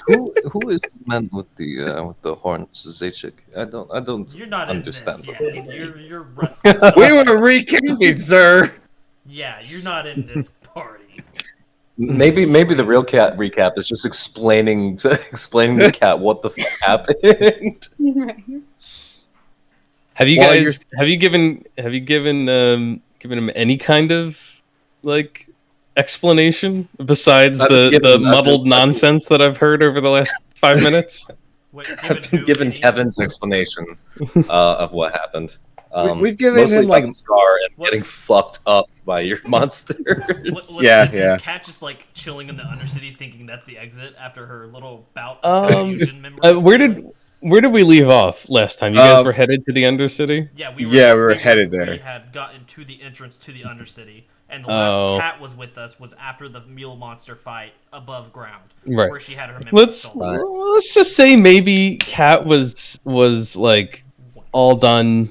Who is the man with the horns, Zaychik? I don't You're not in understand. this yet. You're restless. We were recapping, sir. Yeah, you're not in this party. Maybe the real cat recap is just explaining to the cat what the fuck happened. Right. Have you guys given him any kind of like explanation besides the muddled nonsense that I've heard over the last 5 minutes? Wait, I've been given Kevin's explanation of what happened. We've given mostly him like Scar and getting fucked up by your monsters. Is Cat just like chilling in the Undercity, thinking that's the exit after her little bout of confusion memories? Where did we leave off last time? You guys were headed to the Undercity? Yeah, we were headed there. We had gotten to the entrance to the Undercity, and the last Cat was with us was after the mule monster fight above ground, right? Where she had her memories let's just say maybe Cat was like all done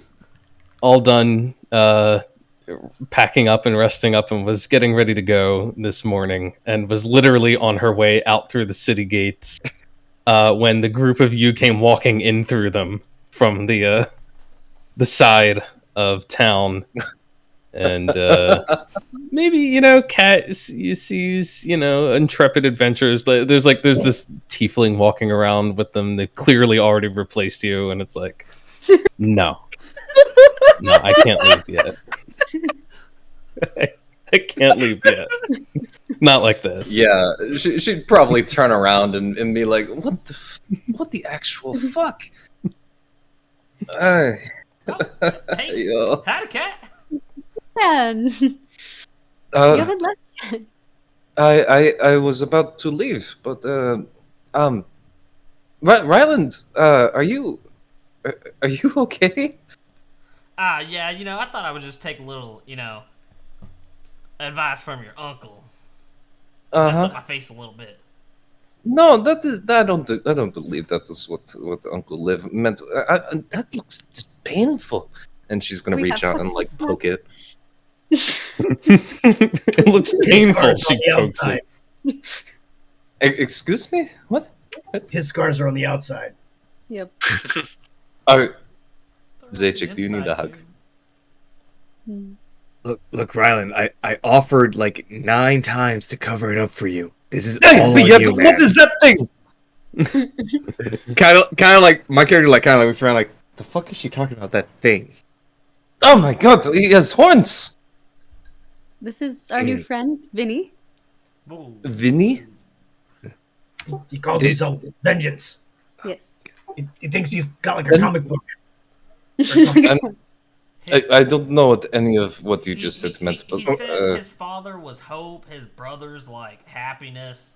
packing up and resting up and was getting ready to go this morning and was literally on her way out through the city gates when the group of you came walking in through them from the side of town. And maybe Cat sees intrepid adventurers. There's this tiefling walking around with them. They've clearly already replaced you, and it's like, no, I can't leave yet. I can't leave yet. Not like this. Yeah, she'd probably turn around and be like, "What the actual fuck?" Hey, had a cat. Man, you haven't left yet. I was about to leave, but Ryland, are you okay? Yeah, I thought I would just take a little, advice from your uncle. Mess up my face a little bit. No, I don't believe that is what Uncle Liv meant. That looks painful, and she's gonna reach out and like poke it. It looks painful. She pokes it. Excuse me? What? His scars are on the outside. Yep. Zaychik, do you need a hug? Look, Ryland, I offered like 9 times to cover it up for you. This is all on you, man. What is that thing? kind of like my character kind of looks around like, the fuck is she talking about, that thing? Oh my god, he has horns. This is our new friend, Vinny. Ooh. Vinny? He calls himself Vengeance. Yes. He thinks he's got like a comic book. Or something. I don't know what any of what you just said meant. He said his father was hope, his brother's like happiness.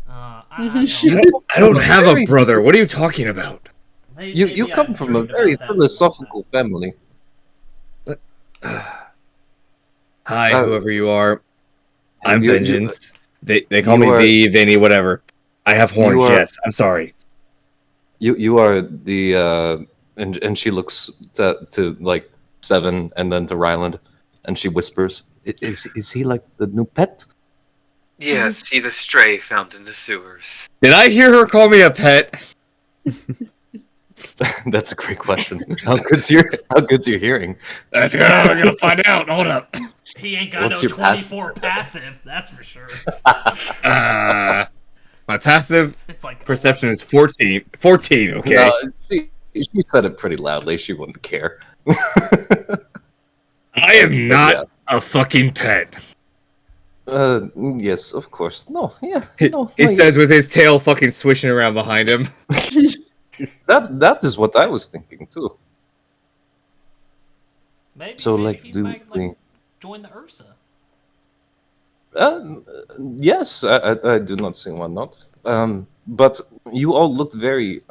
I don't have a brother. What are you talking about? You come from a very philosophical family. Hi, whoever you are. I'm Vengeance. They call me V, Vinny, whatever. I have horns. Yes, I'm sorry. You are the and she looks to like Seven and then to Ryland, and she whispers, "Is he like the new pet?" Yes, he's a stray found in the sewers. Did I hear her call me a pet? That's a great question. How good's your hearing? That's good. We're gonna find out. Hold up. He ain't got What's no your 24 passive, that's for sure. My passive It's like perception is 14. 14, okay. No, she said it pretty loudly. She wouldn't care. I am not a fucking pet. Yes, of course. No, yeah. He says with his tail fucking swishing around behind him. That is what I was thinking too. Maybe, So, maybe like, he do might we? join the Ursa. Yes, I do not see why not. But you all look very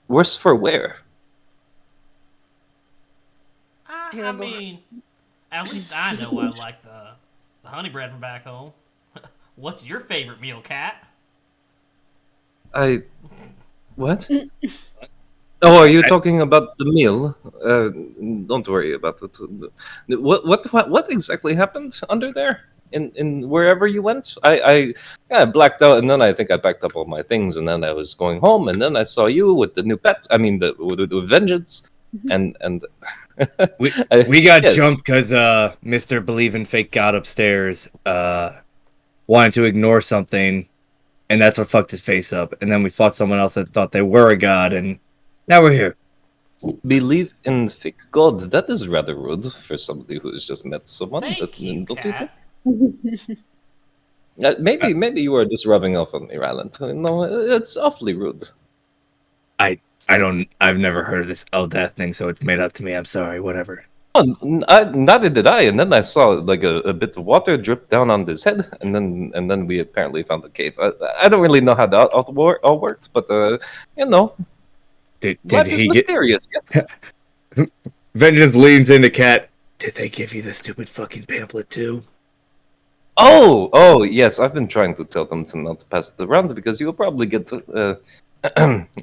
worse for wear. I mean, at least I know I like the honey bread from back home. What's your favorite meal, Cat? What? Oh, are you talking about the meal? Don't worry about it. What exactly happened under there in wherever you went. I blacked out, and then I think I packed up all my things, and then I was going home, and then I saw you with the new pet. I mean, with vengeance, and We got yes. jumped because Mr. Believe in Fake God upstairs wanted to ignore something, and that's what fucked his face up. And then we fought someone else that thought they were a god, and now we're here. Believe in fake God. That is rather rude for somebody who has just met someone. Thank you, don't Cat. you think? Maybe you are just rubbing off on me, Ryland. No, it's awfully rude. I've never heard of this Eldath thing, so it's made up to me. I'm sorry, whatever. Oh, neither did I. And then I saw like a bit of water drip down on his head, and then we apparently found the cave. I don't really know how that all worked, but you know, Did life is he get mysterious. Yes. Vengeance leans into Cat. Did they give you the stupid fucking pamphlet too? Oh, yes. I've been trying to tell them to not pass it around because you'll probably get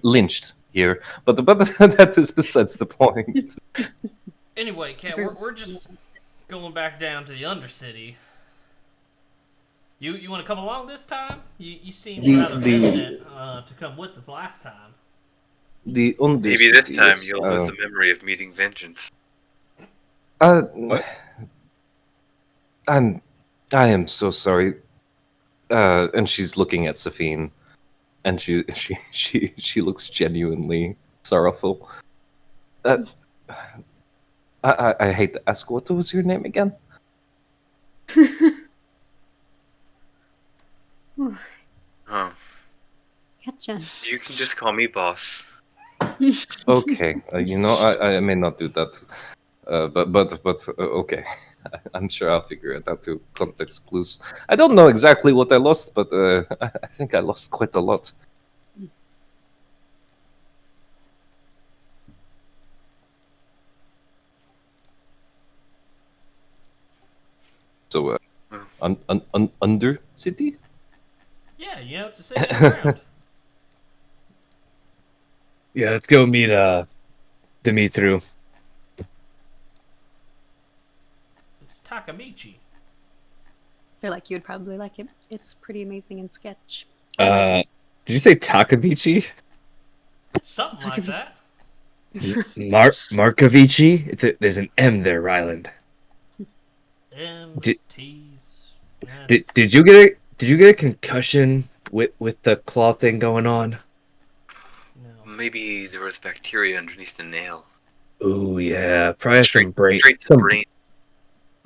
lynched here. But that is besides the point. Anyway, Cat, we're just going back down to the Undercity. You want to come along this time? You seemed rather hesitant to come with us last time. The Maybe this Undercity, time yes, you'll lose the memory of meeting Vengeance. What? I am so sorry. And she's looking at Safine, and she looks genuinely sorrowful. I hate to ask, what was your name again? Oh, Gotcha. you can just call me boss. Okay, I may not do that, but okay. I'm sure I'll figure it out through context clues. I don't know exactly what I lost, but I think I lost quite a lot. So, under city? Yeah, it's a safe ground. Yeah, let's go meet Dimitru. It's Takamichi. I feel like you'd probably like it. It's pretty amazing in sketch. Did you say Takamichi? Something like that. Markovici? There's an M there, Ryland. M's, Did- T's. Did you get a concussion with the claw thing going on? No. Maybe there was bacteria underneath the nail. Ooh yeah, probably some brain. Straight to the brain.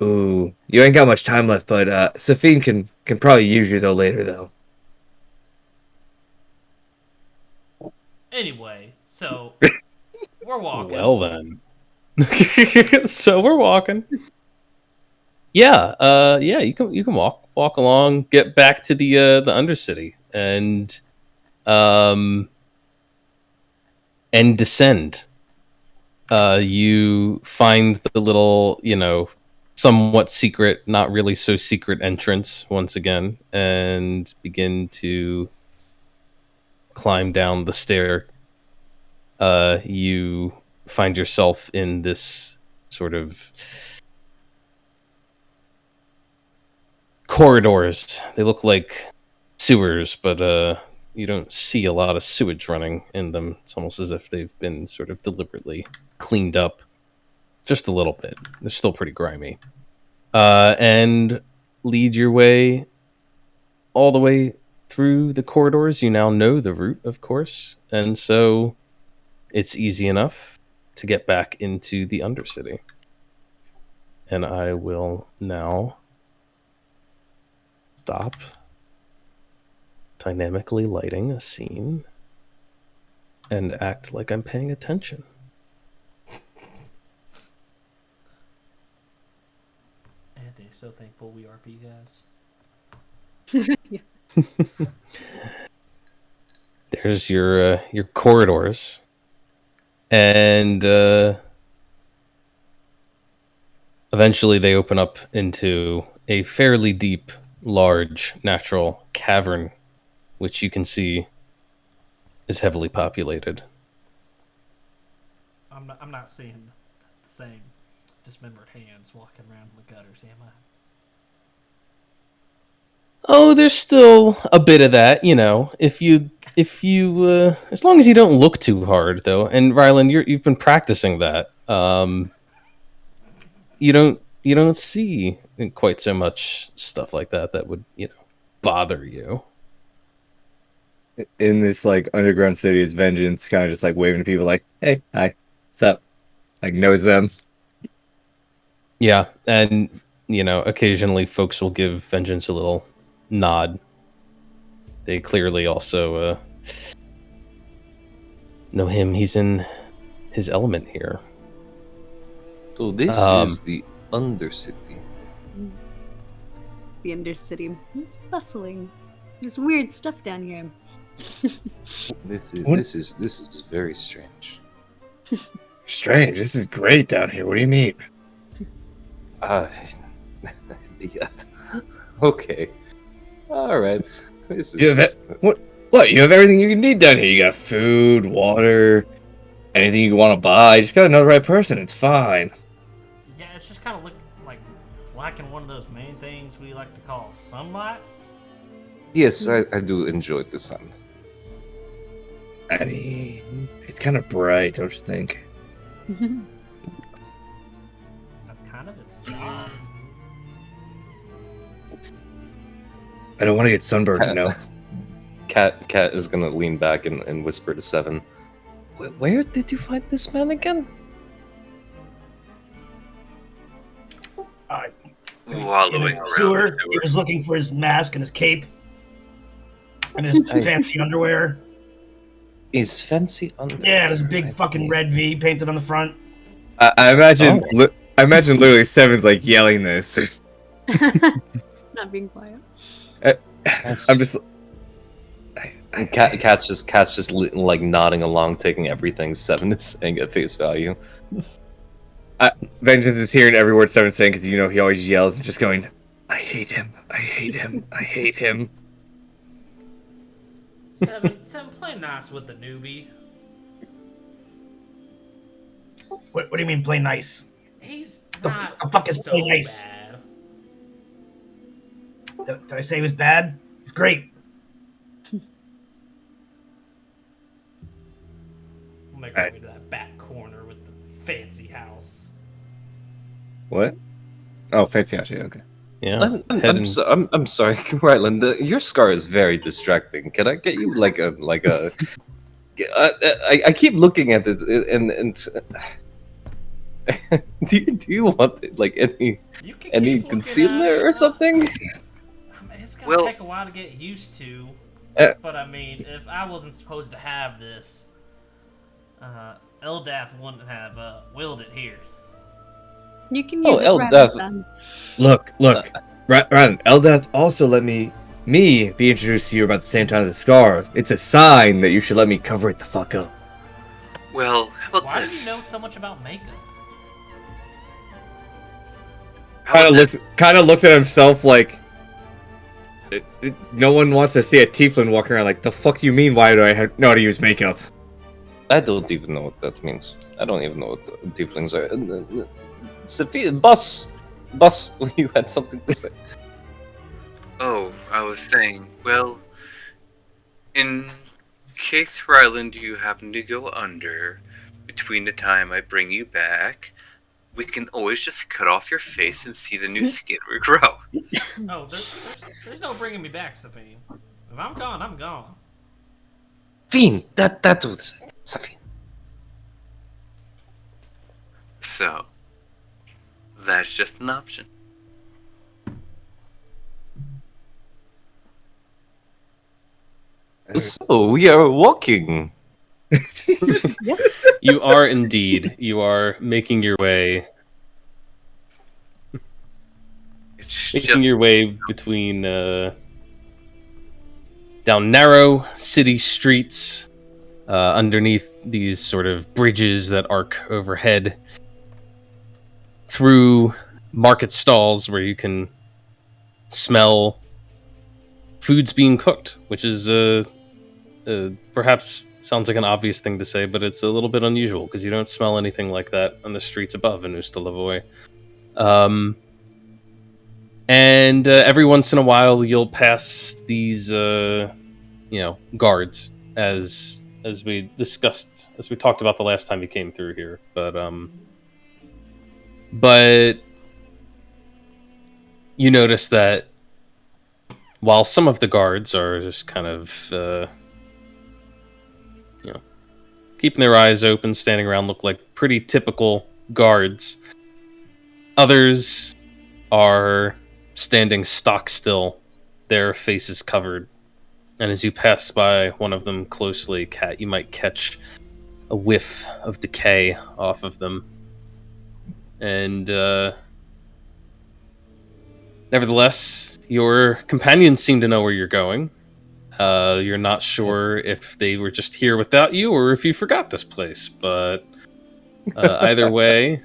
Ooh, you ain't got much time left, but Safine can probably use you later though. Anyway, so we're walking. Well then. So we're walking. Yeah, you can walk along, get back to the Undercity, and descend. You find the little, somewhat secret, not really so secret entrance once again, and begin to climb down the stair. You find yourself in this sort of corridors. They look like sewers, but you don't see a lot of sewage running in them. It's almost as if they've been sort of deliberately cleaned up just a little bit. They're still pretty grimy. And lead your way all the way through the corridors. You now know the route, of course, and so it's easy enough to get back into the Undercity. And I will now stop dynamically lighting a scene and act like I'm paying attention. Anthony's so thankful we RP guys. There's your corridors, and eventually they open up into a fairly deep, large, natural cavern, which you can see is heavily populated. I'm not seeing the same dismembered hands walking around in the gutters, am I? Oh, there's still a bit of that, you know. If you, as long as you don't look too hard, though. And Rylan, you've been practicing that. You don't see quite so much stuff like that that would, bother you. In this like underground city is Vengeance, kind of just like waving to people like, "Hey, hi, what's up?" Like knows them. Yeah, and occasionally folks will give Vengeance a little nod. They clearly also know him. He's in his element here. So this is the Undercity. The Undercity. It's bustling. There's weird stuff down here. This is very strange. Strange. This is great down here. What do you mean? Yeah. Okay. All right. This is You have what? You have everything you need down here. You got food, water, anything you want to buy. You just gotta know the right person. It's fine. Yeah, it's just kind of like lacking one of those main things we like to call sunlight. Yes, I do enjoy the sun. I mean, it's kind of bright, don't you think? That's kind of its job. I don't want to get sunburned, you know. Cat is gonna lean back and whisper to Seven. Where did you find this man again? In Wallowing a around sewer. the He sewer. was looking for his mask and his cape and his fancy underwear. Is fancy under? Yeah, there's a big fucking red V painted on the front. I imagine. I imagine literally Seven's like yelling this. Not being quiet. I'm just. And Cat's just like nodding along, taking everything Seven is saying at face value. Vengeance is hearing every word Seven's saying because he always yells and just going, "I hate him. I hate him. I hate him." Seven, play nice with the newbie. What do you mean, play nice? He's The not fuck is so play nice? bad. Did I say he was bad? He's great. We'll make our way to that back corner with the fancy house. What? Oh, fancy house. Yeah, okay. Yeah. I'm sorry, Ryland. Your scar is very distracting. Can I get you like a I keep looking at it and do you want like any You can keep looking concealer at it. or something? I mean, it's gonna Well- take a while to get used to. But I mean, if I wasn't supposed to have this, Eldath wouldn't have willed it here. You can use it El right Death. then. Look. Ryan, Eldath also let me be introduced to you about the same time as the scar. It's a sign that you should let me cover it the fuck up. Well, how about Why do this? you know so much about makeup? How about this? Kind of looks at himself like no one wants to see a tiefling walking around like, the fuck you mean? Why do I know how to use makeup? I don't even know what that means. I don't even know what the tieflings are. Sophia, boss, you had something to say. Oh, I was saying, well, in case Ryland you happen to go under between the time I bring you back, we can always just cut off your face and see the new skin regrow. Oh, there's no bringing me back, Sabine. If I'm gone, I'm gone. Fiend, that was Sophia. So, that's just an option. So we are walking. You are indeed. You are making your way. It's Making just your way between down narrow city streets, underneath these sort of bridges that arc overhead, through market stalls where you can smell foods being cooked, which is perhaps sounds like an obvious thing to say, but it's a little bit unusual because you don't smell anything like that on the streets above in Ustalevoy. And every once in a while, you'll pass these, guards, as we discussed, as we talked about the last time you came through here. But you notice that while some of the guards are just kind of, keeping their eyes open, standing around, look like pretty typical guards, others are standing stock still, their faces covered. And as you pass by one of them closely, Kat, you might catch a whiff of decay off of them. And nevertheless, your companions seem to know where you're going. You're not sure if they were just here without you or if you forgot this place, but either way,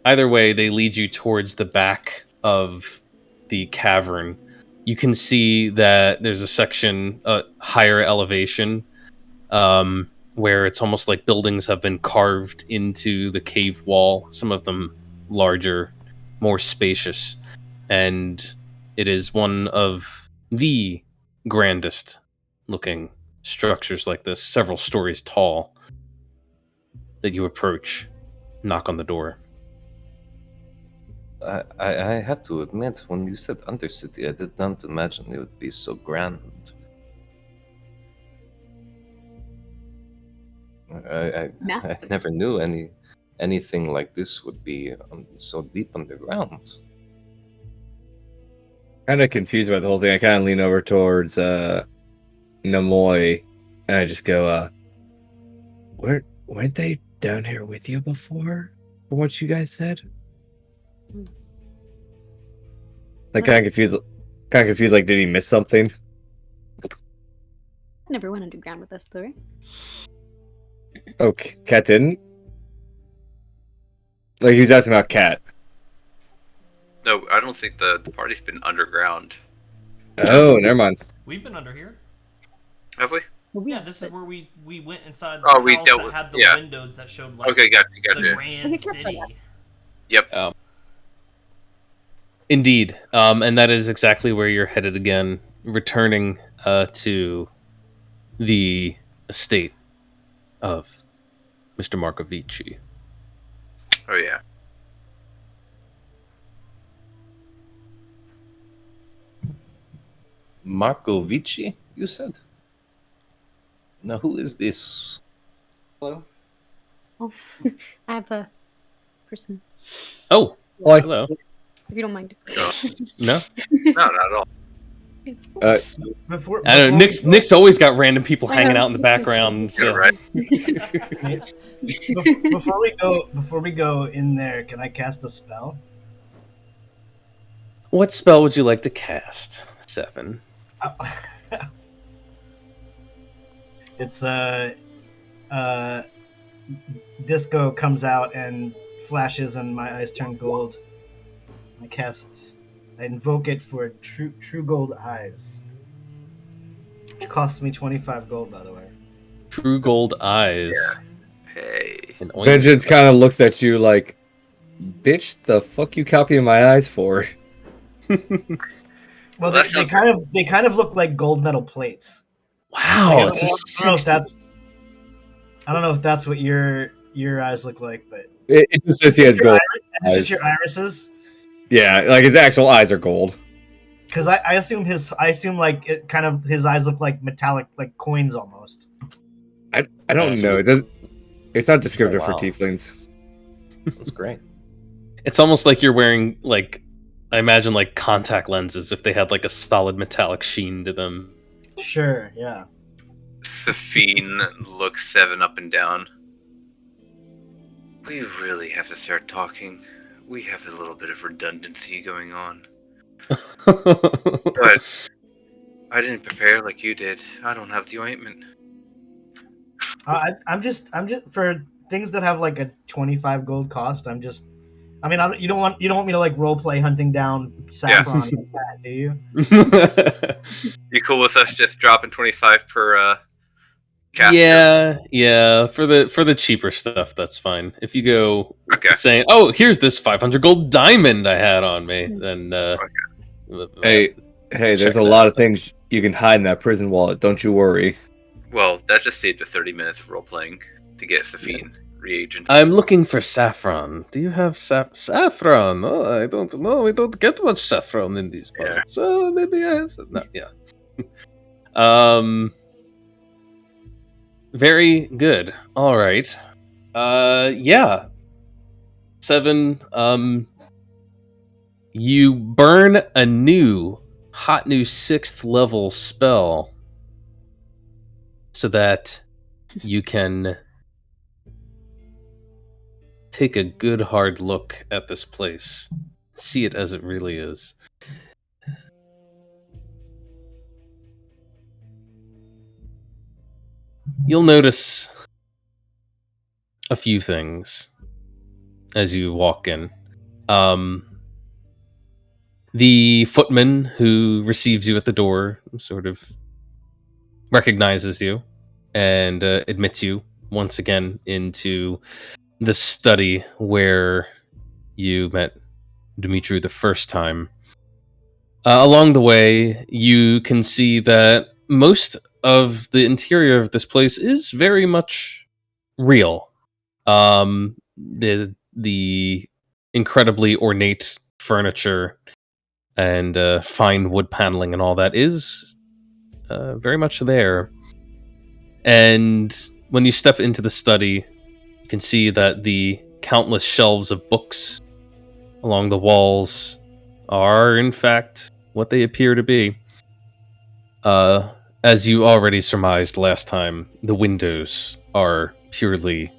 they lead you towards the back of the cavern. You can see that there's a section, higher elevation, where it's almost like buildings have been carved into the cave wall, some of them larger, more spacious. And it is one of the grandest looking structures like this, several stories tall, that you approach, knock on the door. I have to admit, when you said Undercity, I did not imagine it would be so grand. I Massive. never knew anything like this would be so deep underground. Kind of confused by the whole thing. I kind of lean over towards Namoy, and I just go, weren't they down here with you before? From what you guys said? Like kind of confused. Like, did he miss something? Never went underground with us, though, right? Oh, Cat didn't. Like he was asking about Cat. No, I don't think the party's been underground. Oh, never mind. We've been under here. Have we? Yeah, this is where we went inside the Oh, we house dealt that with- had the yeah. windows that showed like Okay, gotcha. the grand Okay, careful city. of that. Yep. Indeed, and that is exactly where you're headed again, returning to the estate of Mr. Markovici. Oh yeah. Markovici, you said? Now, who is this? Oh, I have a person, Oh, Like, hello. if you don't mind. No, No, not at all. Before, I don't know. before we Nick's always got random people I hanging know. out in the background. So. Yeah, right. before we go in there, can I cast a spell? What spell would you like to cast, Seven? It's disco comes out and flashes, and my eyes turn gold. I invoke it for true gold eyes, which costs me 25 gold, by the way. True Gold Eyes. Hey. And oink. Vengeance kind of looks at you like, "Bitch, the fuck you copying my eyes for?" Well, That's they not- kind of look like gold metal plates. Wow, Like, it's a I don't know if 60. I don't know if that's what your eyes look like, but It just says he has gold. it's just your irises. Yeah, like his actual eyes are gold. Because I assume his eyes look like metallic, like coins almost. I don't That's know. weird. It's not descriptive Oh, for wow. tieflings. That's great. It's almost like you're wearing, like, I imagine, like, contact lenses if they had, like, a solid metallic sheen to them. Sure, yeah. Safine looks Seven up and down. We really have to start talking. We have a little bit of redundancy going on. But I didn't prepare like you did. I don't have the ointment. I'm just for things that have like a 25 gold cost. You don't want me to like role play hunting down saffron and fat, do you? You cool with us just dropping 25 per Yeah. For the cheaper stuff, that's fine. If you go Okay. saying, "Oh, here's this 500 gold diamond I had on me," then we'll Hey, have to there's check a that lot out. of things you can hide in that prison wallet. Don't you worry. Well, that just saved the 30 minutes of role playing to get Safine reagent. I'm looking for saffron. Do you have saffron? Oh, I don't know. We don't get much saffron in these Yeah. parts. Oh, maybe I have some. No, yeah. Very good. All right. Yeah. 7. You burn a hot new 6th level spell so that you can take a good hard look at this place. See it as it really is. You'll notice a few things as you walk in. The footman who receives you at the door sort of recognizes you and admits you once again into the study where you met Dimitri the first time. Along the way, you can see that most of the interior of this place is very much real. The incredibly ornate furniture and fine wood paneling and all that is very much there. And when you step into the study, you can see that the countless shelves of books along the walls are, in fact, what they appear to be. As you already surmised last time, the windows are purely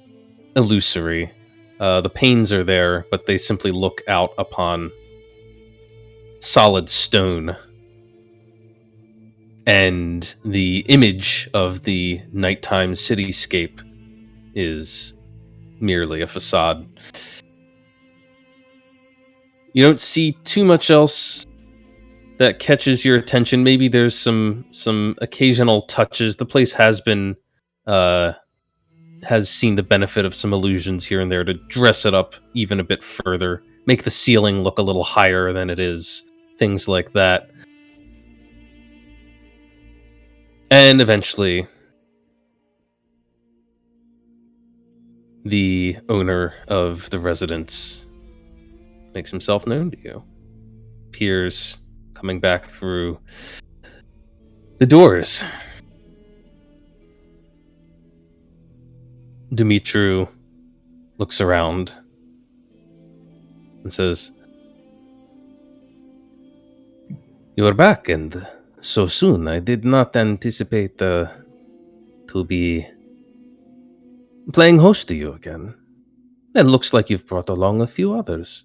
illusory. The panes are there, but they simply look out upon solid stone. And the image of the nighttime cityscape is merely a facade. You don't see too much else that catches your attention. Maybe there's some occasional touches. The place has been has seen the benefit of some illusions here and there to dress it up even a bit further, make the ceiling look a little higher than it is, things like that. And eventually, the owner of the residence makes himself known to you. Appears coming back through the doors. Dimitru looks around and says, "You are back, and so soon. I did not anticipate to be playing host to you again. It looks like you've brought along a few others."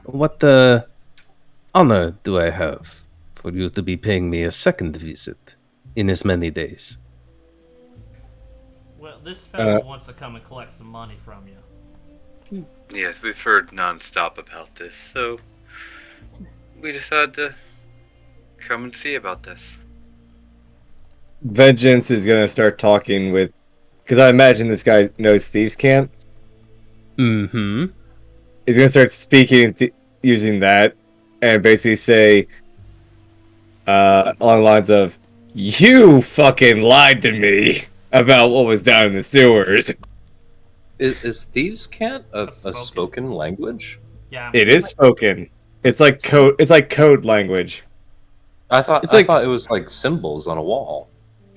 What honor do I have for you to be paying me a second visit in as many days? Well, this fellow wants to come and collect some money from you. Yes, we've heard non-stop about this, so we decided to come and see about this. Vengeance is gonna start talking with, because I imagine this guy knows Thieves' Camp. Mm-hmm. He's gonna start speaking using that, and basically say, along the lines of, "You fucking lied to me about what was down in the sewers." Is Thieves' Cant a Spoken. spoken language? Yeah, It is spoken. It's like code. It's like code language. I thought It's like- it was like symbols on a wall.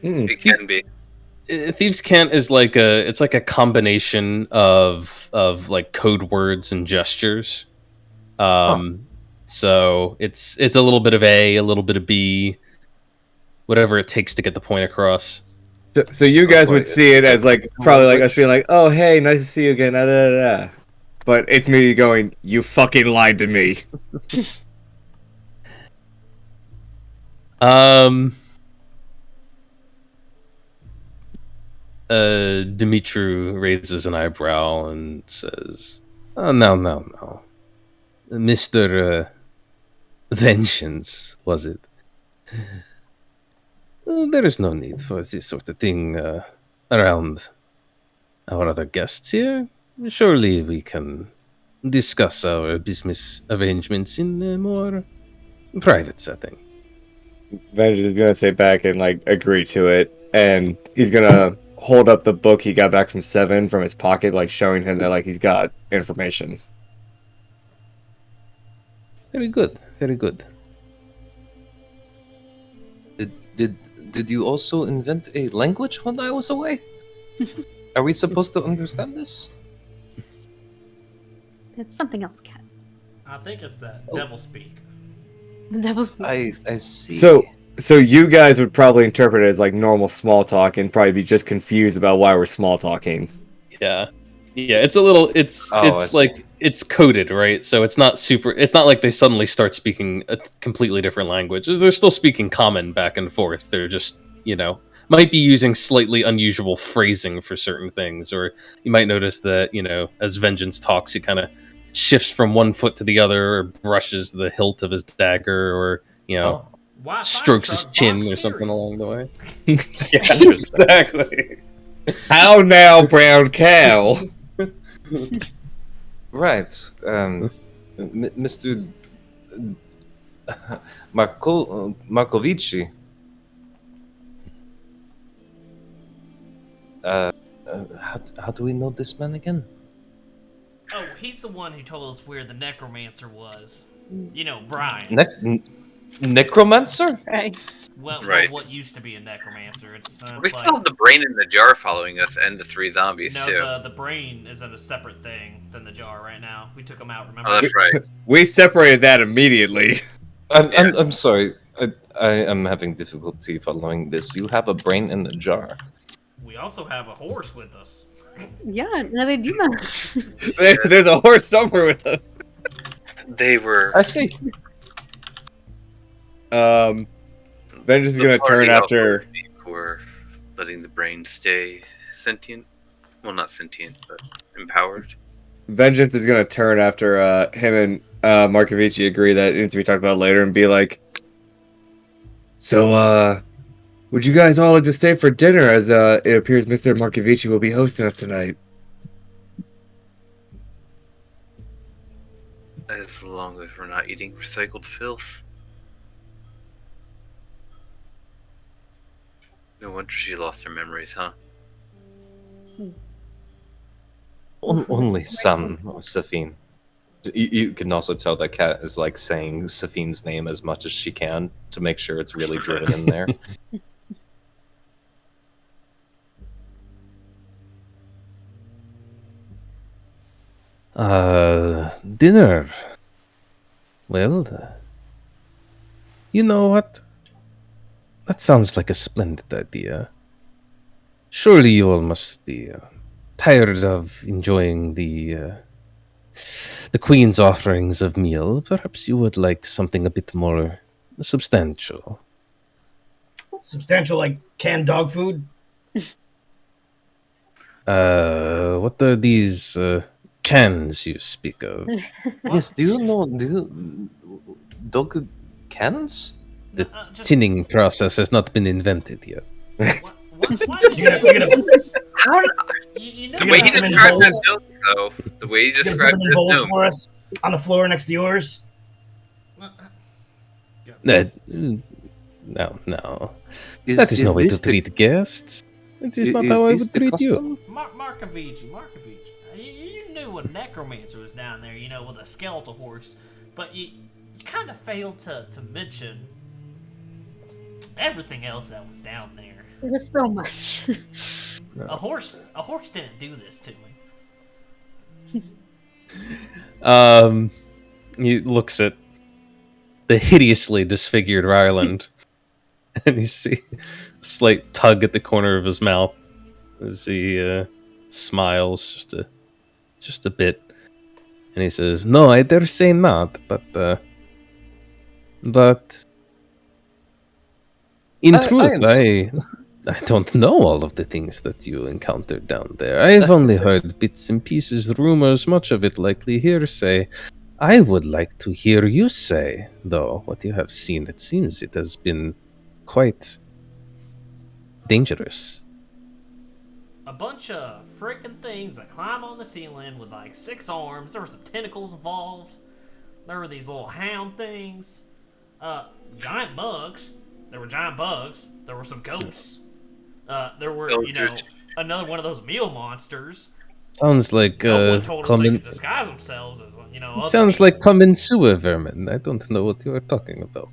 It can be. Thieves' Cant is like a combination of like code words and gestures. So it's a little bit of A, a little bit of B, whatever it takes to get the point across. So you guys would like- see it as like probably like us being like, "Oh hey, nice to see you again." Da, da, da, da. But it's me going, "You fucking lied to me." Dimitru raises an eyebrow and says, "Oh, no. Mr. Vengeance, was it? There is no need for this sort of thing around our other guests here. Surely we can discuss our business arrangements in a more private setting. Vengeance is gonna sit back and like agree to it, and he's gonna hold up the book he got back from Seven from his pocket, like showing him that like he's got information. Very good, very good. Did you also invent a language when I was away? Are we supposed to understand this? It's something else, Cat. I think it's that Oh. devil speak. The devil's. I see. So you guys would probably interpret it as like normal small talk and probably be just confused about why we're small talking. Yeah. Yeah, it's a little it's Oh, I it's see. like it's coded, right? So it's not like they suddenly start speaking a completely different language. They're still speaking common back and forth. They're just, might be using slightly unusual phrasing for certain things, or you might notice that, as Vengeance talks, he kind of shifts from one foot to the other, or brushes the hilt of his dagger, or, Oh, Why strokes his Fire Truck chin box or something cereal? along the way. Yeah, Interesting. exactly. How now, brown cow? right. Mr. Markovici. How do we know this man again? Oh, he's the one who told us where the necromancer was. You know, Brian. Necromancer? Right. Well, Right. what used to be a necromancer. It's We like, still have the brain in the jar following us and the 3 zombies, no, too. the brain is in a separate thing than the jar right now. We took him out, remember? Oh, that's right. We separated that immediately. I'm sorry. I am having difficulty following this. You have a brain in a jar. We also have a horse with us. Yeah, another demon. There's a horse somewhere with us. They were. I see. Vengeance is the gonna turn party after. offered me for letting the brain stay sentient. Well, not sentient, but empowered. Vengeance is gonna turn after him and Markovici agree that it needs to be talked about later and be like, so would you guys all like to stay for dinner as it appears Mr. Markovici will be hosting us tonight? As long as we're not eating recycled filth. No wonder she lost her memories, huh? Only some, Safine. You can also tell that Kat is like saying Safine's name as much as she can to make sure it's really driven in there. Dinner. Well, you know what? That sounds like a splendid idea. Surely you all must be tired of enjoying the Queen's offerings of meal. Perhaps you would like something a bit more substantial. Substantial, like canned dog food. What are these cans you speak of? Yes, do you dog cans? The Just, tinning process has not been invented yet. why did You're gonna How did, you know the way he put them in described his bowls? notes, though. The way he You're gonna put described them in his bowls notes. for us on the floor next to yours. No. That is no way to treat guests. It is not how I would treat you. Markovici. You knew a necromancer was down there, with a skeletal horse, but you kind of failed to mention everything else that was down there. There was so much. A horse didn't do this to me. He looks at the hideously disfigured Ryland, and you see a slight tug at the corner of his mouth as he smiles just a bit, and he says, "No, I dare say not, but in truth, I don't know all of the things that you encountered down there. I've only heard bits and pieces, rumors, much of it likely hearsay. I would like to hear you say, though, what you have seen. It seems it has been quite dangerous. A bunch of freaking things that climb on the ceiling with like 6 arms. There were some tentacles involved. There were these little hound things. Giant bugs. There were giant bugs. There were some ghosts. There were, another one of those meal monsters. Sounds like No one told us they common. could disguise themselves as, other Sounds like common sewer vermin. I don't know what you are talking about.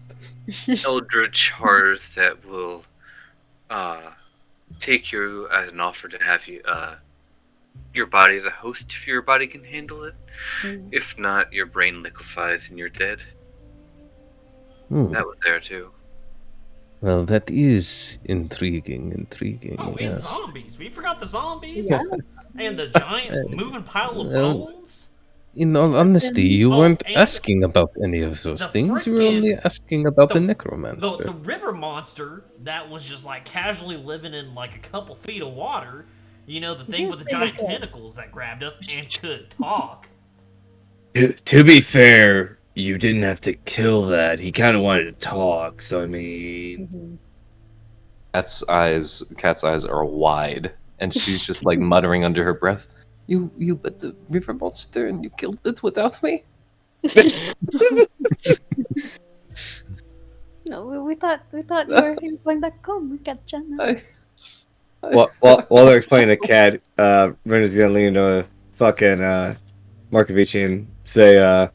Eldritch horrors that will take you as an offer to have you your body as a host if your body can handle it. If not, your brain liquefies and you're dead. That was there too. Well, that is intriguing. Oh, and Yes. zombies. We forgot the zombies. Yeah. And the giant moving pile of bones. In all honesty, you Oh, weren't and asking about any of those the things. You were frickin- only asking about the The necromancer. river monster that was just like casually living in like a couple feet of water. The thing with the giant tentacles that grabbed us and could talk. To be fair, you didn't have to kill that. He kind of wanted to talk, so I mean... Cat's eyes are wide, and she's just like muttering under her breath. You but the river monster, and you killed it without me? No, we thought you were going back home. We got Jenna. While they're explaining to Cat, Brenda's gonna lean into fucking Markovici and say,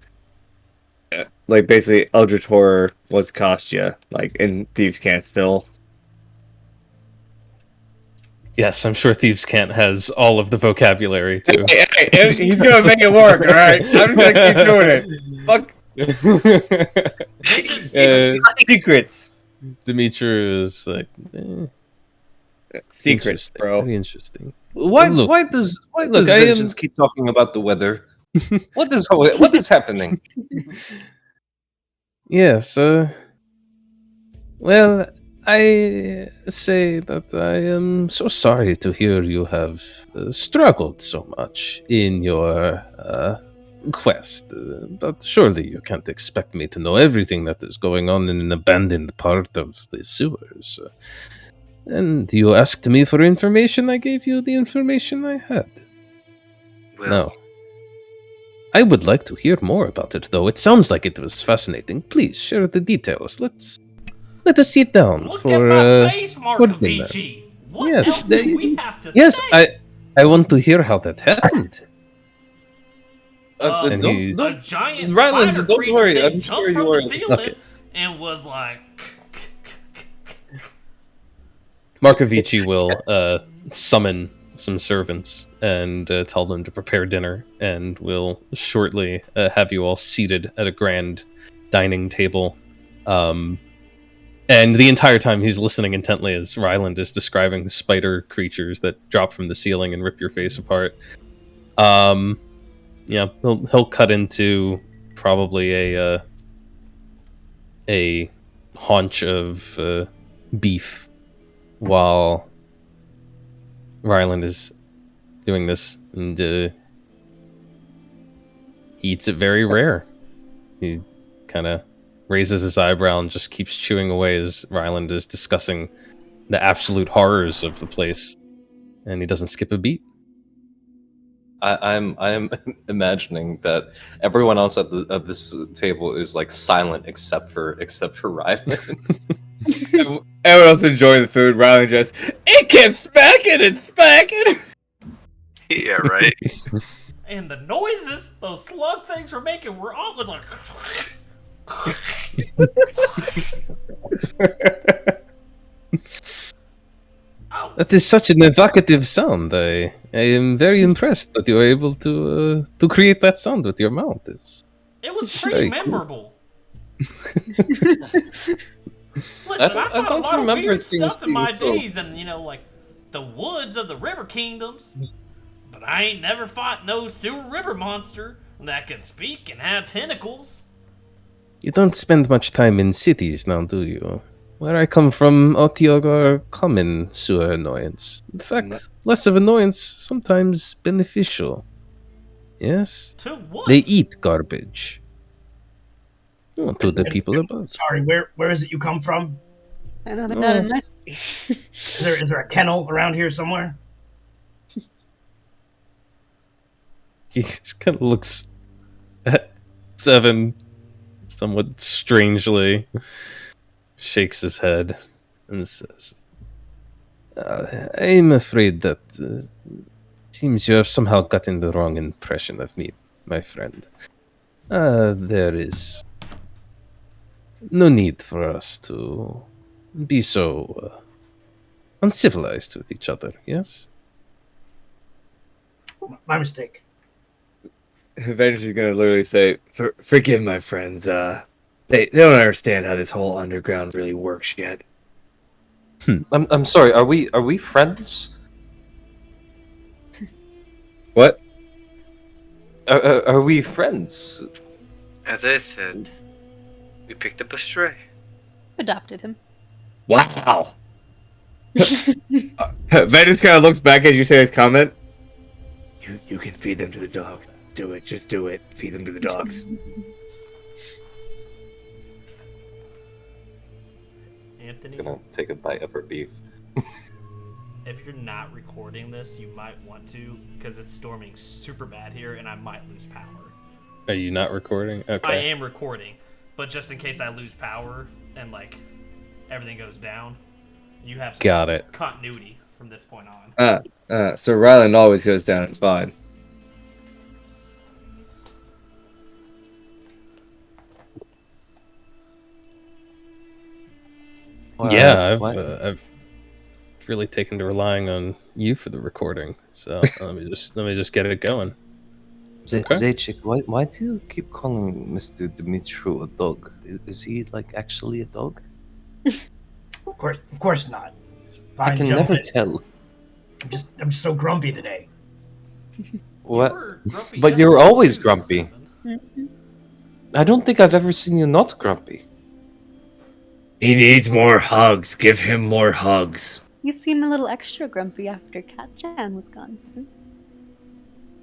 like, basically, Eldritch Horror was Kostya, like, in Thieves' Cant still. Yes, I'm sure Thieves' Cant has all of the vocabulary too. Hey, he's gonna make it work, alright? I'm just gonna keep doing it. Fuck. Secrets. Dimitri is like Secrets, interesting, bro. Very interesting. Why Look, does I Vengeance keep talking about the weather? What is happening? Yes. Well, I say that I am so sorry to hear you have struggled so much in your quest, but surely you can't expect me to know everything that is going on in an abandoned part of the sewers. And you asked me for information, I gave you the information I had. Well, Now, I would like to hear more about it, though. It sounds like it was fascinating. Please share the details. Let us sit down Look for at my face, dinner. Markovici. What Yes, else do we have to yes, say? I want to hear how that happened. And he's- a giant Ryland, spider don't creature worry, thing I'm sure jumped you from are- the ceiling Okay. and was like, Markovici will summon some servants and tell them to prepare dinner, and will shortly have you all seated at a grand dining table. And the entire time he's listening intently as Ryland is describing the spider creatures that drop from the ceiling and rip your face apart. Yeah, he'll cut into probably a haunch of beef while Ryland is doing this, and he eats it very rare. He kind of raises his eyebrow and just keeps chewing away as Ryland is discussing the absolute horrors of the place, and he doesn't skip a beat. I'm imagining that everyone else at this table is like silent except for Ryland. Everyone else enjoying the food, Riley just, it kept smacking and smacking! yeah, right. and the noises those slug things were making were always like. Oh, That is such an evocative sound. I am very impressed that you were able to create that sound with your mouth. It's it was Very pretty cool. memorable. Listen, I found a don't lot of remember weird things stuff in my being so- days, and like the woods of the river kingdoms. But I ain't never fought no sewer river monster that could speak and had tentacles. You don't spend much time in cities now, do you? Where I come from, Otiog are common sewer annoyance. In fact, less of annoyance, sometimes beneficial. Yes? To what? They eat garbage. To the people above. Sorry, where is it you come from? I know they're not in Oh. my Is there a kennel around here somewhere? He just kind of looks at Seven somewhat strangely, shakes his head, and says, I'm afraid that seems you have somehow gotten the wrong impression of me, my friend. There is no need for us to be so uncivilized with each other, yes? My mistake. Avengers is gonna literally say, "Forgive my friends. They don't understand how this whole underground really works yet." I'm sorry. Are we friends? What? Are we friends? As I said, we picked up a stray. Adopted him. Wow. Avengers kind of looks back as you say his comment. You can feed them to the dogs. Do it. Just do it. Feed them to the dogs. Anthony, Gonna take a bite of her beef. if you're not recording this, you might want to, because it's storming super bad here, and I might lose power. Are you not recording? I Okay. am recording, but just in case I lose power and like everything goes down, you have some Got it. continuity from this point on. So Ryland always goes down. It's fine. Yeah, What? I've really taken to relying on you for the recording. So let me just get it going. Okay. Zaychik, why do you keep calling Mr. Dimitru a dog? Is he like actually a dog? Of course not. I Fine can never gentleman. tell. I'm just so grumpy today. What? You were grumpy But you're yesterday, always too, grumpy. Seven. I don't think I've ever seen you not grumpy. He needs more hugs. Give him more hugs. You seem a little extra grumpy after Cat Chan was gone. So.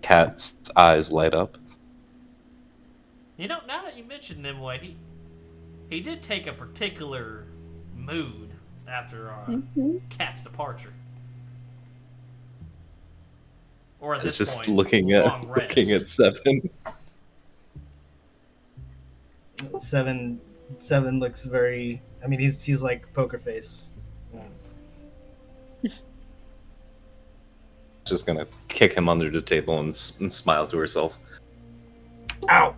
Cat's eyes light up. You know, now that you mentioned Nimue, he did take a particular mood after Cat's departure. Or at It's this just point, looking long at rest. Seven. Seven looks very. I mean, he's like poker face. Just gonna kick him under the table and smile to herself. Ow!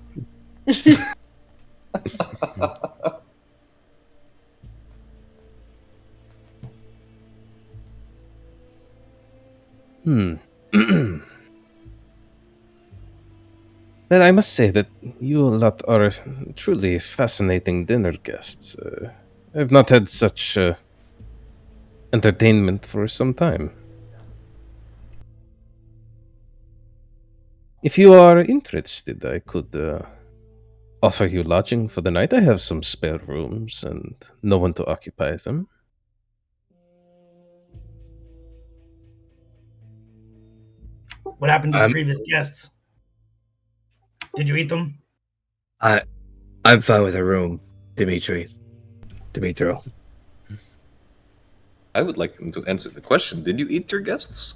Well, I must say that you lot are truly fascinating dinner guests. I've not had such entertainment for some time. If you are interested, I could offer you lodging for the night. I have some spare rooms and no one to occupy them. What happened to the previous guests? Did you eat them? I'm fine with a room, Dimitru. I would like him to answer the question. Did you eat your guests?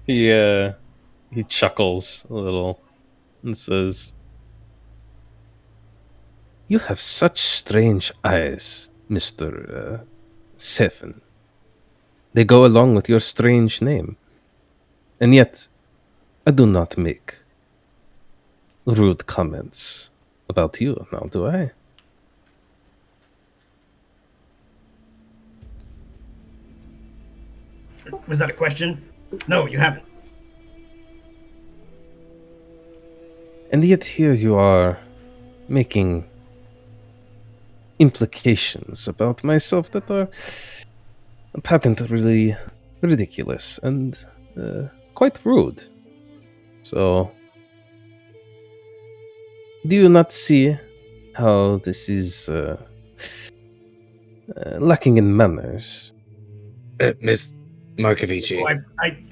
He chuckles a little and says, "You have such strange eyes, Mr. Seven. They go along with your strange name. And yet, I do not make rude comments about you, now do I?" Was that a question? No, you haven't. And yet here you are making implications about myself that are patently ridiculous and quite rude. So, do you not see how this is lacking in manners? Markovici. Oh,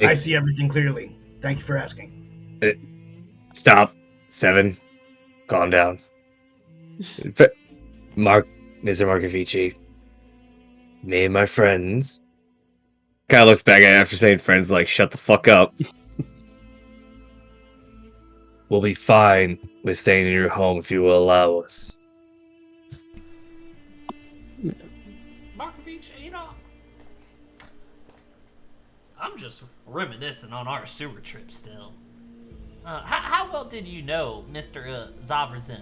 I see everything clearly. Thank you for asking. Stop. 7. Calm down. Mr. Markovici. Me and my friends. Kind of looks back at it after saying friends, like, shut the fuck up. We'll be fine with staying in your home if you will allow us. Markovich, I'm just reminiscing on our sewer trip still. How well did you know Mr. Zavrzin?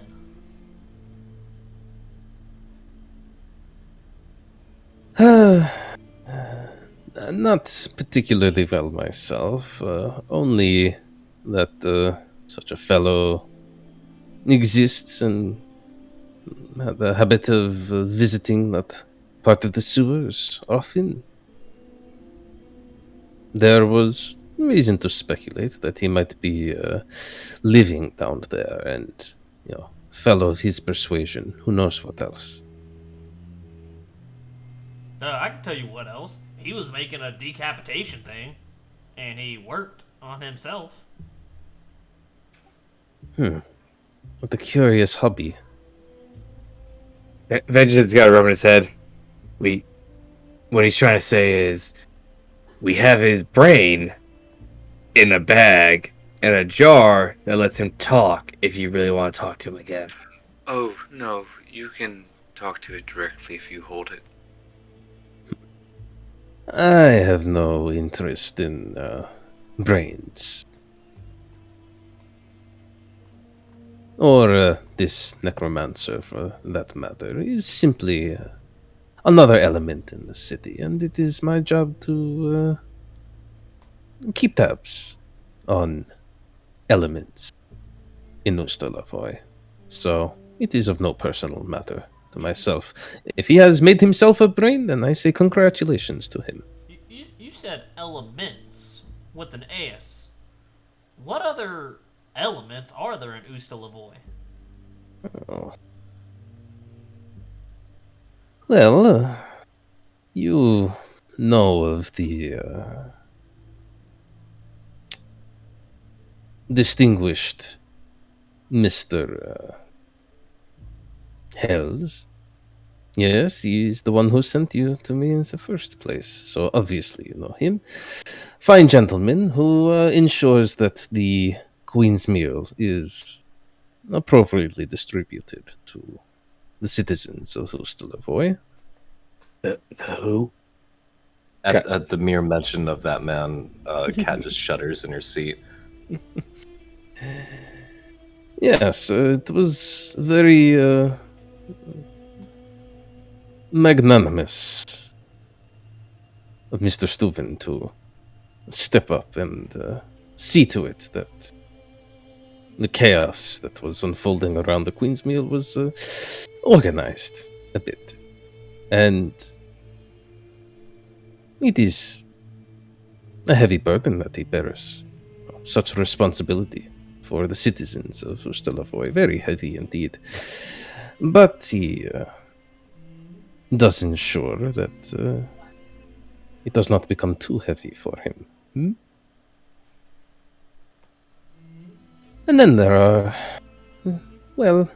Not particularly well myself. Only that such a fellow exists and had the habit of visiting that part of the sewers often. There was reason to speculate that he might be living down there and, fellow of his persuasion. Who knows what else? I can tell you what else. He was making a decapitation thing, and he worked on himself. What a curious hobby. Vengeance got a rub in his head. What he's trying to say is, we have his brain in a bag and a jar that lets him talk if you really want to talk to him again. Oh, no, you can talk to it directly if you hold it. I have no interest in brains. Or this necromancer, for that matter, is simply another element in the city, and it is my job to keep tabs on elements in Ustalavoi. So it is of no personal matter to myself. If he has made himself a brain, then I say congratulations to him. You said elements with an S. What other elements are there in Ustalavoi? Oh. Well, you know of the distinguished Mr. Hells. Yes, he's the one who sent you to me in the first place. So obviously you know him. Fine gentleman who ensures that the Queen's meal is appropriately distributed to the citizens of Ustalavoi. Who? At the mere mention of that man, Kat just shudders in her seat. Yes, it was very magnanimous of Mr. Steuben to step up and see to it that the chaos that was unfolding around the Queen's meal was organized a bit. And it is a heavy burden that he bears. Such responsibility for the citizens of Ustalavoi. Very heavy indeed. But he does ensure that it does not become too heavy for him. And then there are, well,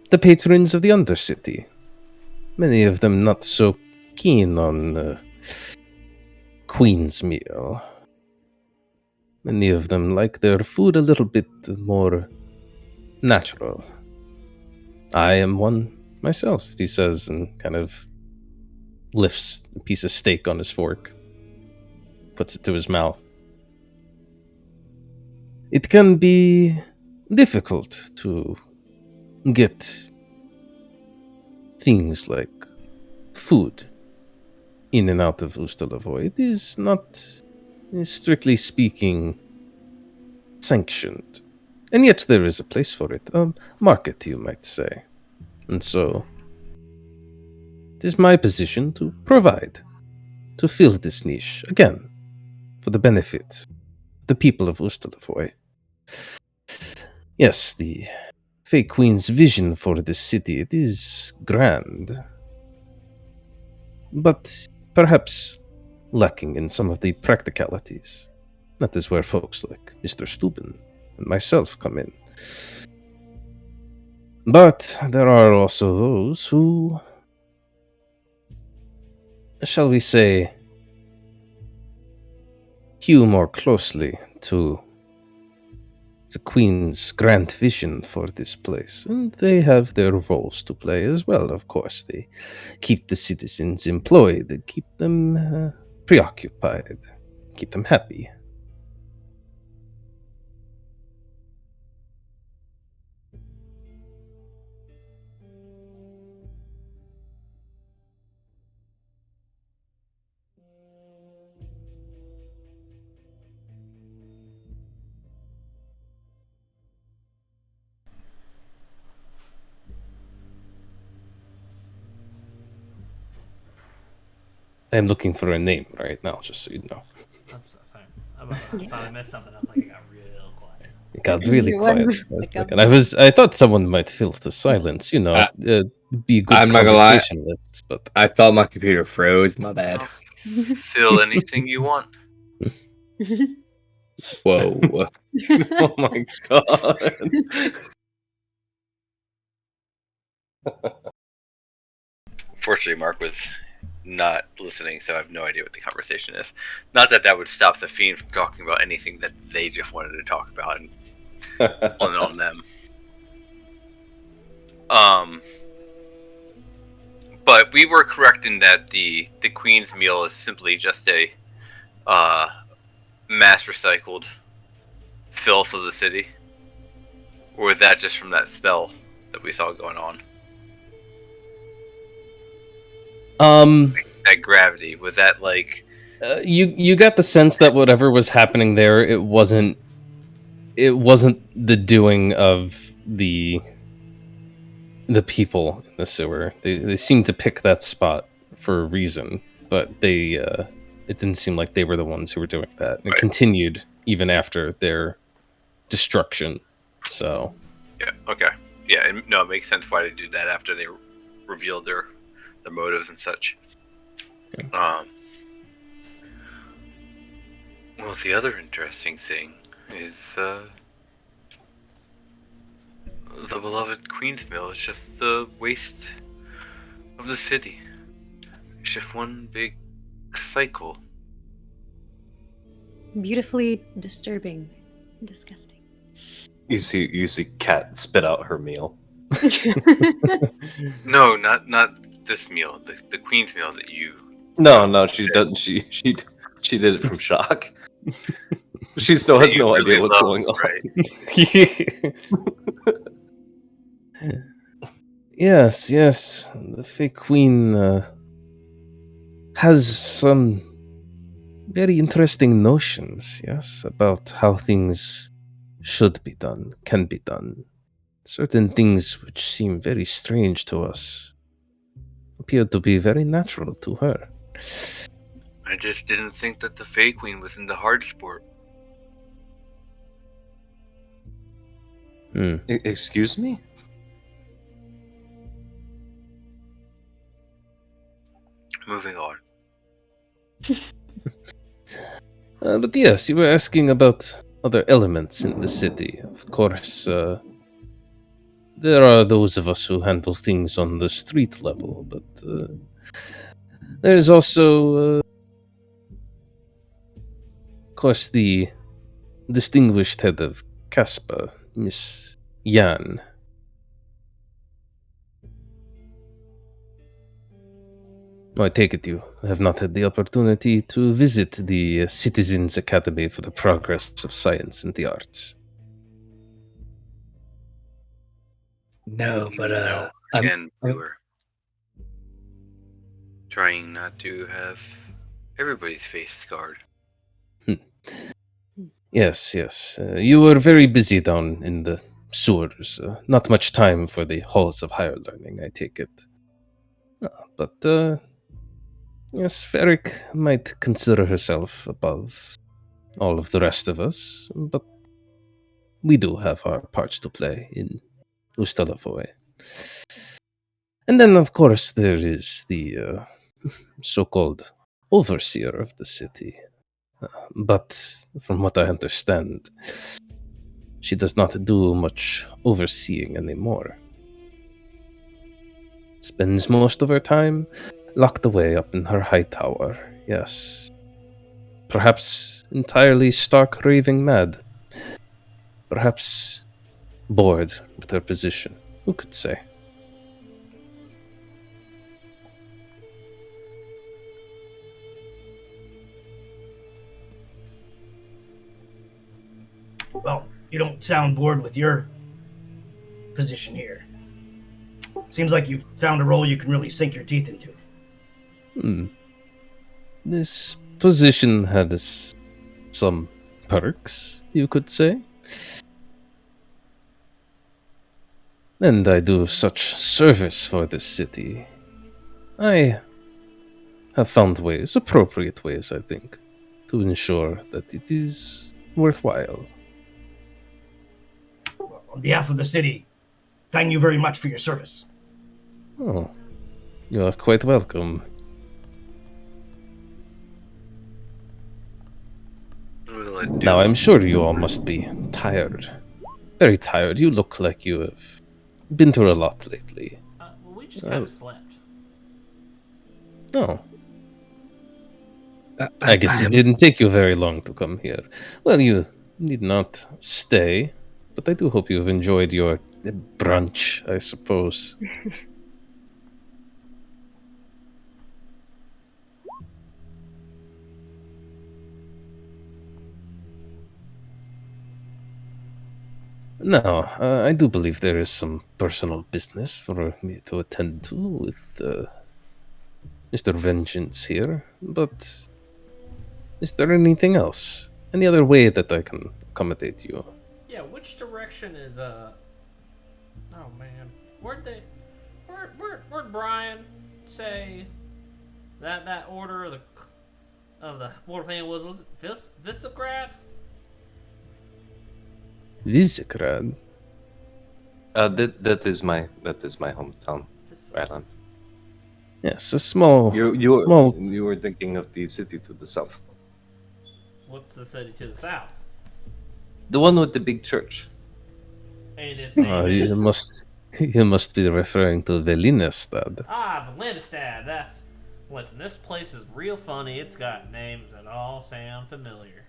the patrons of the Undercity. Many of them not so keen on Queen's meal. Many of them like their food a little bit more natural. I am one myself, he says, and kind of lifts a piece of steak on his fork, puts it to his mouth. It can be difficult to get things like food in and out of Ustalavoi. It is not, strictly speaking, sanctioned. And yet there is a place for it, a market, you might say. And so, it is my position to provide, to fill this niche, again, for the benefit of the people of Ustalavoi. Yes, the Fey Queen's vision for this city, it is grand. But perhaps lacking in some of the practicalities. That is where folks like Mr. Steuben and myself come in. But there are also those who, shall we say, hew more closely to the Queen's grand vision for this place, and they have their roles to play as well, of course. They keep the citizens employed, they keep them preoccupied, keep them happy. I'm looking for a name right now, just so you know. I'm so sorry. I thought I missed something. I was like, it got real quiet. It got really You quiet. wonder- for a like, second. I thought someone might fill the silence, be good I'm not gonna lie. conversationalists, but I thought my computer froze. My bad. Fill anything you want. Whoa. Oh my god. Fortunately, Mark was not listening, so I have no idea what the conversation is. Not that that would stop the Fiend from talking about anything that they just wanted to talk about and on them. But we were correct in that the Queen's meal is simply just a mass recycled filth of the city. Or was that just from that spell that we saw going on? That gravity, was that like... you got the sense that whatever was happening there, it wasn't the doing of the people in the sewer. They seemed to pick that spot for a reason, but it didn't seem like they were the ones who were doing that. It Right. continued even after their destruction. So Yeah, okay. Yeah, no, it makes sense why they do that after they revealed their motives and such. Okay. Well, the other interesting thing is the beloved Queen's Mill is just the waste of the city. It's just one big cycle. Beautifully disturbing. Disgusting. You see Cat spit out her meal. No, not this meal. The Queen's Meal that you... No, she doesn't. She did it from shock. She still has you no really idea what's love, going on. Right? yes, the Fey Queen has some very interesting notions, yes, about how things should be done, can be done. Certain things which seem very strange to us appear to be very natural to her. I just didn't think that the Fey Queen was into hard sport. Excuse me? Moving on. But yes, you were asking about other elements in the city. Of course, there are those of us who handle things on the street level, but there's also, of course, the distinguished head of Caspa, Miss Yan. I take it you have not had the opportunity to visit the Citizens Academy for the Progress of Science and the Arts. No, but No, I'm- again, we were trying not to have everybody's face scarred. Yes. You were very busy down in the sewers. Not much time for the halls of higher learning, I take it. But, yes, Ferric might consider herself above all of the rest of us, but we do have our parts to play in Ustalavoy. And then, of course, there is the so-called overseer of the city. But from what I understand, she does not do much overseeing anymore. Spends most of her time locked away up in her high tower, yes. Perhaps entirely stark raving mad. Perhaps bored with her position. Who could say? Well, you don't sound bored with your position here. Seems like you've found a role you can really sink your teeth into. This position has some perks, you could say. And I do such service for this city. I have found ways, appropriate ways, I think, to ensure that it is worthwhile. Well, on behalf of the city, thank you very much for your service. Oh, you are quite welcome. What will I do? Now, I'm sure you all must be tired. Very tired. You look like you have been through a lot lately. Well, we just kind of slept. Oh. I guess it didn't take you very long to come here. Well, you need not stay, but I do hope you've enjoyed your brunch, I suppose. Now, I do believe there is some personal business for me to attend to with Mr. Vengeance here, but is there anything else? Any other way that I can accommodate you? Yeah, which direction is Oh man, where'd Brian say that order of the mortal thing was it Visegrad? Visegrad? That is my hometown, Ryland. Yes, a small... You were thinking of the city to the south. What's the city to the south? The one with the big church. And its name is... You must be referring to Velinestad. Valinestad. Listen, this place is real funny. It's got names that all sound familiar.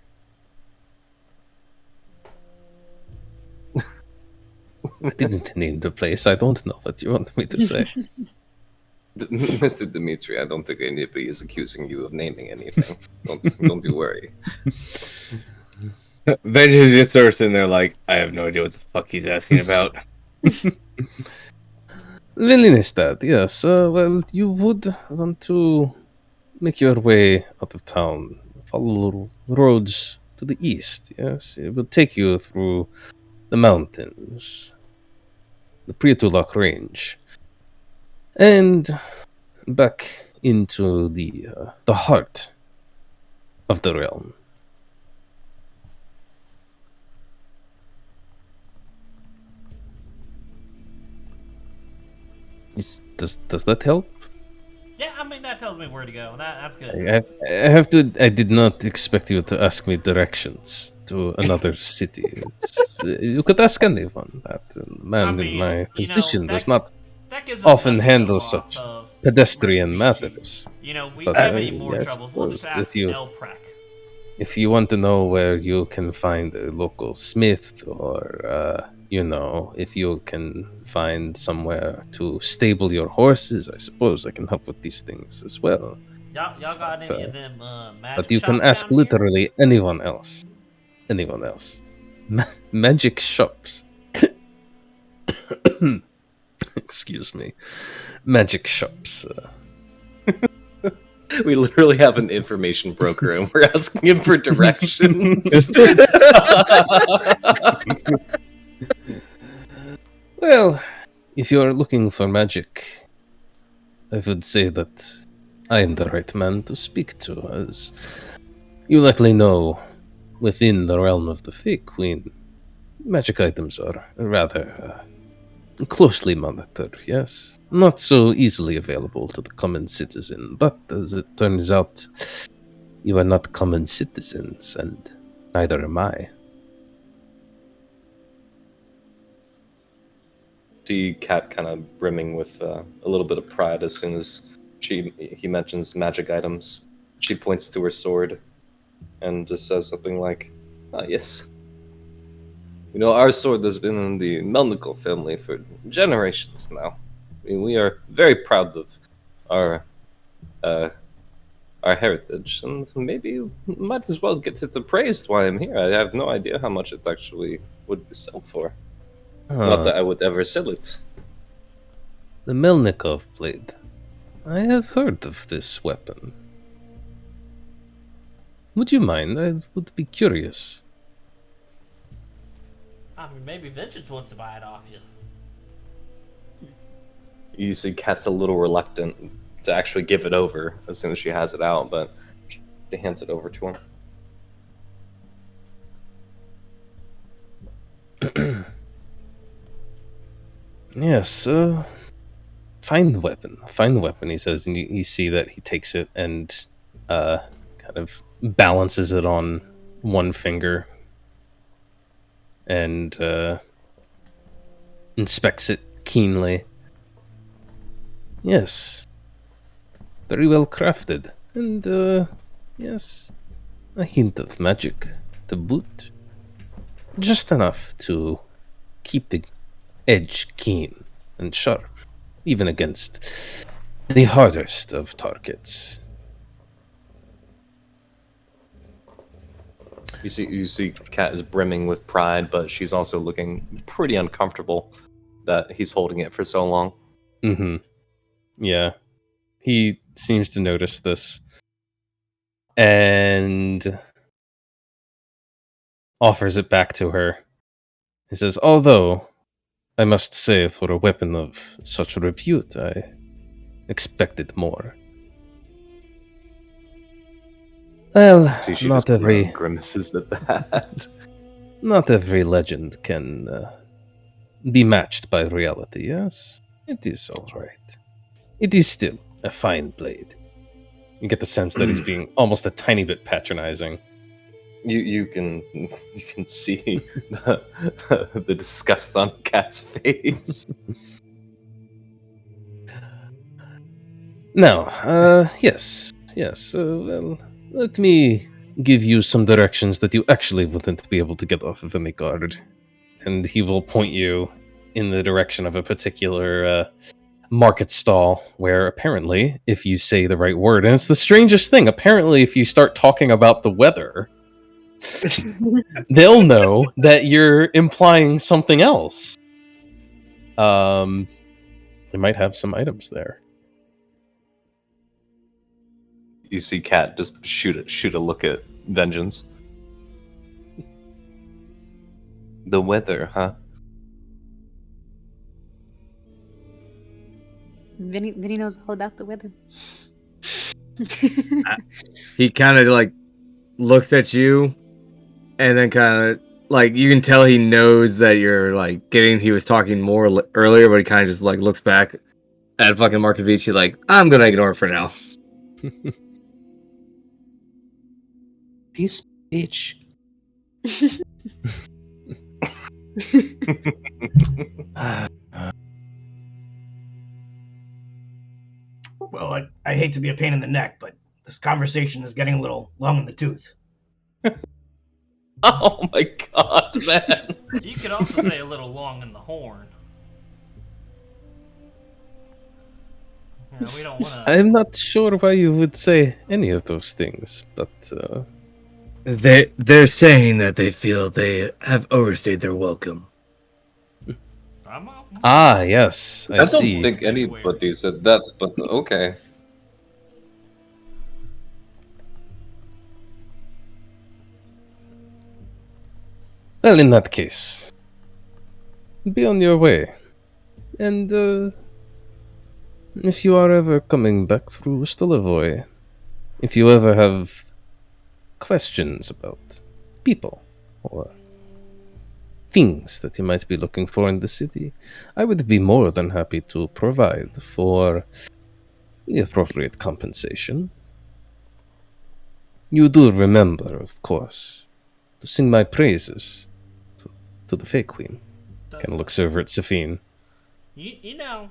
I didn't name the place. I don't know what you want me to say. Mr. Dimitri, I don't think anybody is accusing you of naming anything. Don't you worry. Vengeance just starts in there like, I have no idea what the fuck he's asking about. Velinestad, yes. Well, you would want to make your way out of town. Follow roads to the east, yes. It will take you through the mountains, the Prietulok Range, and back into the heart of the realm. Does that help? Yeah, I mean that tells me where to go. That's good. I have to. I did not expect you to ask me directions to another city. You could ask anyone. That man in my position does not that gives us often something to handle go such off of. pedestrian matters. You know, if we But have any more I troubles, we'll just suppose ask that you- Elprek. If you want to know where you can find a local smith, or if you can find somewhere to stable your horses, I suppose I can help with these things as well. Y'all got any of them magic But you can shops ask down here? literally anyone else. Anyone else. Magic shops. Excuse me. Magic shops. We literally have an information broker and we're asking him for directions. Well, if you're looking for magic, I would say that I am the right man to speak to, as you likely know, within the realm of the Fake Queen, magic items are rather Closely monitored, yes. Not so easily available to the common citizen, but as it turns out, you are not common citizens, and neither am I. See Cat kind of brimming with a little bit of pride as soon as he mentions magic items. She points to her sword and just says something like, "Ah, yes. You know, our sword has been in the Melnikel family for generations now. We are very proud of our uh, our heritage, and maybe might as well get it appraised while I'm here. I have no idea how much it actually would sell for. Not that I would ever sell it." The Melnikov blade. I have heard of this weapon. Would you mind? I would be curious. I mean, maybe Vengeance wants to buy it off you. You see Cat's a little reluctant to actually give it over as soon as she has it out, but she hands it over to him. Yes, fine weapon, he says, and you see that he takes it and kind of balances it on one finger and inspects it keenly. Yes, very well crafted, and yes, a hint of magic to boot. Just enough to keep the edge keen and sharp, even against the hardest of targets. You see Cat is brimming with pride, but she's also looking pretty uncomfortable that he's holding it for so long. Mm-hmm. Yeah. He seems to notice this and offers it back to her. He says, although, I must say, for a weapon of such repute, I expected more. Well, See, she not just every grimaces at that. not every legend can be matched by reality, yes? It is all right. It is still a fine blade. You get the sense that he's being almost a tiny bit patronizing. You can see the disgust on Cat's face. Now, yes, well, let me give you some directions that you actually wouldn't be able to get off of any guard. And he will point you in the direction of a particular market stall where apparently, if you say the right word, and it's the strangest thing, apparently if you start talking about the weather, they'll know that you're implying something else. They might have some items there. You see Cat just shoot a look at Vengeance. The weather, huh? Vinny knows all about the weather. He kind of like looks at you, and then kind of like you can tell he knows that you're like getting. He was talking more earlier, but he kind of just like looks back at fucking Markovici like, I'm gonna ignore it for now. This bitch. Well, I hate to be a pain in the neck, but this conversation is getting a little long in the tooth. Oh my god, man. You could also say a little long in the horn. We don't want to. I'm not sure why you would say any of those things, but They're saying that they feel they have overstayed their welcome. Yes, I don't see. think anybody said that, but okay. Well, in that case, be on your way. And if you are ever coming back through Stolivoy, if you ever have questions about people or things that you might be looking for in the city, I would be more than happy to provide for the appropriate compensation. You do remember, of course, to sing my praises to the Fey Queen. Kind of looks over at Safine. You know,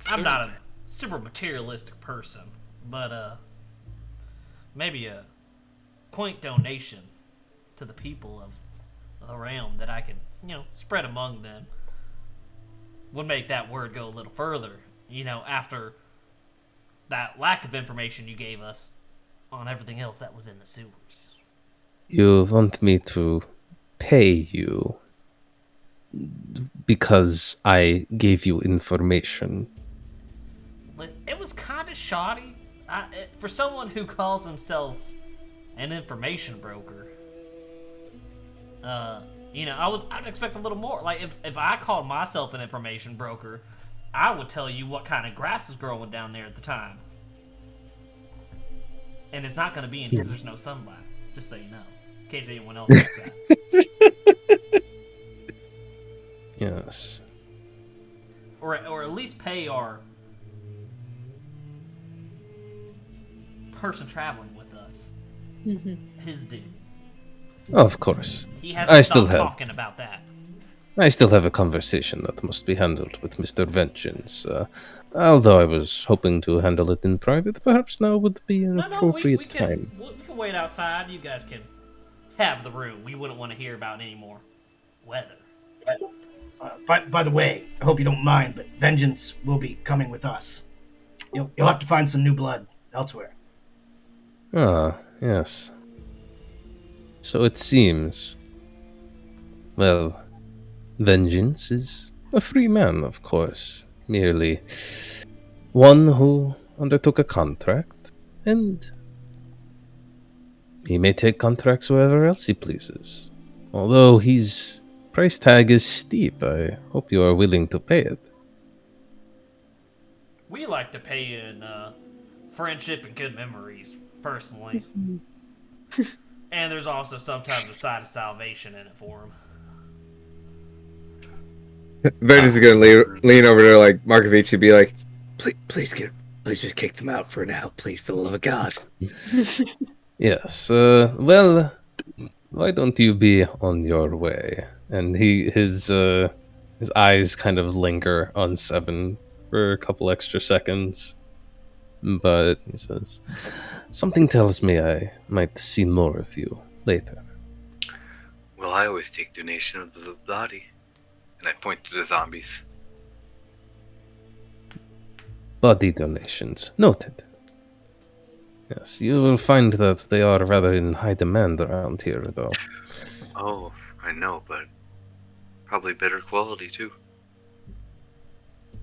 I'm not a super materialistic person, but maybe a quaint donation to the people of the realm that I can, spread among them would make that word go a little further. After that lack of information you gave us on everything else that was in the sewers. You want me to pay you because I gave you information? It was kind of shoddy. For someone who calls himself an information broker, I'd expect a little more. Like, if I called myself an information broker, I would tell you what kind of grass is growing down there at the time. And it's not going to be until there's no sunlight, just so you know. In case anyone else knows that. Yes. Or at least pay our person traveling with us his due. Of course. He hasn't stopped talking about that. I still have a conversation that must be handled with Mr. Vengeance. Although I was hoping to handle it in private, perhaps now would be an appropriate time. We can wait outside. You guys can have the room. We wouldn't want to hear about any more weather. By the way, I hope you don't mind, but Vengeance will be coming with us. You'll have to find some new blood elsewhere. Ah, yes. So it seems. Well, Vengeance is a free man, of course. Merely one who undertook a contract, and he may take contracts wherever else he pleases. Although his price tag is steep, I hope you are willing to pay it. We like to pay in friendship and good memories, personally. And there's also sometimes a side of salvation in it for him. Vengeance is gonna lean over to like Markovich and be like, please just kick them out for now, please, for the love of God. Yes, well, why don't you be on your way? And his eyes kind of linger on Seven for a couple extra seconds. But he says, something tells me I might see more of you later. Well, I always take donation of the body. And I point to the zombies. Body donations. Noted. Yes, you will find that they are rather in high demand around here, though. Oh, I know, but probably better quality, too.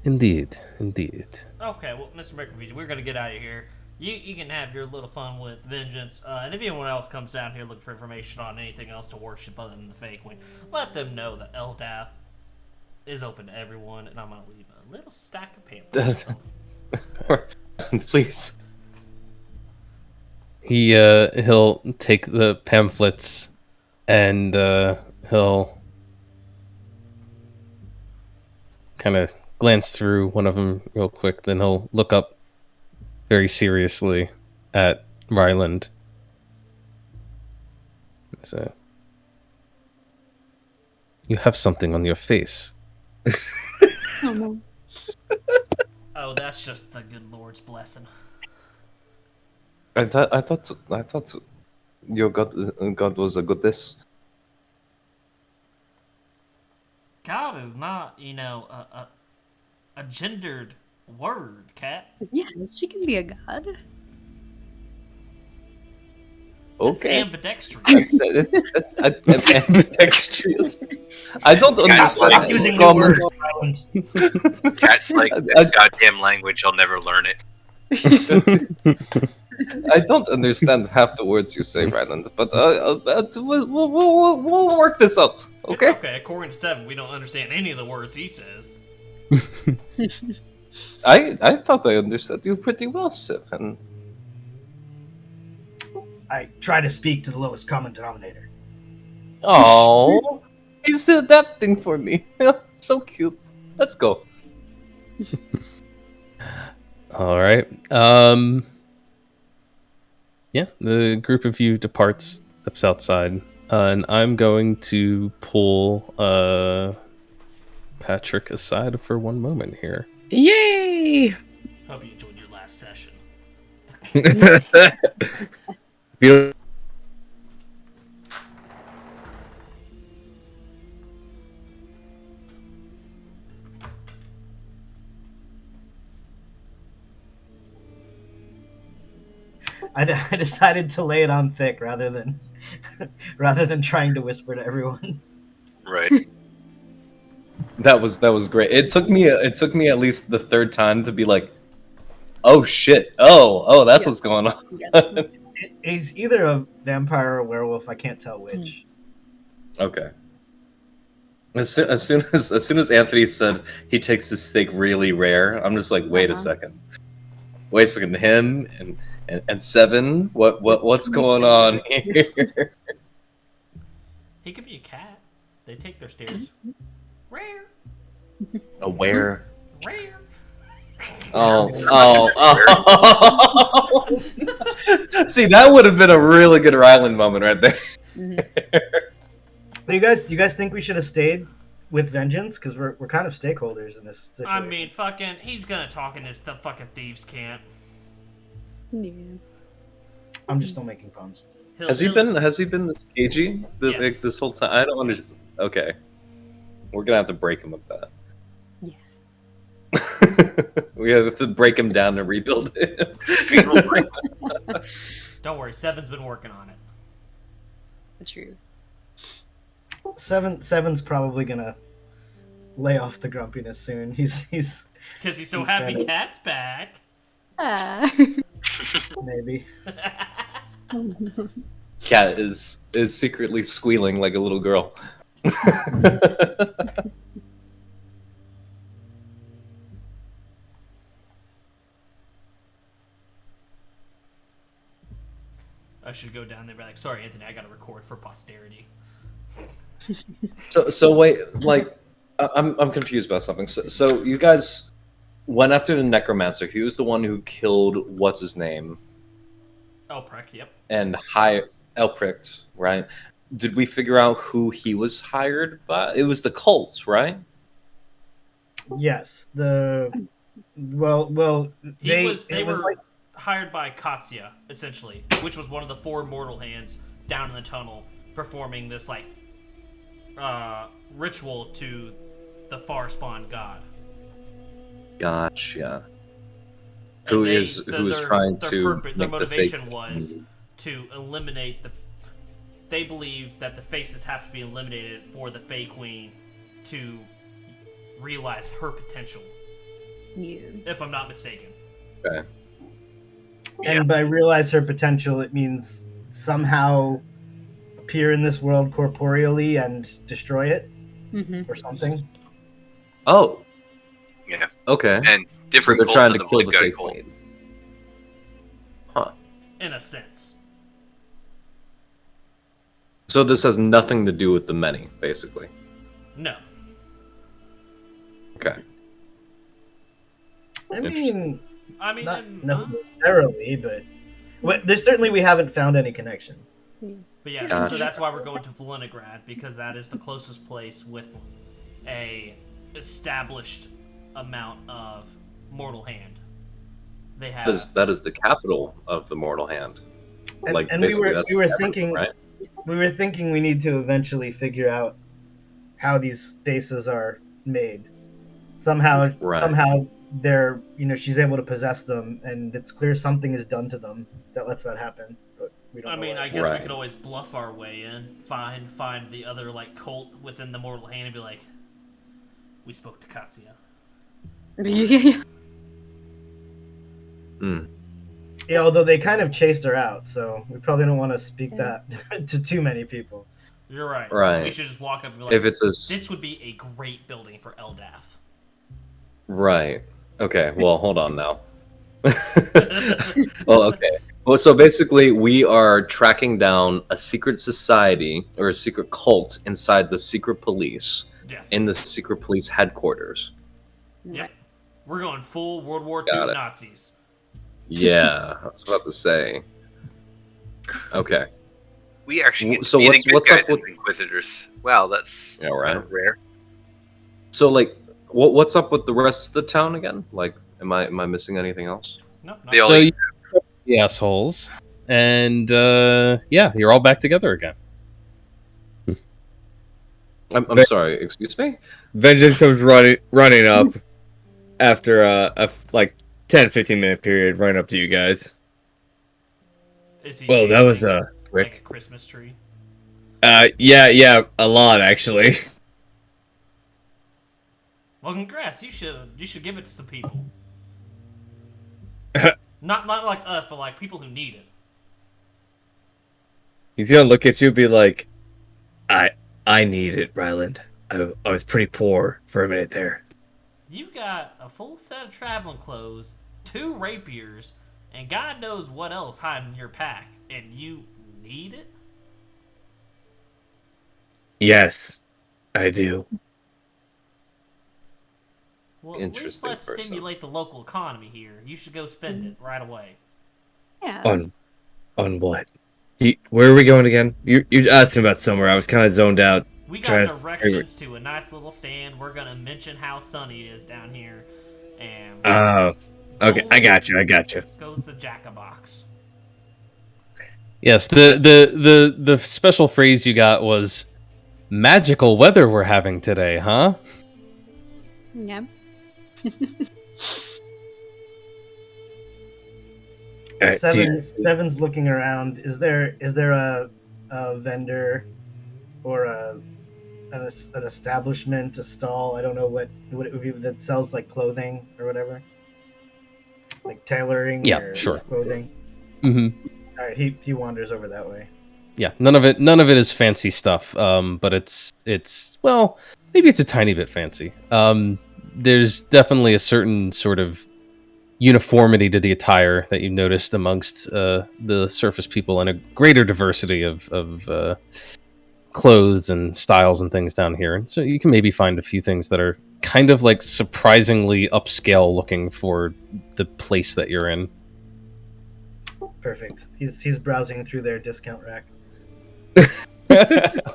Indeed. Okay, well, Mr. McAfee, we're going to get out of here. You can have your little fun with Vengeance. And if anyone else comes down here looking for information on anything else to worship other than the Fey Queen, let them know that Eldath is open to everyone, and I'm going to leave a little stack of pamphlets. Please. He'll take the pamphlets and he'll kind of glance through one of them real quick, then he'll look up very seriously at Ryland. So, you have something on your face. Oh no. Oh, that's just the good Lord's blessing. I thought your God was a goddess. God is not, a gendered word, Cat. Yeah, she can be a god. It's Okay. ambidextrous. It's ambidextrous. I don't Cat's understand. like using new common- words, Ryland. Cat's like, this goddamn language, I'll never learn it. I don't understand half the words you say, Ryland, but we'll work this out, okay? It's okay. According to Seven, we don't understand any of the words he says. I thought I understood you pretty well, Sif, and I try to speak to the lowest common denominator. Oh, he's adapting for me. So cute. Let's go. All right. Yeah, the group of you departs, steps outside, and I'm going to pull Patrick aside for one moment here. Yay! Hope you enjoyed your last session. Beautiful. I decided to lay it on thick rather than rather than trying to whisper to everyone. Right. That was great. It took me at least the third time to be like, oh shit. Oh, that's Yeah. what's going on. Gotcha. He's either a vampire or a werewolf. I can't tell which. Okay. As soon as Anthony said he takes his steak really rare, I'm just like, wait a second. Wait a second, him and Seven? What's going on here? He could be a cat. They take their stairs. Rare. Aware. Rare. Oh. See, that would have been a really good Ryland moment right there. Do you guys think we should have stayed with Vengeance? Because we're kind of stakeholders in this situation. I mean, fucking, he's gonna talk in his fucking thieves' camp. Yeah. I'm just still making puns. Has he been this cagey Yes. this whole time? I don't understand. Okay. We're gonna have to break him with that. Yeah. We have to break him down and rebuild it. Don't worry, Seven's been working on it. True. Seven's probably gonna lay off the grumpiness soon. He's Because he's so He's happy better. Cat's back. Ah. maybe. Cat is secretly squealing like a little girl. I should go down there and be like, sorry, Anthony, I gotta record for posterity. So wait, like I'm confused about something. So you guys went after the necromancer. He was the one who killed what's his name Elprick, yep. and Elpricked, right? Did we figure out who he was hired by? It was the cult, right? Yes. They They it was were like hired by Katsuya, essentially, which was one of the four mortal hands down in the tunnel, performing this like ritual to the far spawn god. Gotcha. And Who they- is their- trying their to their make the motivation fake- was to eliminate the. They believe that the faces have to be eliminated for the Fey Queen to realize her potential, Yeah. if I'm not mistaken. Okay. and by realize her potential, it means somehow appear in this world corporeally and destroy it Mm-hmm. or something. Oh, Yeah. okay. And So different they're cults trying in to kill the Blood God fake cult. queen. Huh. In a sense. So this has nothing to do with the many, basically. No. Okay. I Interesting. mean, I mean, not necessarily, but there's certainly we haven't found any connection. but yeah, Gotcha. so that's why we're going to Volinigrad, because that is the closest place with a established amount of mortal hand. They have That is the capital of the mortal hand. And, Like, and we basically, were that's we were everything, thinking right? we were thinking we need to eventually figure out how these faces are made. Somehow Right. they're she's able to possess them, and it's clear something is done to them that lets that happen. But we don't. I know mean, what. I guess Right. we could always bluff our way in, find the other like cult within the mortal hand, and be like, "We spoke to Katsuya." Yeah. Hmm. Yeah, although they kind of chased her out, so we probably don't want to speak that to too many people. You're right. Right. We should just walk up and be like, If it's a "This would be a great building for Eldath." right. Okay. Well, hold on now. Well, okay. Well, so basically, we are tracking down a secret society or a secret cult inside the secret police Yes. in the secret police headquarters. Yep. Right. We're going full World War Got II it. Nazis. Yeah, I was about to say. Okay. We actually get to So be the good what's guys up with? as Inquisitors. Wow, that's Yeah, right. rare. So like, what's up with the rest of the town again? Like, am I missing anything else? No, not They all So eat. you the assholes, and yeah, you're all back together again. I'm sorry. Excuse me. Vengeance comes running up after like 10-15 minute period, running up to you guys. Is he Well, that was changing like a quick. Christmas tree? Yeah, a lot actually. Well, congrats. You should give it to some people. not like us, but like people who need it. He's gonna look at you and be like, I need it, Ryland. I was pretty poor for a minute there. You got a full set of traveling clothes, 2 rapiers, and God knows what else hiding in your pack, and you need it? Yes, I do. Well, at least Interesting let's person. stimulate the local economy here. You should go spend it right away. Yeah. On what? Where are we going again? You asked me about somewhere. I was kind of zoned out. We Trying got to directions to a nice little stand. We're gonna mention how sunny it is down here, and Okay, I got you. goes the Jack-a-box. Yes, the special phrase you got was magical weather we're having today, huh? Yeah. Seven's looking around. Is there a vendor or an establishment, a stall? I don't know what it would be that sells like clothing or whatever, like tailoring. Yeah, or sure. Clothing. Mm-hmm. All right, he wanders over that way. Yeah, none of it is fancy stuff. But it's well, maybe it's a tiny bit fancy. There's definitely a certain sort of uniformity to the attire that you noticed amongst the surface people, and a greater diversity of clothes and styles and things down here. And so you can maybe find a few things that are kind of like surprisingly upscale looking for the place that you're in. Perfect. He's browsing through their discount rack.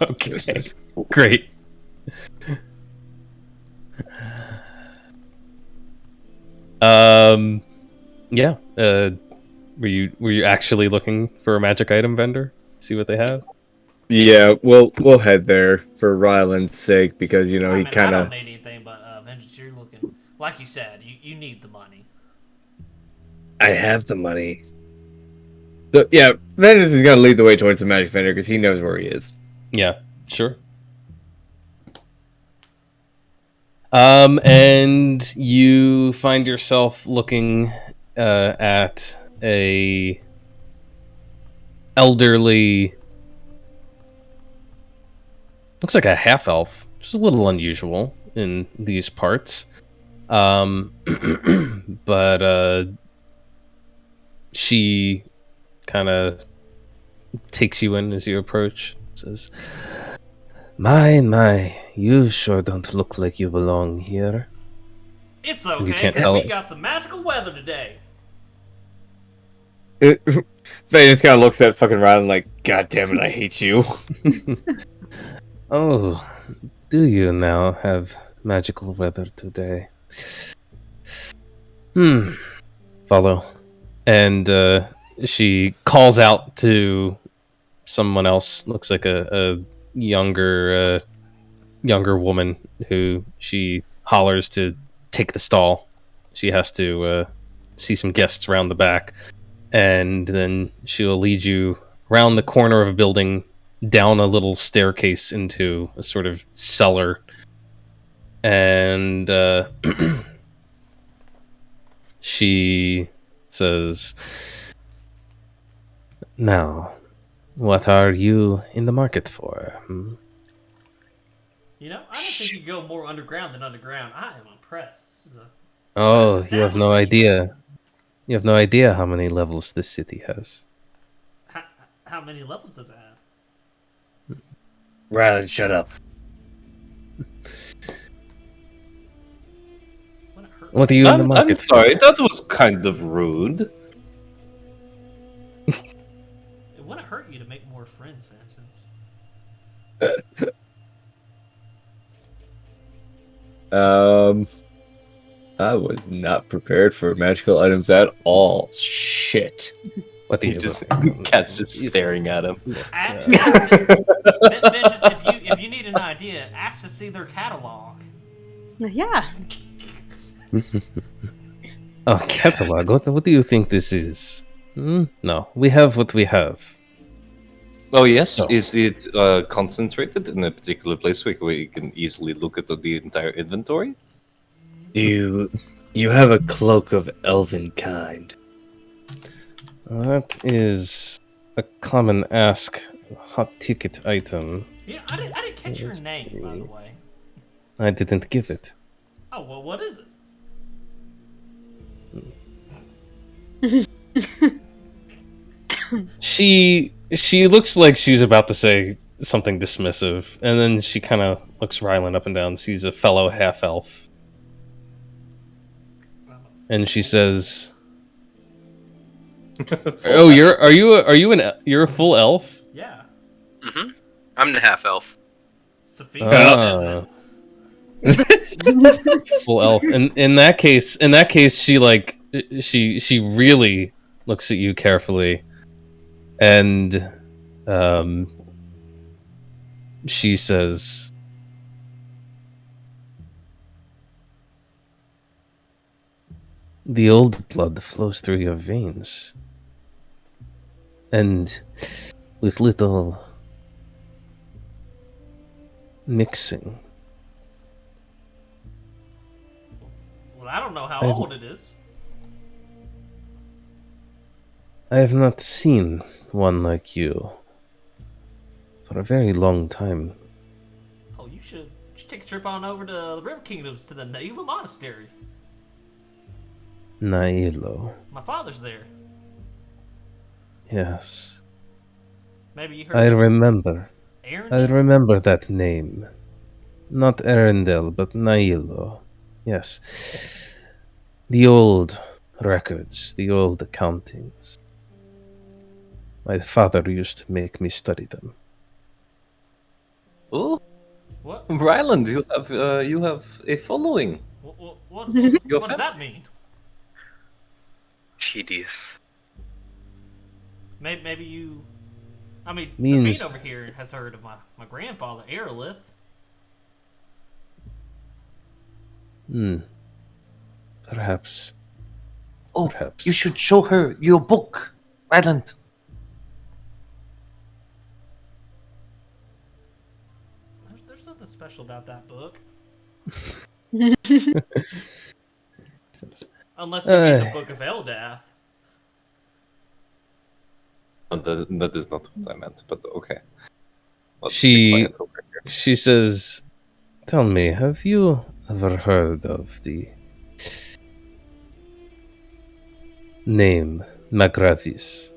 Okay, great. Yeah. Were you actually looking for a magic item vendor? See what they have? Yeah, we'll head there for Ryland's sake because he I kind don't of. need anything but vengeance. You're looking, like you said, you need the money. I have the money. So yeah, Vengeance is gonna lead the way towards the magic vendor because he knows where he is. Yeah, sure. And you find yourself looking at a elderly, looks like a half elf, which is a little unusual in these parts. But she kind of takes you in as you approach. Says, My, you sure don't look like you belong here. It's You okay, can't because tell we it. got some magical weather today. Vengeance kind of looks at fucking Ryland like, God damn it, I hate you. Oh, do you now have magical weather today? Follow. And she calls out to someone else. Looks like a younger woman who she hollers to take the stall. She has to see some guests around the back, and then she'll lead you around the corner of a building, down a little staircase into a sort of cellar, and she says, "Now, what are you in the market for?" You know, I don't think you go more underground than underground. I am impressed. This is a Oh, nice you have no establishment you idea. You have no idea how many levels this city has. How many levels does it have? Rylan, shut up. Wouldn't it hurt? What are you in the I'm market for? sorry, that was kind of rude. It wouldn't hurt you to make more friends, Vengeance. I was not prepared for magical items at all. Shit. What do He you just look- cat's just staring at him. Ask, Uh, ask Vengeance, if you need an idea, ask to see their catalog. Yeah. Oh, catalog. What do you think this is? No, we have what we have. Oh yes, So- is it concentrated in a particular place where you can easily look at the entire inventory? You have a cloak of elven kind. That is a common ask, hot ticket item. Yeah, I didn't catch your Yes, name, by the three. way. I didn't give it. Oh, well, what is it? She looks like she's about to say something dismissive, and then she kind of looks Rylan up and down, sees a fellow half elf, and she says, "Oh, you're a full elf? Yeah, Mm-hmm. I'm the half elf. Sophia Ah. Full elf." And in that case, she really looks at you carefully, and she says, "The old blood flows through your veins, and with little mixing." Well, I don't know how I've- old it is. I have not seen one like you for a very long time. Oh, you should take a trip on over to the River Kingdoms to the Naila Monastery. Nailo. My father's there. Yes. Maybe you heard I of remember. Aaron? I remember that name. Not Arendelle, but Nailo. Yes. The old records, the old accountings. My father used to make me study them. Oh, What? Ryland, you have a following. What Your does that mean? Tedious. Maybe you... I mean, Means- Sophie over here has heard of my grandfather, Aerolith. Perhaps. Oh, Perhaps. you should show her your book, Ryland. There's nothing special about that book. Unless you mean the Book of Eldath. That is not what I meant, but okay. Let's She- be quiet over here. She says, "Tell me, have you ever heard of the name Magravis?"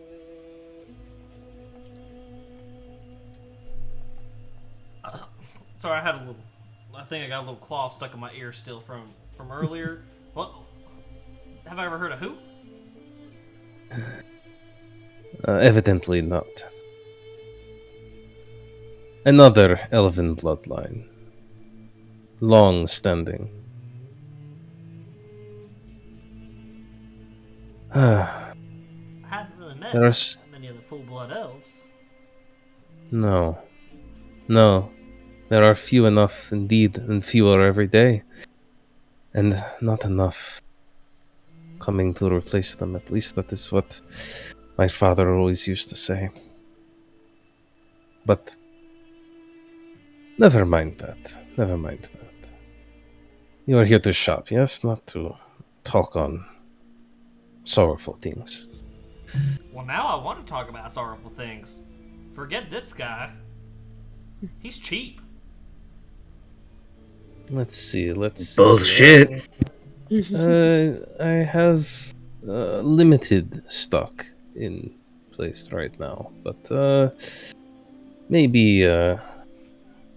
Sorry, I think I got a little claw stuck in my ear still from earlier. What? Have I ever heard of who? Evidently not. Another elven bloodline. Long standing. I haven't really met There's many of the full-blood elves. no. No. There are few enough indeed, and fewer every day. And not enough coming to replace them. At least that is what my father always used to say. But never mind that. Never mind that. You are here to shop, yes? Not to talk on sorrowful things. Well, now I want to talk about sorrowful things. Forget this guy. He's cheap. Let's see. Bullshit. I have limited stock in place right now, but maybe.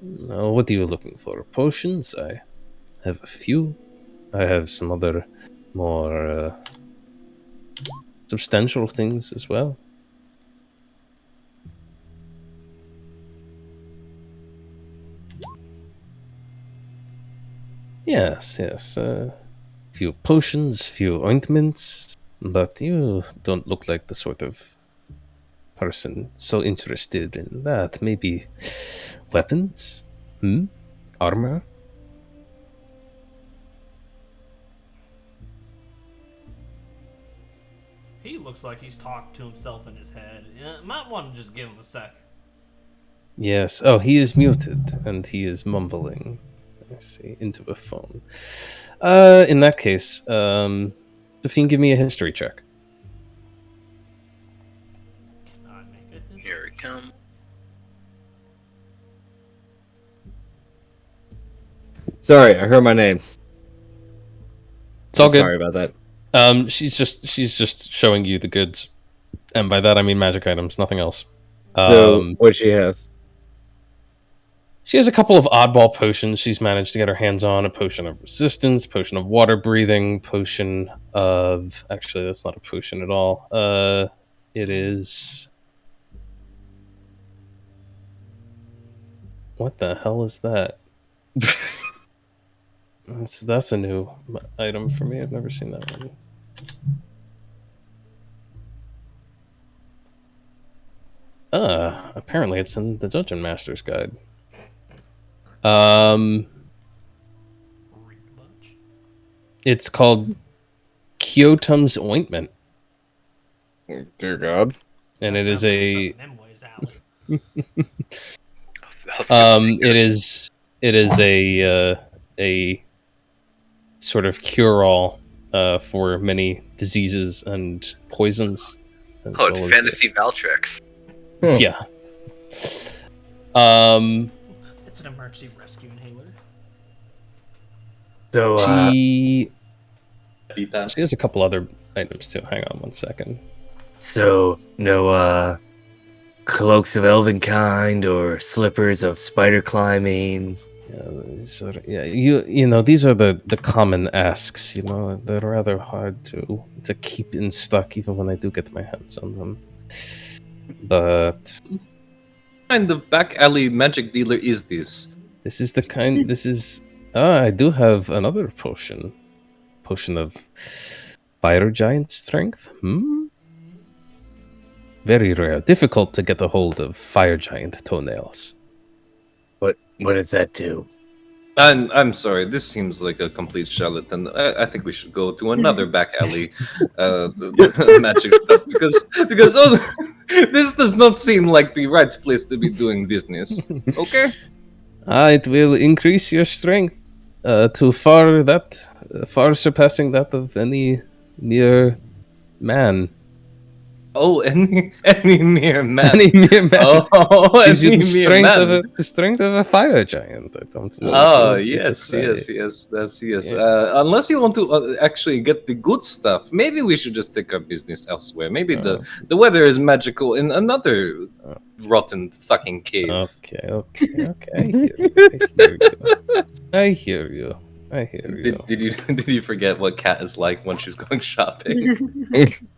What are you looking for? Potions? I have a few. I have some other more substantial things as well. Yes. Few potions, few ointments, but you don't look like the sort of person so interested in that. Maybe weapons? Armor? He looks like he's talking to himself in his head. Might want to just give him a sec. Yes. Oh, he is muted and he is mumbling. I see. Into a phone. In that case, Sophine, give me a history check. Can I make it? Here it comes. Sorry, I heard my name. It's all good. Sorry about that. She's just showing you the goods, and by that I mean magic items, nothing else. So, what'd she have? She has a couple of oddball potions she's managed to get her hands on. A potion of resistance, potion of water breathing, potion of... Actually, that's not a potion at all. It is... What the hell is that? That's a new item for me. I've never seen that one. Apparently it's in the Dungeon Master's Guide. Read much? It's called Kyotum's Ointment, Oh, dear God. and That it is sounds like a something them ways out. it is a sort of cure-all for many diseases and poisons. As Oh, well it's as Fantasy Valtrex. yeah. It's an emergency rescue inhaler. So, She Beat that. has a couple other items too. Hang on one second. no, cloaks of elvenkind or slippers of spider climbing. You know these are the common asks. You know they're rather hard to keep in stock even when I do get my hands on them. But Kind of back alley magic dealer is this? this is the kind. This is. I do have another potion. Potion of fire giant strength. Very rare. Difficult to get a hold of fire giant toenails. What does that do? I'm sorry. This seems like a complete charlatan. I think we should go to another back alley magic stuff because this does not seem like the right place to be doing business. Okay. It will increase your strength to far surpassing that of any mere man. Oh, any mere man. Any mere man. Oh, Gives you any the mere man. the strength of a fire giant. I don't know. Oh, what you yes, could say. yes. Yes. Unless you want to actually get the good stuff, maybe we should just take our business elsewhere. Maybe the weather is magical in another rotten fucking cave. Okay. I hear you. Did you forget what Cat is like when she's going shopping?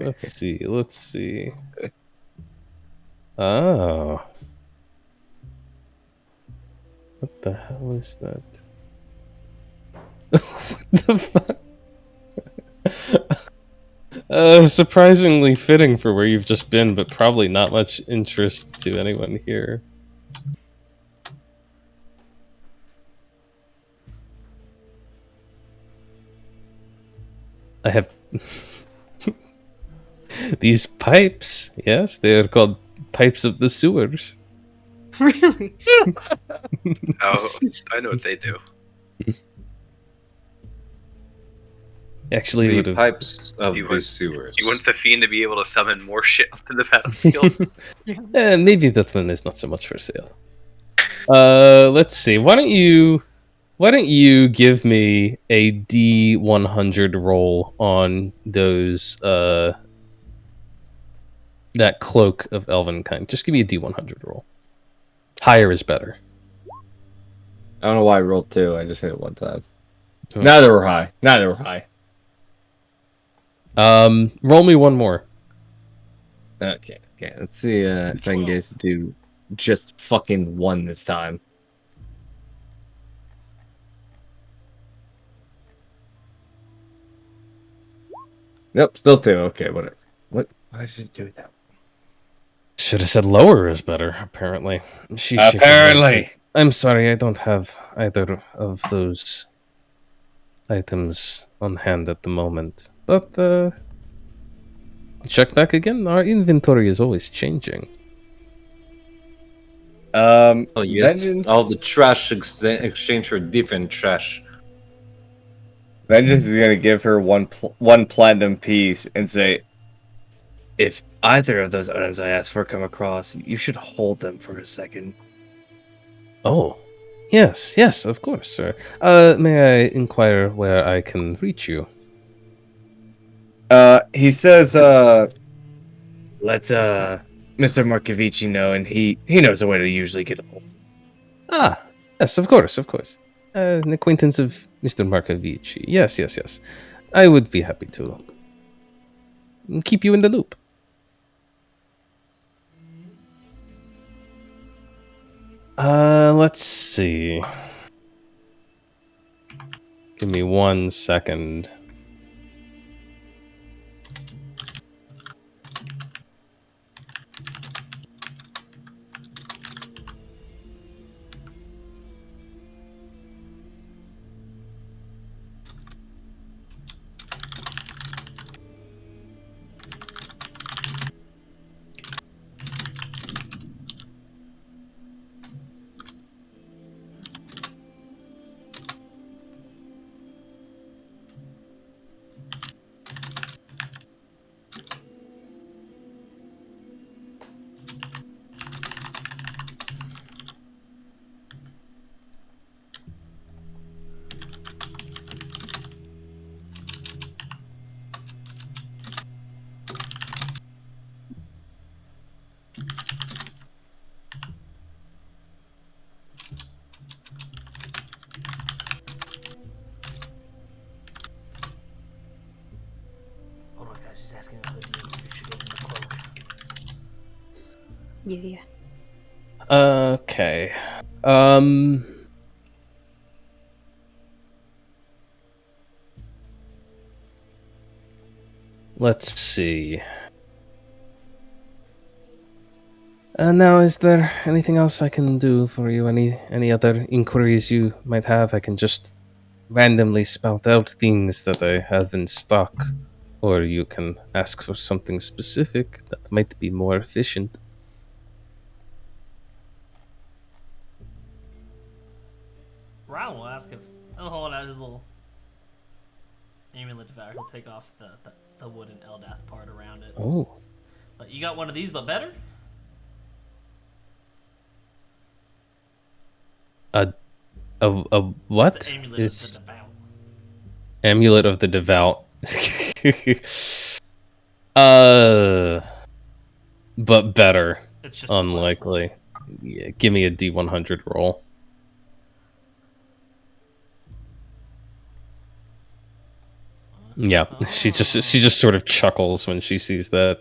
Let's see. Oh. What the hell is that? What the fuck? Surprisingly fitting for where you've just been, but probably not much interest to anyone here. I have these pipes. Yes, they are called pipes of the sewers. Really? Oh, I know what they do. Actually, The pipes of You the want- sewers. You want the fiend to be able to summon more shit onto the battlefield? maybe that one is not so much for sale. Let's see. Why don't you Why don't you give me a D100 roll on those that cloak of Elvenkind? Just give me a D100 roll. Higher is better. I don't know why I rolled 2. I just hit it one time. Oh. Neither were high. Roll me one more. Okay. Let's see if I can get to do just fucking 1 this time. Nope, still 2. Okay, whatever. What? Why did it do it that way? Should have said lower is better, apparently. She shakes her Apparently. head. I'm sorry, I don't have either of those items on hand at the moment. But, check back again. Our inventory is always changing. Oh yes, Vengeance. all the trash exchange for different trash. Vengeance is gonna give her one platinum piece and say, if either of those items I asked for come across, you should hold them for a second. Oh, yes, of course, sir. May I inquire where I can reach you? He says, let Mr. Markovici know, and he knows a way to usually get a hold. Ah, yes, of course. An acquaintance of Mr. Markovici. Yes. I would be happy to keep you in the loop. Let's see. Give me 1 second. Hold on, guys. She's asking other DMs if you should give him the cloak. Yeah. Okay. Let's see. Now, is there anything else I can do for you? Any other inquiries you might have? I can just randomly spout out things that I have in stock, or you can ask for something specific that might be more efficient. Ryan will ask if. Oh, hold on, his little amulet devour. He'll take off the wooden Eldath part around it. Oh, But you got one of these, but better? a what? It's an amulet It's of the devout. Amulet of the Devout. But better. It's just a Unlikely. Yeah, give me a D100 roll. Yeah, she just sort of chuckles when she sees that.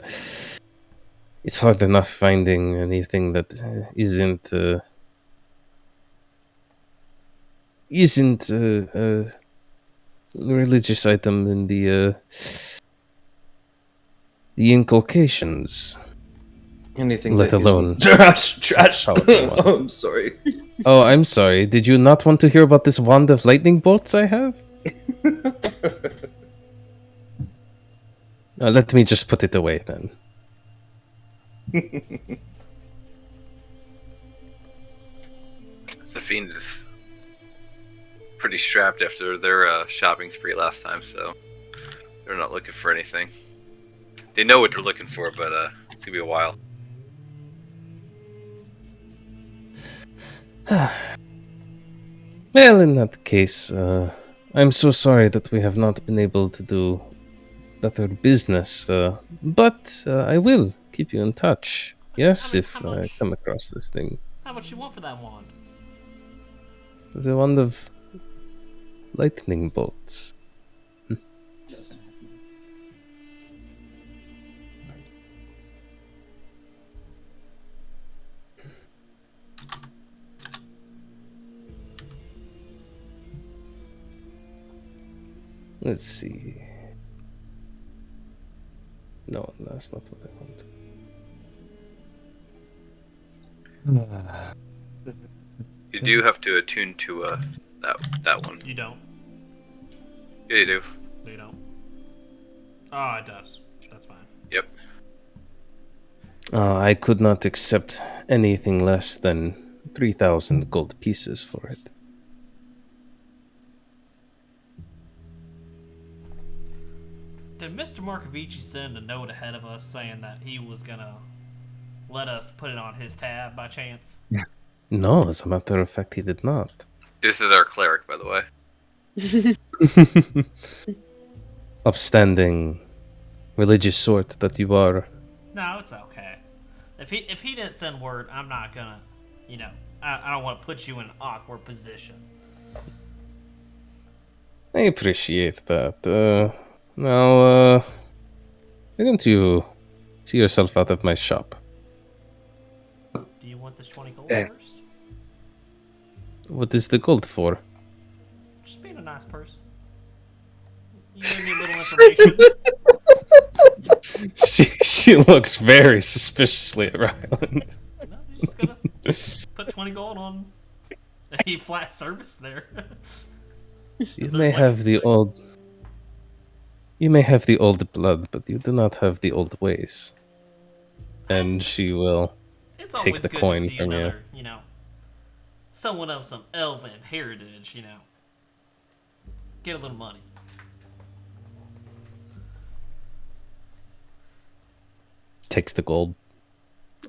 It's hard enough finding anything that isn't a religious item in the inculcations. Anything Let that alone isn't trash. Paladin one. Oh, I'm sorry. Oh, I'm sorry. Did you not want to hear about this wand of lightning bolts I have? Let me just put it away then. Zafine is pretty strapped after their shopping spree last time, so they're not looking for anything. They know what they're looking for, but it's gonna be a while. Well, in that case, I'm so sorry that we have not been able to do better business, but I will keep you in touch. Yes, mean, if I come across this thing. How much you want for that wand? There's a wand of lightning bolts. Let's see. No, that's not what I want. You do have to attune to that one. You don't. Yeah, you do. You don't. Oh, it does. That's fine. Yep. I could not accept anything less than 3,000 gold pieces for it. Did Mr. Markovici send a note ahead of us saying that he was gonna let us put it on his tab by chance? No, as a matter of fact, he did not. This is our cleric, by the way. Upstanding, religious sort that you are. No, it's okay. If he didn't send word, I'm not gonna, I don't want to put you in an awkward position. I appreciate that. Now, why don't you see yourself out of my shop? Do you want this 20 gold Yeah. first? What is the gold for? Just being a nice person. You gave me a little information. she looks very suspiciously at Ryland. No, you're just gonna put 20 gold on a flat surface there. You may have the old blood, but you do not have the old ways. And she will It's take always the good coin to see from you. another, someone of some elven heritage, get a little money. Takes the gold.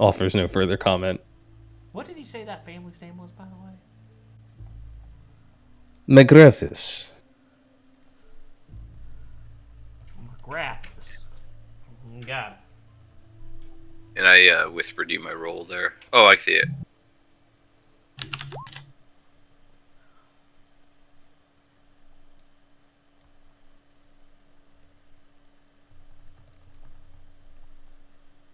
Offers no further comment. What did you say that family's name was, by the way? McGrathis. Graphis. Got it. And I whispered you my roll there. Oh, I see it.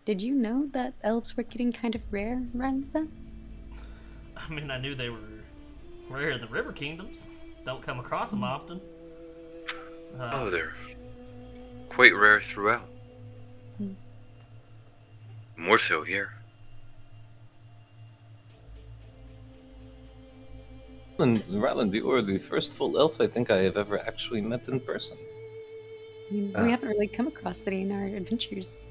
Did you know that elves were getting kind of rare, Renza? I mean, I knew they were rare in the River Kingdoms. Don't come across them often. Oh, they're quite rare throughout. More so here. And Ryland, you were the first full elf I think I have ever actually met in person. We haven't really come across it in our adventures.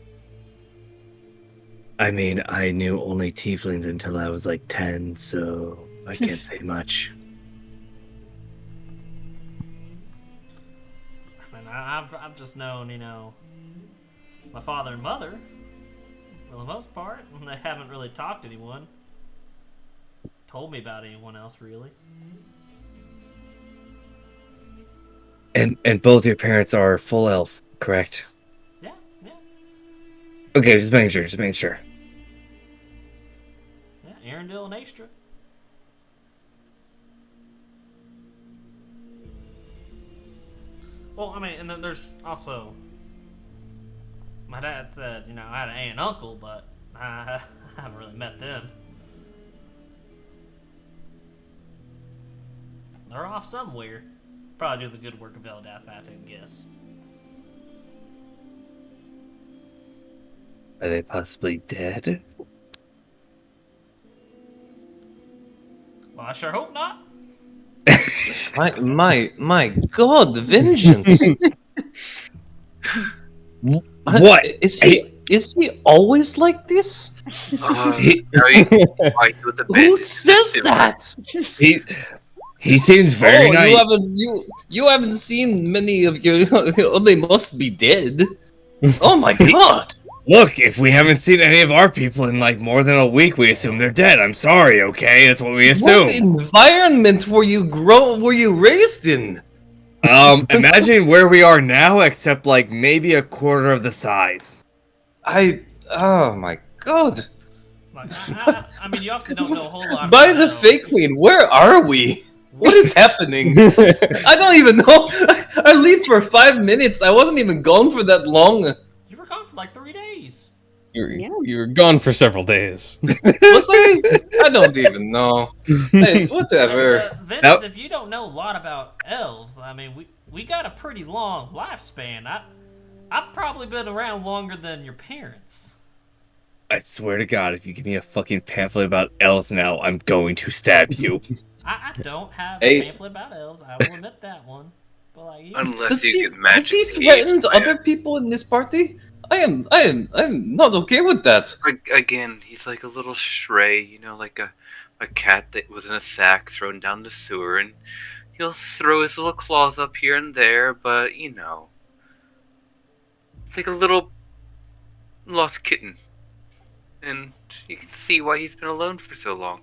I mean, I knew only tieflings until I was like 10, so I can't say much. I mean, I've just known, my father and mother, for the most part, and they haven't really talked to anyone. Told me about anyone else, really. And both your parents are full elf, correct? Yeah. Okay, just making sure. Yeah, Arendelle and Astra. Well, I mean, and then there's also... My dad said, I had an aunt and uncle, but I haven't really met them. They're off somewhere. Probably doing the good work of Eldath, if I had to guess. Are they possibly dead? Well, I sure hope not. My God, vengeance! What? Is he always like this? Now you fight with the Who bandits. says that? He seems very nice. You haven't seen many of your. Oh, they must be dead. Oh my God! Look, if we haven't seen any of our people in like more than a week, we assume they're dead. I'm sorry, okay? That's what we assume. What environment were you raised in? Imagine where we are now, except like maybe a quarter of the size. Oh my god. Like, I mean, you obviously don't know a whole lot. By about the elves. fake queen, where are we? What is happening? I don't even know. I leave for 5 minutes. I wasn't even gone for that long. You were gone for like 3 days. You were gone for several days. Was I? I don't even know. Hey, whatever. Vince, Nope. if you don't know a lot about elves, I mean, we got a pretty long lifespan. I've probably been around longer than your parents. I swear to God, if you give me a fucking pamphlet about elves now, I'm going to stab you. I don't have Hey. a pamphlet about elves. I will admit that one. But like you, Unless Has you get magic. has he threatened other people in this party? I'm not okay with that. Again, he's like a little stray, you know, like a cat that was in a sack thrown down the sewer, and he'll throw his little claws up here and there, but you know, it's like a little lost kitten, and you can see why he's been alone for so long.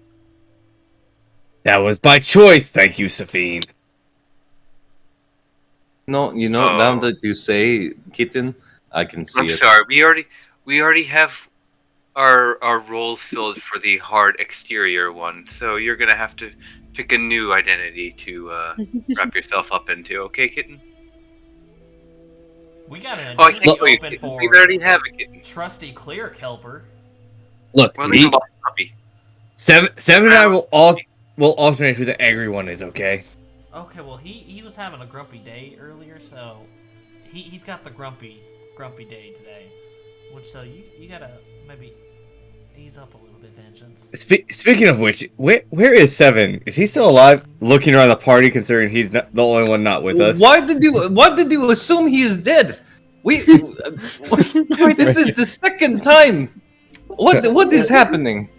That was by choice, thank you, Safine. No, now that you say kitten, I can see I'm it. sorry, we already have our roles filled for the hard exterior one, so you're gonna have to pick a new identity to wrap yourself up into, okay, kitten? we got an Oh, I identity can't wait. open We for already have a kitten. trusty cleric helper. Look, Well, me, they can buy a puppy. Seven and I will alternate who the angry one is, okay? Okay, well he was having a grumpy day earlier, so he's got the grumpy day today. Which so you gotta maybe ease up a little bit, Vengeance. Speaking of which, where is Seven? Is he still alive? Looking around the party, considering he's not the only one not with us. Why did you assume he is dead? This is the second time. What is happening?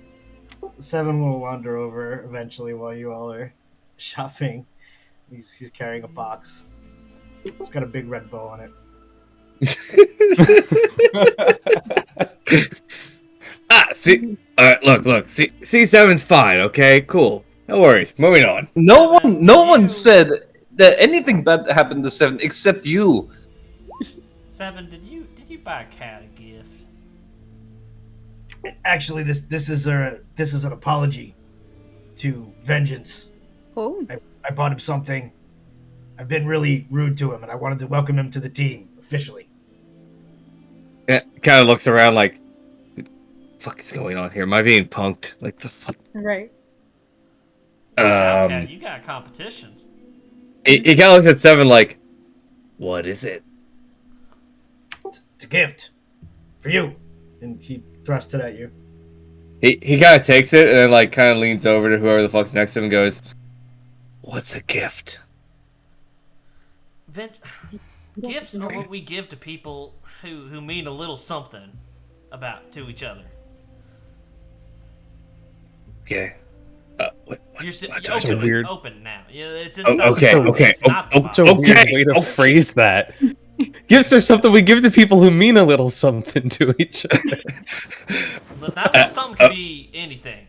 Seven will wander over eventually while you all are shopping. He's carrying a box. It's got a big red bow on it. See. All right, look. C7's fine. Okay, cool. No worries. Moving on. No one said that anything bad happened to Seven except you. Seven, did you buy a cat a gift? Actually, this is an apology to Vengeance. Oh, I bought him something. I've been really rude to him, and I wanted to welcome him to the team officially. Yeah, kind of looks around like, what the fuck is going on here? Am I being punked? Like the fuck? right. Cat, you got a competition. He kind of looks at Seven like, what is it? It's a gift for you, and he thrusts it at you. He kind of takes it and then like kind of leans over to whoever the fuck's next to him and goes, "What's a gift?" Gifts are what we give to people who mean a little something to each other. Okay. What You're do I do? weird- open now. Yeah, it's Oh, inside okay, the box. okay. It's not the Such a box. Okay, weird way to okay. phrase that. Gifts are something we give to people who mean a little something to each other. But that little something could be anything.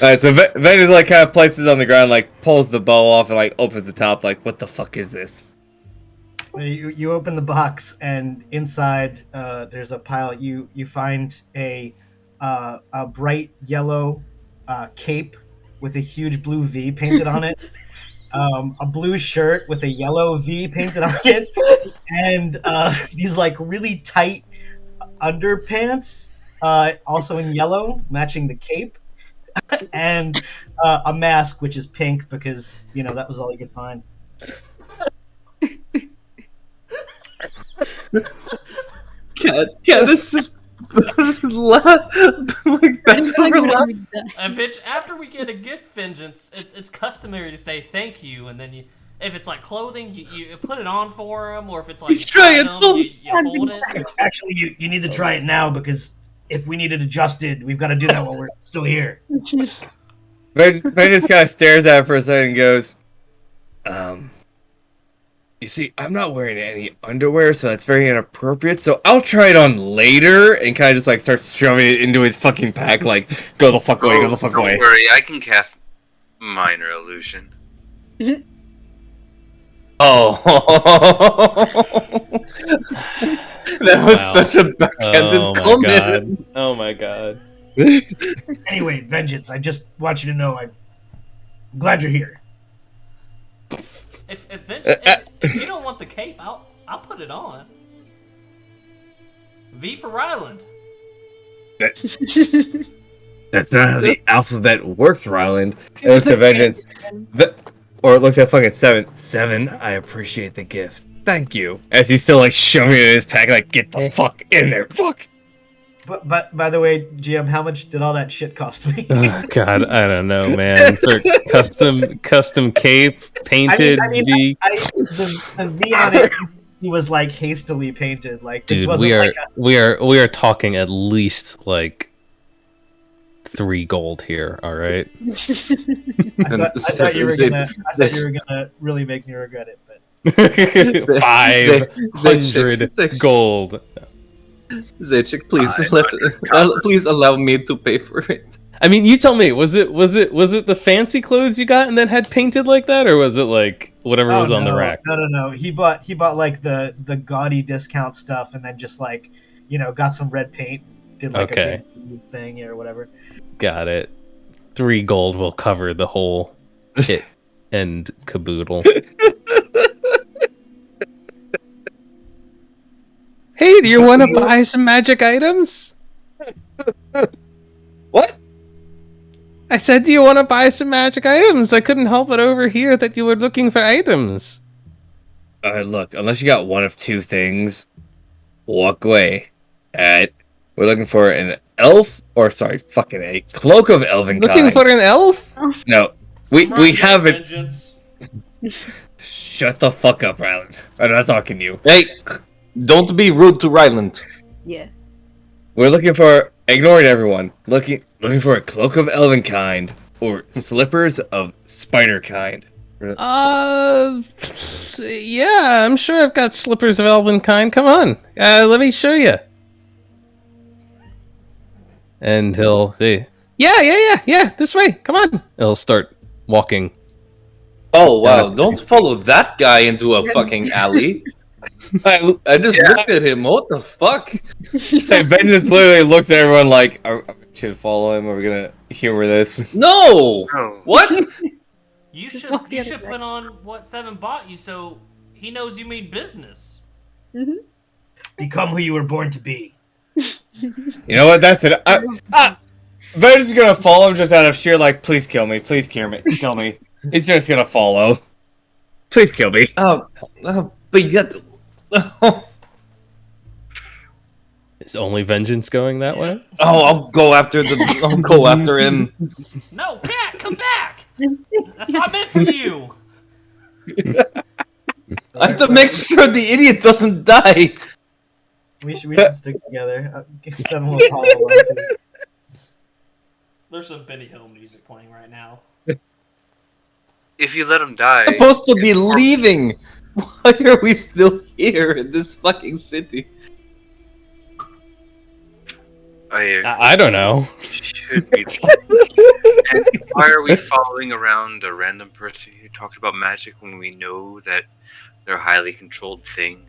Alright, so Ven is like kind of places on the ground, like pulls the bow off and like opens the top, like, what the fuck is this? You open the box, and inside there's a pile. You find a bright yellow cape with a huge blue V painted on it, a blue shirt with a yellow V painted on it, and these like really tight underpants, also in yellow, matching the cape, and a mask which is pink because that was all you could find. Cat, this is like better relax. And Vince, after we get a gift, Vengeance, it's customary to say thank you, and then if it's like clothing, you put it on for him, or if it's like You try it item, on. you hold it. Actually, you need to try it now because if we need it adjusted, we've got to do that while we're still here. Ven just kind of stares at it for a second and goes, You see, I'm not wearing any underwear, so that's very inappropriate. So I'll try it on later, and kind of just like start shoving it into his fucking pack, like go the fuck away, go the fuck away. Don't worry, I can cast minor illusion. Oh, that was Wow. such a backhanded Oh my comment. god. Oh my god. Anyway, Vengeance, I just want you to know I'm glad you're here. If you don't want the cape, I'll put it on. V for Ryland. That's not how the alphabet works, Ryland. It looks at Vengeance. Or it looks at fucking 7. 7, I appreciate the gift. Thank you. As he's still like shoving it in his pack, like, get the fuck in there. Fuck. But by the way, GM, how much did all that shit cost me? Oh god, I don't know, man. For custom cape, painted V. The V on it, he was like hastily painted. Like this Dude, wasn't like a, we are talking at least like 3 gold here, all right? I thought you were gonna really make me regret it, but 500 gold. Zaychik, please please allow me to pay for it. I mean, you tell me. Was it the fancy clothes you got and then had painted like that, or was it like whatever was on the rack? No. He bought like the gaudy discount stuff, and then just like got some red paint, did like a big thing or whatever. Got it. 3 gold will cover the whole kit and caboodle. Hey, do you want to buy some magic items? What? I said, do you want to buy some magic items? I couldn't help but overhear that you were looking for items. Look, unless you got one of 2 things, walk away. We're looking for an elf, or sorry, fucking a cloak of elven Looking kind. for an elf? No, we haven't. Vengeance. Shut the fuck up, Ryland. I'm not talking to you. Hey, don't be rude to Ryland. Yeah. We're looking for, ignoring everyone, looking for a cloak of elven kind, or slippers of spider kind. Yeah, I'm sure I've got slippers of elven kind. Come on, let me show you. And he'll say, yeah, this way. Come on. He'll start walking. Oh wow! Don't follow that guy into a fucking alley. I just looked at him. What the fuck? Hey, Ben just literally looks at everyone like, should follow him? Are we gonna humor this? No. Oh. What? You Just should walk the you other should put direction. on what Seven bought you, so he knows you mean business. Become who you were born to be. You know what? That's it. Ben's is gonna follow him just out of sheer like, please kill me, kill me. He's just gonna follow. Please kill me. But yet. Is only vengeance going that way? Oh, I'll go after him. No, Cat, come back! That's not meant for you. I have to make sure the idiot doesn't die. We should stick together. Someone will follow along too. There's some Benny Hill music playing right now. If you let him die, We're supposed to be leaving. Why are we still here in this fucking city? I don't know. should be. And why are we following around a random person who talked about magic when we know that they're a highly controlled thing?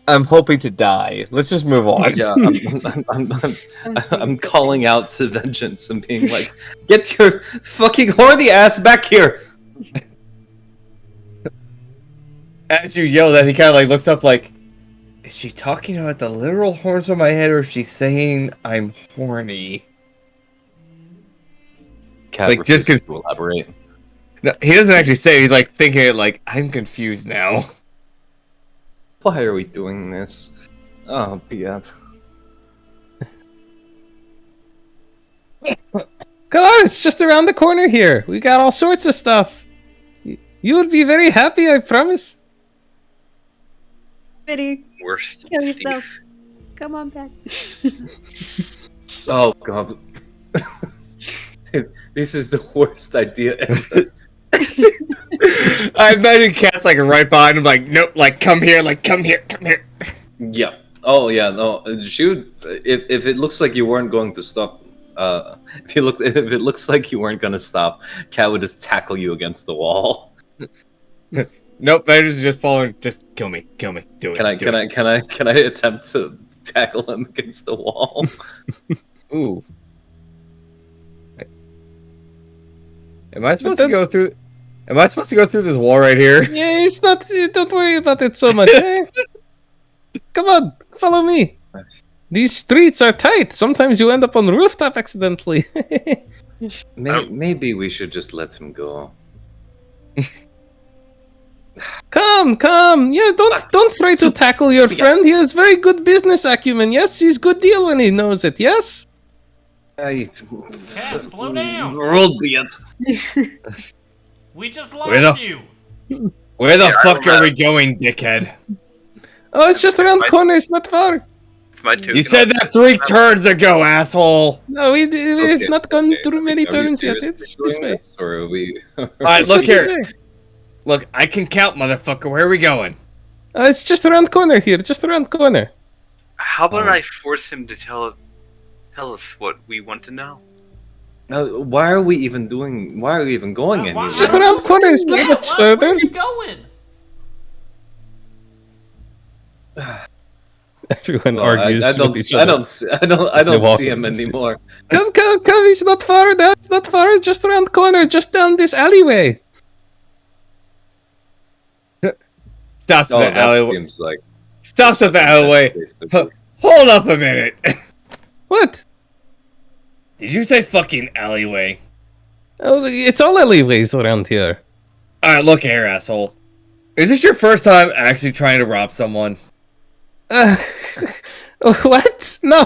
I'm hoping to die. Let's just move on. Yeah, I'm calling out to Vengeance and being like, "Get your fucking horny ass back here!" As you yell that, he kind of like looks up like, is she talking about the literal horns on my head, or is she saying I'm horny? Cat Like, just refuses to elaborate. No, he doesn't actually say it. He's like thinking it like, I'm confused now. Why are we doing this? Oh, Piat. Come on, it's just around the corner here. We got all sorts of stuff. You would be very happy, I promise. Biddy, Worst kill thief. yourself. Come on back. Oh god. This is the worst idea ever. I imagine Cat's like right behind him, like nope, like come here, come here. Yeah. Oh yeah. No. Shoot. If it looks like you weren't going to stop, if it looks like you weren't gonna stop, Cat would just tackle you against the wall. Nope, Vader's just following. Just kill me, do it. Can I attempt to tackle him against the wall? Ooh. Am I supposed to go through? Am I supposed to go through this wall right here? Yeah, it's not. Don't worry about it so much. Eh? Come on, follow me. These streets are tight. Sometimes you end up on the rooftop accidentally. Maybe we should just let him go. Come. Yeah, don't try to tackle your friend. He has very good business acumen. Yes, he's good deal when he knows it. Yes. Cat, slow down. Roll be it. We just Where lost the- you. Where the Yeah, fuck are we going, dickhead? Oh, it's just around the corner. It's not far. It's my token. You said that 3 turns ago, asshole. No, we've Okay, not gone okay, through many Are we turns yet. seriously It's this doing way. this, or are we? All right, It's look just here. this way. Look, I can count, motherfucker. Where are we going? It's just around the corner here. Just around the corner. How about Oh. I force him to tell us what we want to know? Why are we even going anywhere? It's just around the corner. It's not much Where further. are you going? Everyone Well, argues I don't. with each See, other. I don't walk see him into it. anymore. Come. It's not far. Now. It's not far. Just around the corner. Just down this alleyway. Stops Oh, at the that alleyway. seems like. Stops at the alleyway. Hold up a minute. What? Did you say fucking alleyway? Oh, it's all alleyways around here. All right, look here, asshole. Is this your first time actually trying to rob someone? What? No.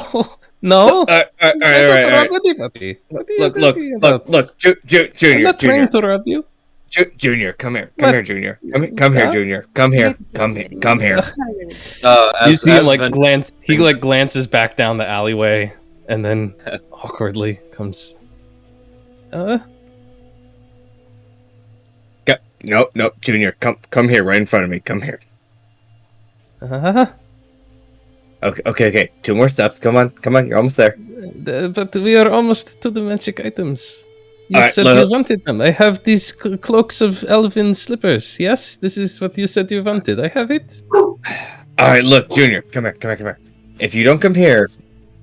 All I right. don't rob anybody. What are you talking about? Junior, I'm not trying to rob you. Junior, come here, What? Junior, come here, Huh? Junior, come here. You see him like Ven- glance. He like glances back down the alleyway, and then awkwardly comes. Nope, Junior, come here, right in front of me. Come here. Okay. 2 more steps. Come on, you're almost there. But we are almost to the magic items. You Alright, said you wanted them. I have these cloaks of elven slippers. Yes, this is what you said you wanted. I have it. All right, look, Junior, come here. If you don't come here,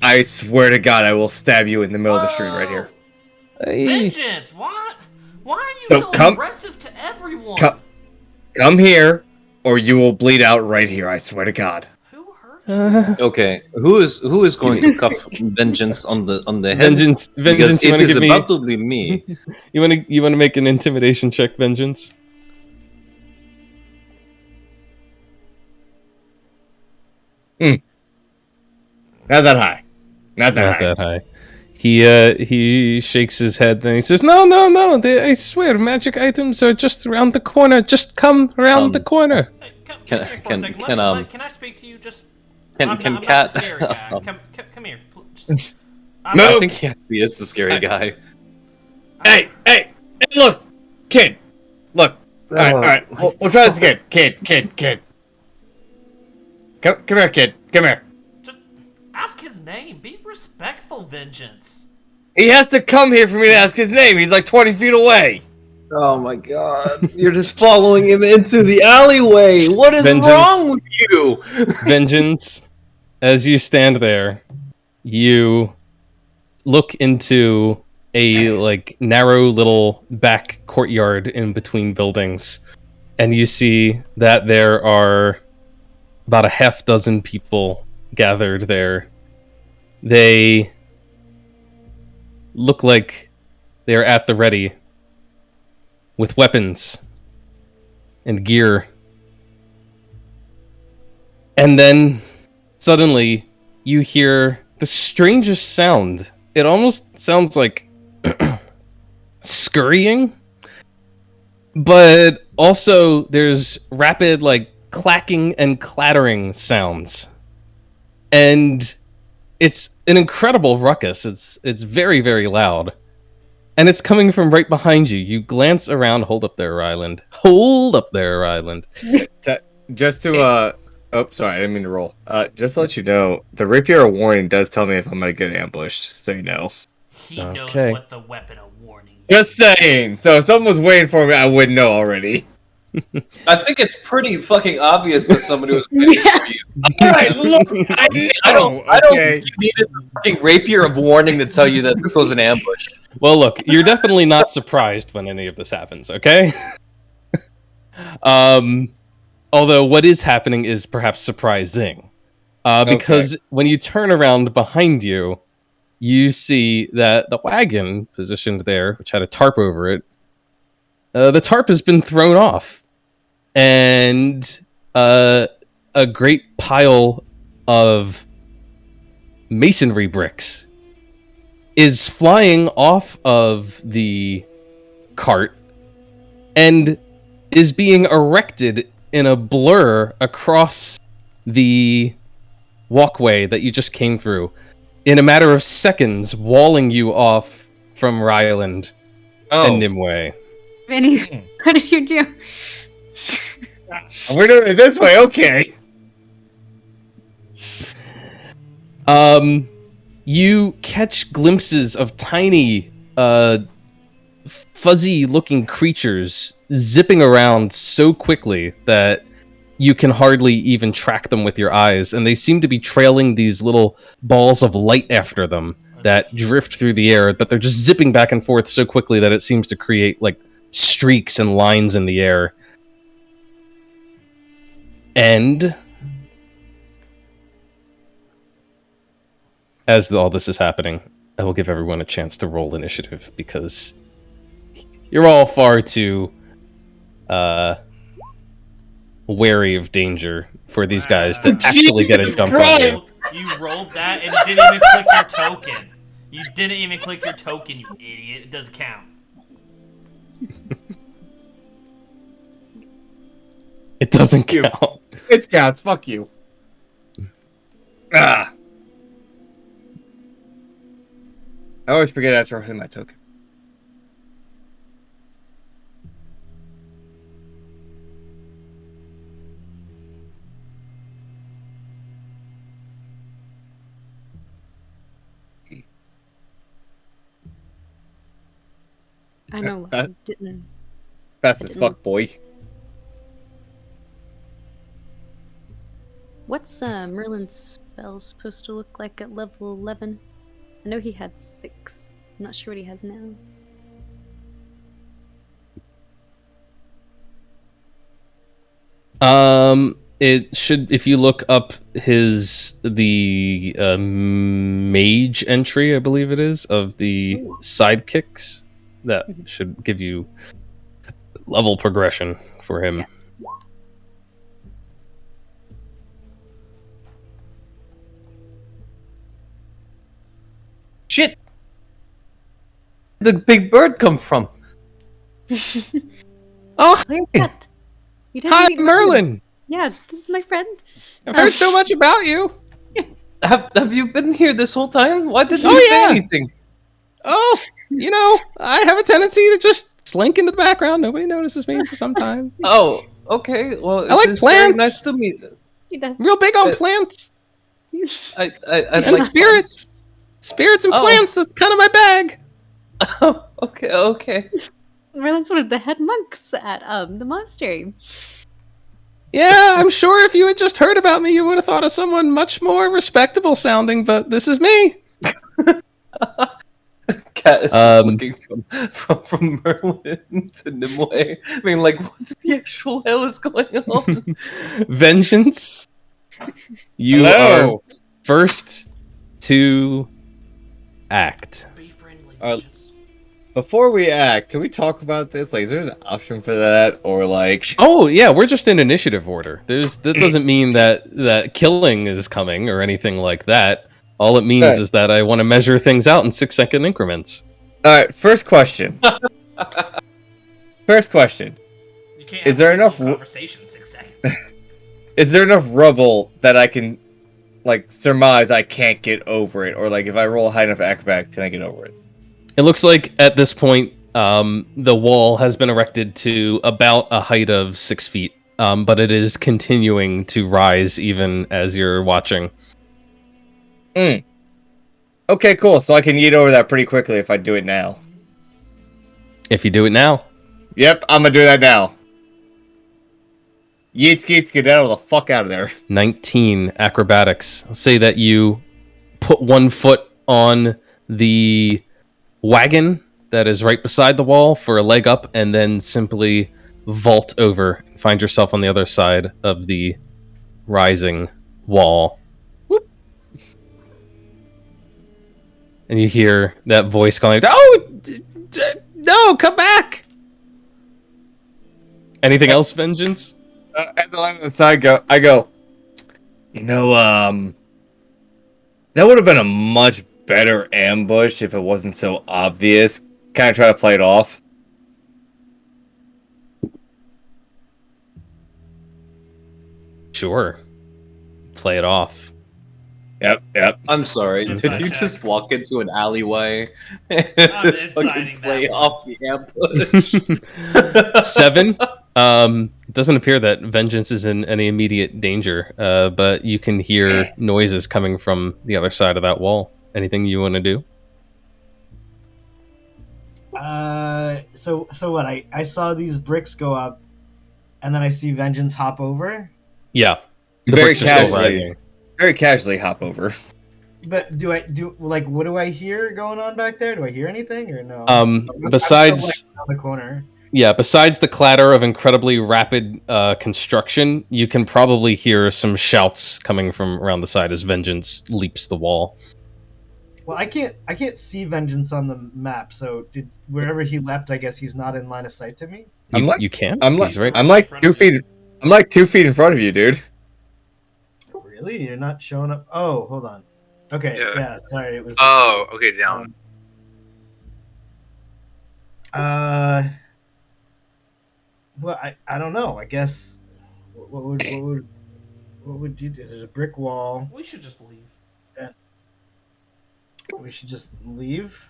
I swear to God, I will stab you in the middle of the street right here. Vengeance! What? Why are you So so come- aggressive to everyone? Come here, or you will bleed out right here. I swear to God. Who hurt you? Okay, who is going to cuff Vengeance on the head? Vengeance. Because You it want to is give me? about to be me. You want to make an intimidation check, Vengeance? Not that high. Not that high. He shakes his head and he says, "No. I swear, magic items are just around the corner. Just come around the corner." Hey, come Can- here for can- a second. can, Can I speak to you? Just Can I'm can not Cat? the scary guy. Come here. Just, No. I think he actually is the scary guy. Hey, look, kid. Look. All right. We'll try this again. Kid. Come here, kid. Come here. Just ask his name. Be respectful, Vengeance. He has to come here for me to ask his name. He's like 20 feet away. Oh my god! You're just following him into the alleyway. What is Vengeance. wrong with you? Vengeance, as you stand there, you look into a like narrow little back courtyard in between buildings, and you see that there are about a half dozen people gathered there. They look like they're at the ready with weapons and gear. And then suddenly you hear the strangest sound. It almost sounds like scurrying, but also there's rapid like clacking and clattering sounds. And it's an incredible ruckus. It's very, very loud. and it's coming from right behind you. You glance around. Hold up there, Ryland. Hold up there, Ryland. Just to oh, sorry, I didn't mean to roll. Just to let you know, the rapier of warning does tell me if I'm gonna get ambushed, so you know. He knows Okay. what the weapon of warning is. Just saying. So if someone was waiting for me, I wouldn't know already. I think it's pretty fucking obvious that somebody was waiting for you. Alright, look, I know. I don't Okay. think you needed the fucking rapier of warning to tell you that this was an ambush. Well, look, you're definitely not surprised when any of this happens, okay? Although what is happening is perhaps surprising. Because when you turn around behind you, you see that the wagon positioned there, which had a tarp over it, the tarp has been thrown off. And a great pile of masonry bricks is flying off of the cart and is being erected in a blur across the walkway that you just came through in a matter of seconds, walling you off from Ryland and Nimue. Vinny, what did you do? We're doing it this way, okay. You catch glimpses of tiny, fuzzy-looking creatures zipping around so quickly that you can hardly even track them with your eyes, and they seem to be trailing these little balls of light after them that drift through the air, but they're just zipping back and forth so quickly that it seems to create, like, streaks and lines in the air. And as all this is happening, I will give everyone a chance to roll initiative because you're all far too wary of danger for these guys to actually get a jump on you. You rolled that and didn't even click your token. You didn't even click your token, you idiot. It doesn't count. It doesn't count. It counts, fuck you. I always forget after I hit my token. I know. Didn't. Fast as fuck, boy. What's Merlin's spell supposed to look like at level 11? I know he had 6. I'm not sure what he has now. It should, if you look up the mage entry, I believe it is, of the sidekicks, that should give you level progression for him. Yeah. Shit! Where'd the big bird come from? Oh, Oh, yeah, Kat. You didn't hi, meet Merlin! Yeah, this is my friend. I've heard so much about you. Have you been here this whole time? Why didn't Oh, you say yeah. anything? Oh, you know, I have a tendency to just slink into the background. Nobody notices me for some time. Oh, okay. Well, I like it's very plants. nice to meet. He does. Real big on Uh, plants I'd and like spirits. Spirits and Oh. plants, that's kind of my bag. Oh, okay. Merlin's one of the head monks at the monastery. Yeah, I'm sure if you had just heard about me, you would have thought of someone much more respectable sounding, but this is me. Cat is looking from Merlin to Nimue. I mean, like, what the actual hell is going on? Vengeance. You Hello. are first to act. Be friendly, Uh, Vengeance. Before we act, can we talk about this? Like, is there an option for that, or like? Oh yeah, we're just in initiative order. That doesn't mean that killing is coming or anything like that. All it means Right. is that I want to measure things out in 6-second increments. All right. First question. First question. You can't is have there a enough full ru- conversation in 6 seconds. Is there enough rubble that I can, like, surmise I can't get over it, or like if I roll a high enough acrobatic, can I get over it? It looks like at this point, the wall has been erected to about a height of 6 feet, but it is continuing to rise even as you're watching. Okay, cool. So I can yeet over that pretty quickly if I do it now. If you do it now, Yep, I'm gonna do that now. Yeet, skeet, skedaddle the fuck out of there. 19 acrobatics. I'll say that you put one foot on the wagon that is right beside the wall for a leg up, and then simply vault over and find yourself on the other side of the rising wall. Whoop. And you hear that voice calling, "Oh, no, come back!" Anything else, Vengeance? As I land on the side, I go, that would have been a much better ambush if it wasn't so obvious. Kind of try to play it off. Sure. Play it off. Yep. I'm sorry. Inside Did you check. just walk into an alleyway and I'm just fucking inciting play that one. off the ambush? 7. It doesn't appear that Vengeance is in any immediate danger, but you can hear noises coming from the other side of that wall. Anything you want to do? So what? I saw these bricks go up, and then I see Vengeance hop over. Yeah. The Very bricks are still casually. rising. Very casually hop over. But what do I hear going on back there? Do I hear anything or no? I'm Besides still, like, around the corner. Yeah, besides the clatter of incredibly rapid construction, you can probably hear some shouts coming from around the side as Vengeance leaps the wall. Well, I can't see Vengeance on the map. So wherever he leapt, I guess he's not in line of sight to me. You can? I'm He's right. like 2 feet. I'm like 2 feet in front of you, dude. Really? You're not showing up? Oh, hold on. Okay, yeah. Sorry, it was. Oh, okay, down. Well, I don't know. I guess what would you do? There's a brick wall. We should just leave. We should just leave.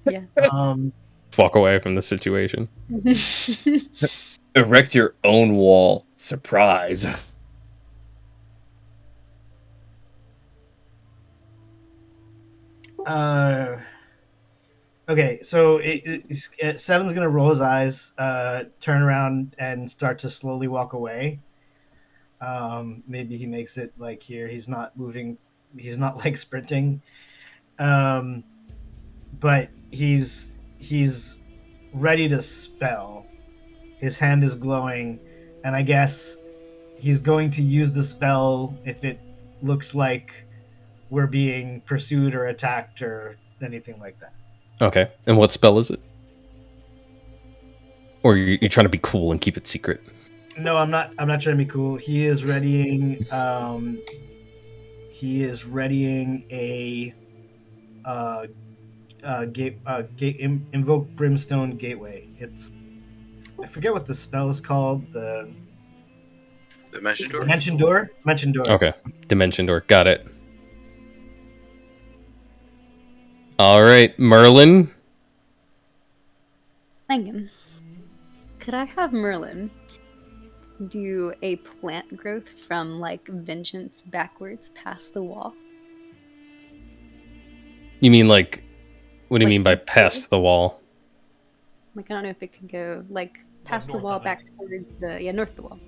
Yeah. Walk away from the situation. Erect your own wall. Surprise. Okay, so Seven's gonna roll his eyes, turn around, and start to slowly walk away. Maybe he makes it like here. He's not moving. He's not like sprinting. But he's ready to spell. His hand is glowing, and I guess he's going to use the spell if it looks like we're being pursued or attacked or anything like that. Okay. And what spell is it? Or you're trying to be cool and keep it secret? No, I'm not trying to be cool. He is readying a invoke brimstone gateway. I forget what the spell is called. The Dimension door? Dimension door. Dimension door. Okay. Dimension door. Got it. All right, Merlin. Thank him. Could I have Merlin do a plant growth from like Vengeance backwards past the wall? You mean like, what do you Like mean by the past the wall? Like I don't know if it could go like past the north wall of it. back towards the north of the wall.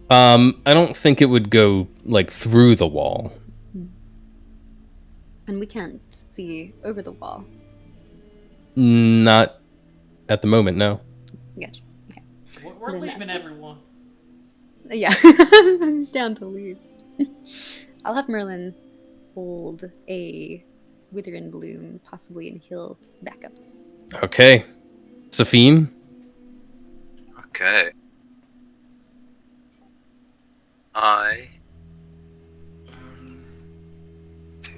I don't think it would go like through the wall. And we can't see over the wall. Not at the moment, no. Gotcha. Okay. We're Then leaving that- everyone. Yeah, I'm down to leave. I'll have Merlin hold a wither and bloom, possibly, and he'll back up. Okay. Safine? Okay. I. 1, 2,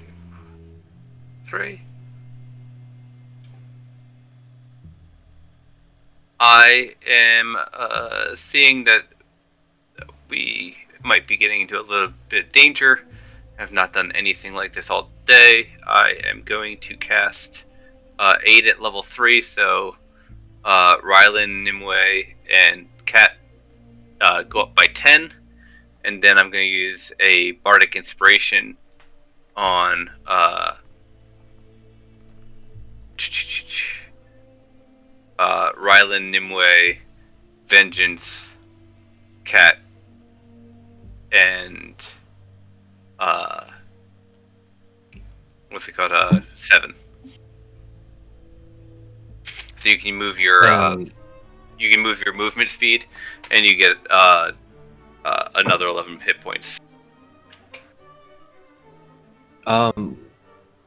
3. I am seeing that we might be getting into a little bit of danger. I've not done anything like this all day. I am going to cast 8 at level 3, so Rylan, Nimue, and Cat go up by 10. And then I'm going to use a Bardic Inspiration on Rylan, Nimue, Vengeance, Cat, and what's it called? 7. So you can move your movement speed, and you get another 11 hit points.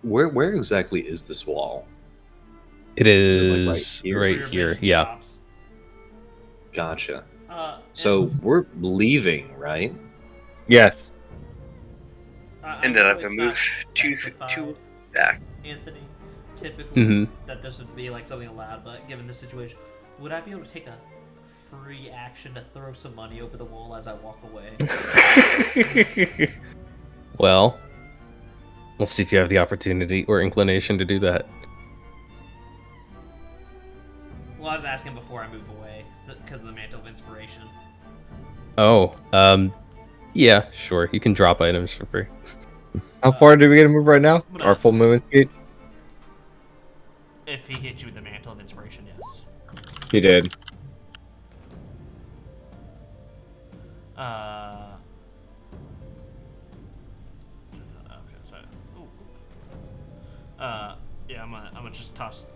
Where exactly is this wall? It Is it, is, like, right here? right Your here. mission Yeah. stops. Gotcha. So So we're leaving, right? Yes. And then I'm going to move two back. Anthony, typically Mhm. that this would be like something allowed, but given the situation, would I be able to take a free action to throw some money over the wall as I walk away? Well, we'll see if you have the opportunity or inclination to do that. Well, I was asking before I move away because of the Mantle of Inspiration. Oh, yeah, sure. You can drop items for free. How far do we get to move right now? But, Our full movement speed? If he hits you with the Mantle of Inspiration, yes. He did. Yeah, I'm gonna just toss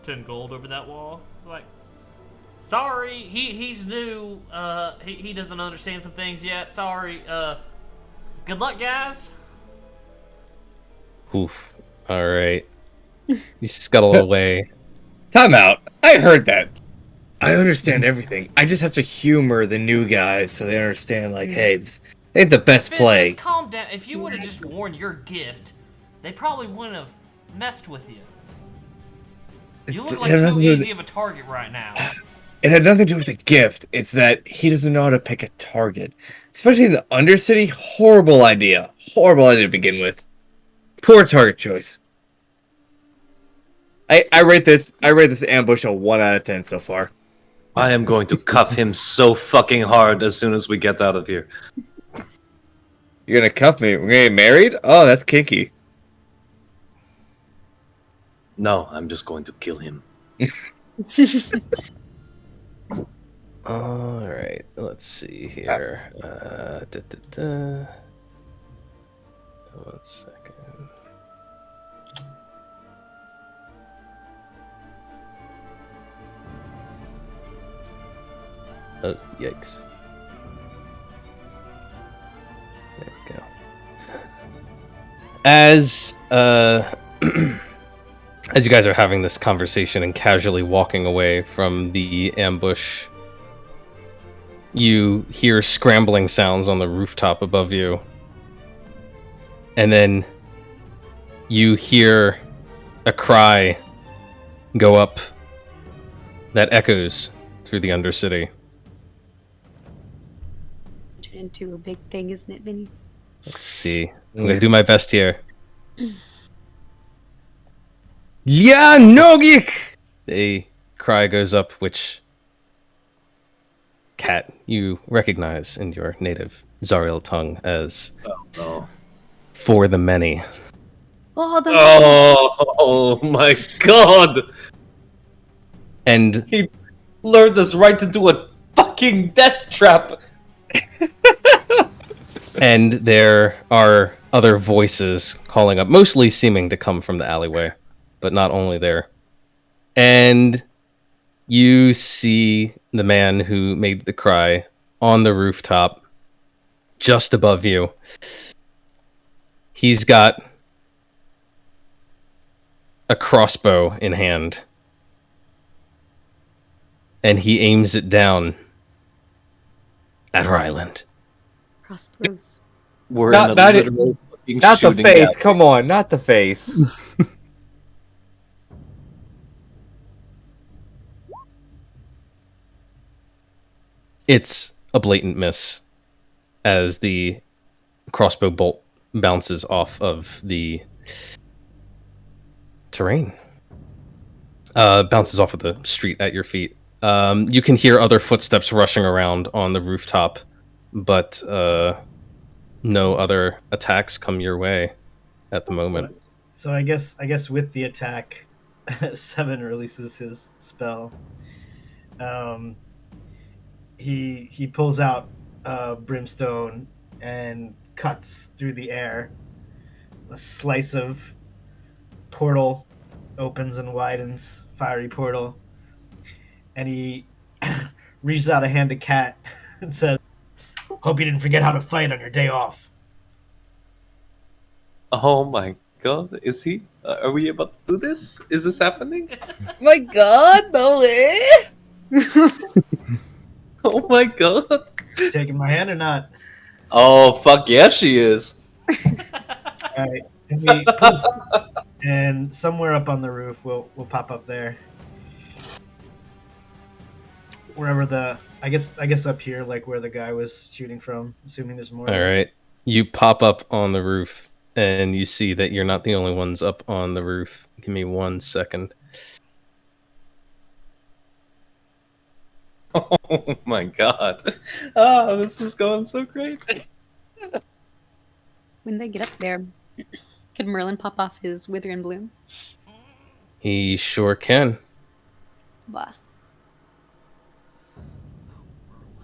10 gold over that wall. Like, sorry, he's new. He doesn't understand some things yet. Sorry. Good luck, guys. Oof. All right. You scuttle away. Time out. I heard that. I understand everything. I just have to humor the new guys so they understand, like, hey, this ain't the best play. Vince, calm down. If you would have just worn your gift, they probably wouldn't have messed with you. You look like too easy of a target right now. It had nothing to do with the gift. It's that he doesn't know how to pick a target. Especially in the Undercity. Horrible idea. Horrible idea to begin with. Poor target choice. I rate this ambush a 1 out of 10 so far. I am going to cuff him so fucking hard as soon as we get out of here. You're gonna cuff me? We're gonna get married? Oh, that's kinky. No, I'm just going to kill him. All right. Let's see here. One second. Oh, yikes. There we go. As as you guys are having this conversation and casually walking away from the ambush, you hear scrambling sounds on the rooftop above you. And then you hear a cry go up that echoes through the Undercity. Turn into a big thing, isn't it, Vinny? Let's see. I'm gonna do my best here. Yeah, Nogik! A cry goes up, which Cat you recognize in your native Zariel tongue as Oh, for the many. Oh, the oh my god! And He lured us right into a fucking death trap! and there are other voices calling up, mostly seeming to come from the alleyway, but not only there. And you see the man who made the cry on the rooftop just above you. He's got a crossbow in hand, and he aims it down at Ryland. crossbows. We're Not- in a not it- literal fucking Not the shooting face. gap. Come on, not the face. It's a blatant miss as the crossbow bolt bounces off of the terrain. Bounces off of the street at your feet. You can hear other footsteps rushing around on the rooftop, but no other attacks come your way at the moment. So I guess with the attack, Seven releases his spell. He pulls out brimstone and cuts through the air. A slice of portal opens and widens, fiery portal, and he reaches out a hand to Cat and says, "Hope you didn't forget how to fight on your day off." Oh my god, is he? Are we about to do this? Is this happening? My God, no way! Oh my god. Taking my hand or not? Oh fuck yeah, she is. All right, and we poof, and somewhere up on the roof, we'll pop up there. Wherever I guess up here, like where the guy was shooting from. Assuming there's more. All right. You pop up on the roof, and you see that you're not the only ones up on the roof. Give me 1 second. Oh my god. Ah, this is going so great. When they get up there, could Merlin pop off his Wither and Bloom? He sure can. Boss.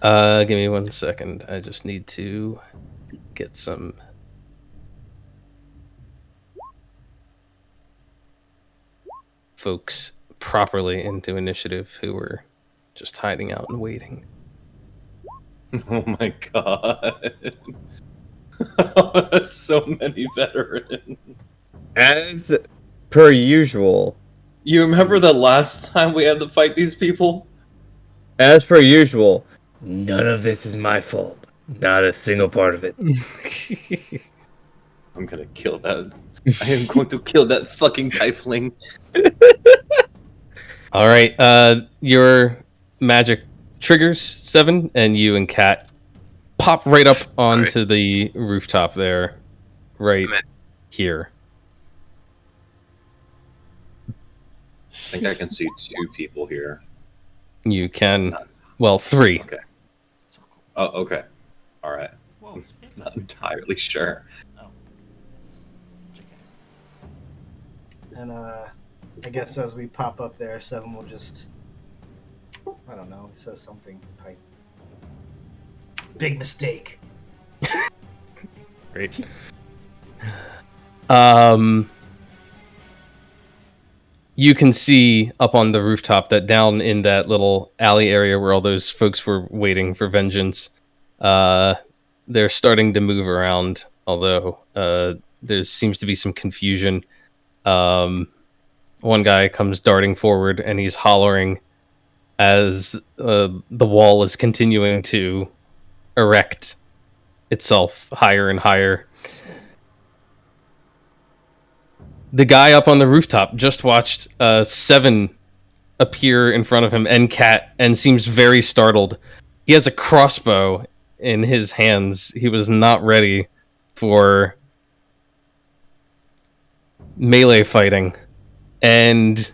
Give me 1 second. I just need to get some folks properly into initiative who were just hiding out and waiting. Oh my god. So many veterans. As per usual. You remember the last time we had to fight these people? As per usual. None of this is my fault. Not a single part of it. I'm gonna kill that. I am going to kill that fucking tiefling. All right, your magic triggers 7, and you and Kat pop right up onto the rooftop there, right here. I think I can see 2 people here. You can, well, 3. Okay. Oh, okay. All right. Whoa, Not entirely sure. Oh. JK. And I guess as we pop up there, Seven will just, I don't know, he says something. Big mistake. Great. You can see up on the rooftop that down in that little alley area where all those folks were waiting for vengeance, they're starting to move around, although there seems to be some confusion. One guy comes darting forward and he's hollering as the wall is continuing to erect itself higher and higher. The guy up on the rooftop just watched 7 appear in front of him and Cat and seems very startled. He has a crossbow in his hands. He was not ready for melee fighting. And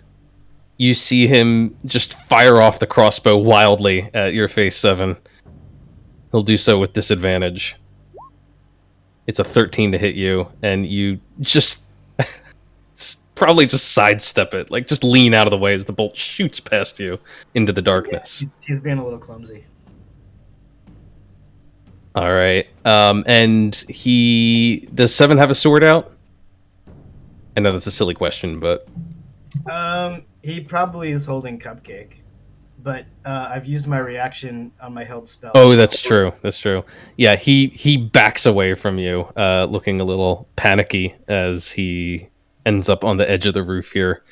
you see him just fire off the crossbow wildly at your face, 7. He'll do so with disadvantage. It's a 13 to hit you, and you just probably just sidestep it. Like, just lean out of the way as the bolt shoots past you into the darkness. He's being a little clumsy. All right. And does 7 have a sword out? I know that's a silly question, but He probably is holding Cupcake, but I've used my reaction on my held spell. oh, that's true. That's true. Yeah, he backs away from you, looking a little panicky as he ends up on the edge of the roof here,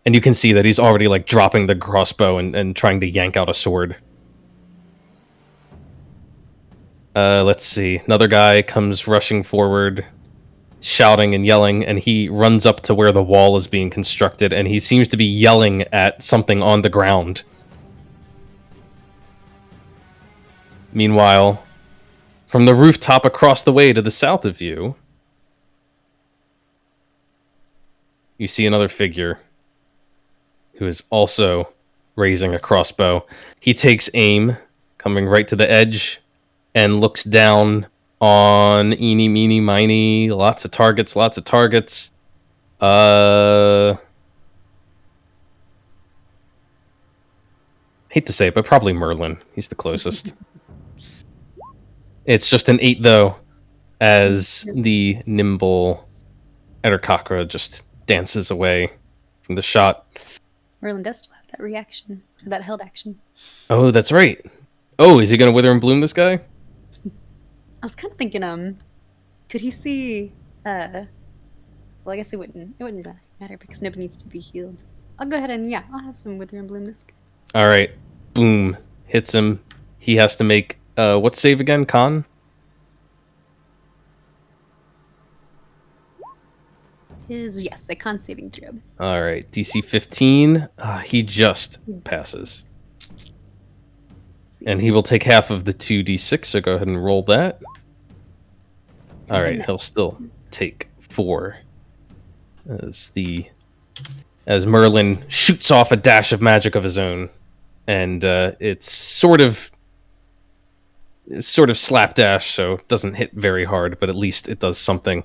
and you can see that he's already like dropping the crossbow and trying to yank out a sword. Let's see. Another guy comes rushing forward, shouting and yelling, and he runs up to where the wall is being constructed, and he seems to be yelling at something on the ground. Meanwhile, from the rooftop across the way to the south of you, you see another figure who is also raising a crossbow. He takes aim, coming right to the edge, and looks down on eeny, meeny, miny. Lots of targets, lots of targets. Hate to say it, but probably Merlin. He's the closest. It's just an 8, though, as the nimble Eddercockra just dances away from the shot. Merlin does still have that reaction, that held action. Oh, that's right. Oh, is he going to wither and bloom this guy? I was kind of thinking, could he see? Well, I guess it wouldn't matter because nobody needs to be healed. I'll go ahead and I'll have him wither and bloom this guy. All right. Boom. Hits him. He has to make what save again? Con? Yes, a con saving throw. All right. DC 15. He just passes. And he will take half of the 2d6, so go ahead and roll that. All right, he'll still take 4 as Merlin shoots off a dash of magic of his own, and it's sort of slapdash, so it doesn't hit very hard, but at least it does something.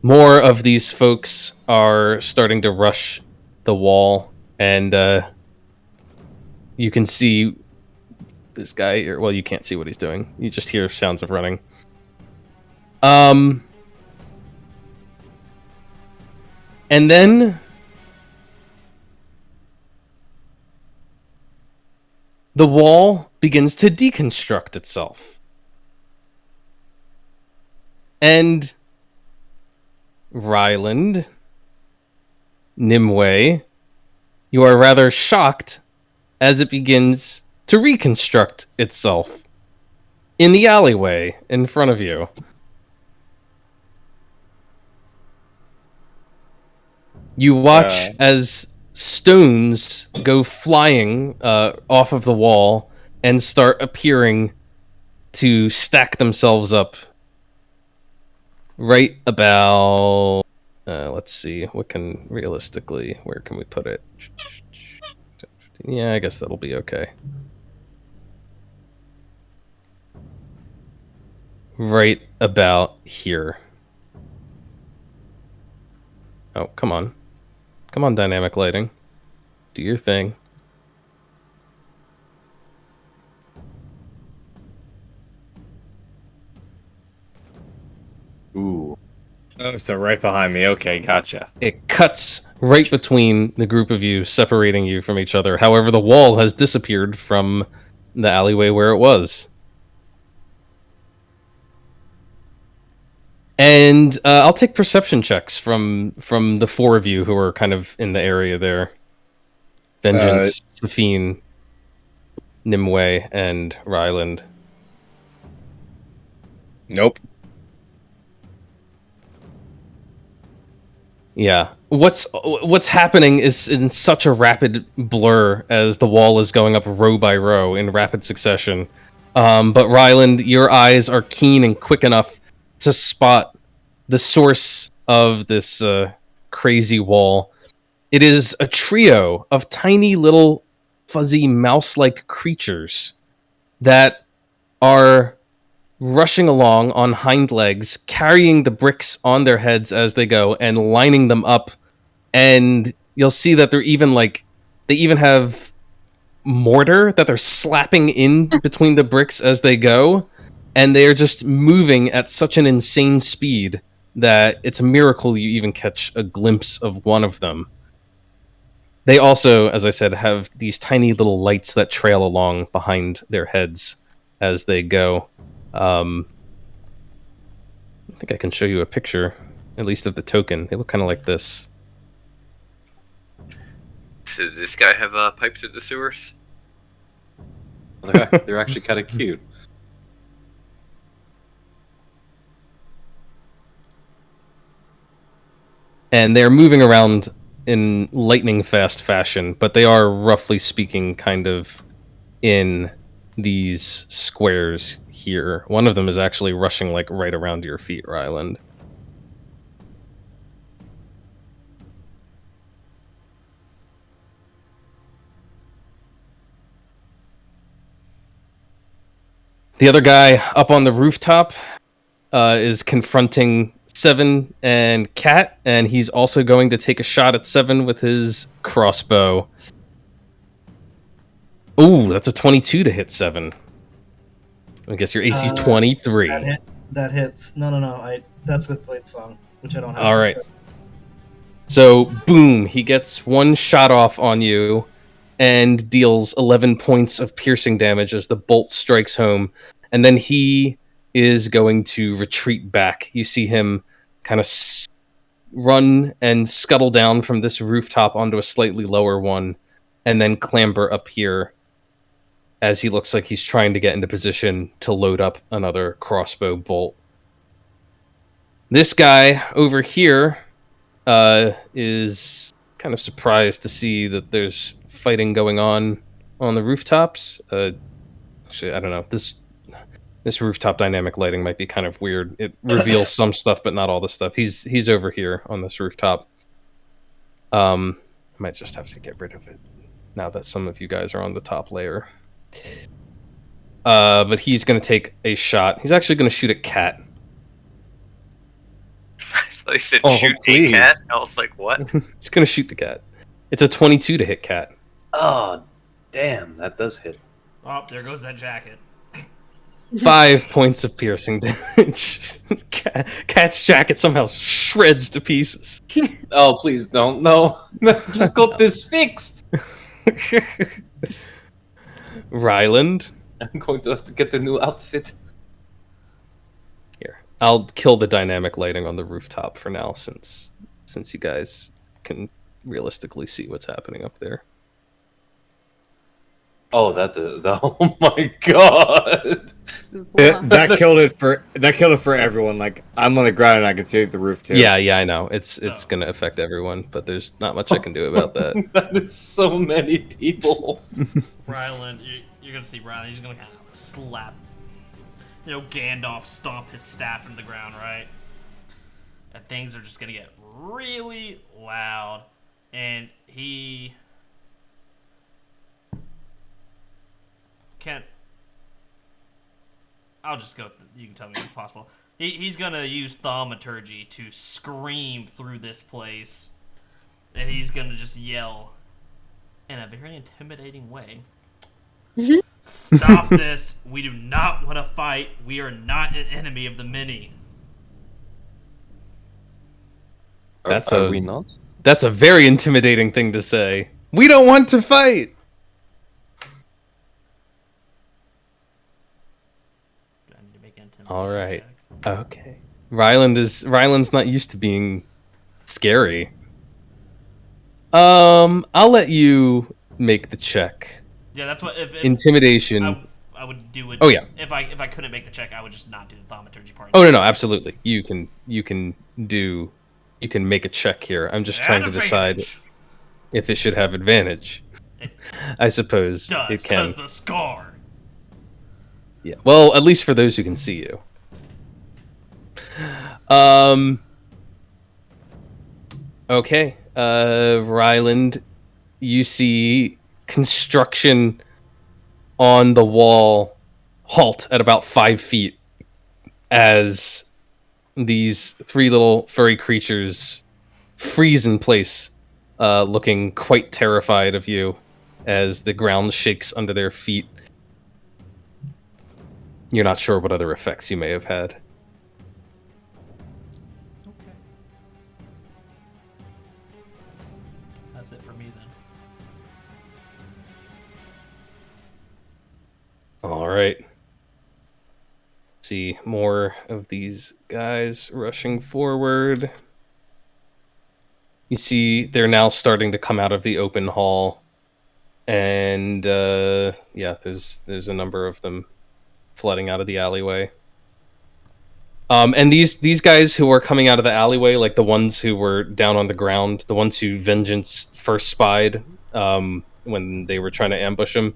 More of these folks are starting to rush the wall, and you can see this guy. Well, you can't see what he's doing. You just hear sounds of running. And then the wall begins to deconstruct itself. And Ryland, Nimue, you are rather shocked as it begins to reconstruct itself in the alleyway in front of you. You watch as stones go flying off of the wall and start appearing to stack themselves up right about... let's see, where can we put it? Yeah, I guess that'll be okay. Right about here. Oh, come on. Come on, dynamic lighting. Do your thing. Ooh. Oh, so right behind me. Okay, gotcha. It cuts right between the group of you, separating you from each other. However, the wall has disappeared from the alleyway where it was. And I'll take perception checks from the 4 of you who are kind of in the area there. Vengeance, Safine, Nimue, and Ryland. Nope. Yeah. What's happening is in such a rapid blur as the wall is going up row by row in rapid succession. But Ryland, your eyes are keen and quick enough to spot the source of this crazy wall. It is a trio of tiny little fuzzy mouse-like creatures that are rushing along on hind legs, carrying the bricks on their heads as they go and lining them up. And you'll see that they even have mortar that they're slapping in between the bricks as they go. And they are just moving at such an insane speed that it's a miracle you even catch a glimpse of one of them. They also, as I said, have these tiny little lights that trail along behind their heads as they go. I think I can show you a picture, at least of the token. They look kind of like this. So does this guy have pipes at the sewers? They're actually kind of cute. And they're moving around in lightning fast fashion, but they are, roughly speaking, kind of in these squares here. One of them is actually rushing like right around your feet, Ryland. The other guy up on the rooftop is confronting Seven and Cat, and he's also going to take a shot at Seven with his crossbow. Ooh, that's a 22 to hit Seven. I guess your AC's 23. That hits. No. That's with Blade Song, which I don't have. All right. So, boom, he gets one shot off on you and deals 11 points of piercing damage as the bolt strikes home. And then he is going to retreat back. You see him kind of run and scuttle down from this rooftop onto a slightly lower one, and then clamber up here as he looks like he's trying to get into position to load up another crossbow bolt. This guy over here is kind of surprised to see that there's fighting going on the rooftops. Actually, I don't know. This rooftop dynamic lighting might be kind of weird. It reveals some stuff, but not all the stuff. He's over here on this rooftop. I might just have to get rid of it now that some of you guys are on the top layer. But he's going to take a shot. He's actually going to shoot at Cat. They said Oh, shoot please. a cat. I was like, what? He's going to shoot the Cat. It's a 22 to hit Cat. Oh, damn, that does hit. Oh, there goes that jacket. 5 points of piercing damage. Cat's jacket somehow shreds to pieces. Oh, please don't. No. Just got this fixed. Ryland. I'm going to have to get a new outfit. Here, I'll kill the dynamic lighting on the rooftop for now, since you guys can realistically see what's happening up there. Oh, oh my god. That killed it for everyone. Like, I'm on the ground and I can see the roof too. Yeah, I know. It's gonna affect everyone, but there's not much I can do about that. That is so many people. Ryland, you're gonna see Ryland. He's gonna kind of slap, Gandalf stomp his staff into the ground, right? And things are just gonna get really loud, and he can't. I'll just go. You can tell me what's possible. He's gonna use thaumaturgy to scream through this place, and he's gonna just yell in a very intimidating way. Stop this! We do not want to fight. We are not an enemy of the many. Are we not? That's a very intimidating thing to say. We don't want to fight. Do I need to make an intimidation All right. check? Okay. Ryland's not used to being scary. I'll let you make the check. Yeah, that's what. If Intimidation. I would do it. Oh, yeah. If I couldn't make the check, I would just not do the thaumaturgy part. Oh no, absolutely. You can make a check here. I'm just trying to decide Advantage. if it should have advantage. I suppose it can. Does the scar? Yeah. Well, at least for those who can see you. Okay. Ryland, you see construction on the wall halt at about 5 feet as these 3 little furry creatures freeze in place, looking quite terrified of you as the ground shakes under their feet. You're not sure what other effects you may have had. Okay. That's it for me then. All right. See more of these guys rushing forward. You see they're now starting to come out of the open hall, and there's a number of them flooding out of the alleyway. And these guys who are coming out of the alleyway, like the ones who were down on the ground, the ones who Vengeance first spied when they were trying to ambush him,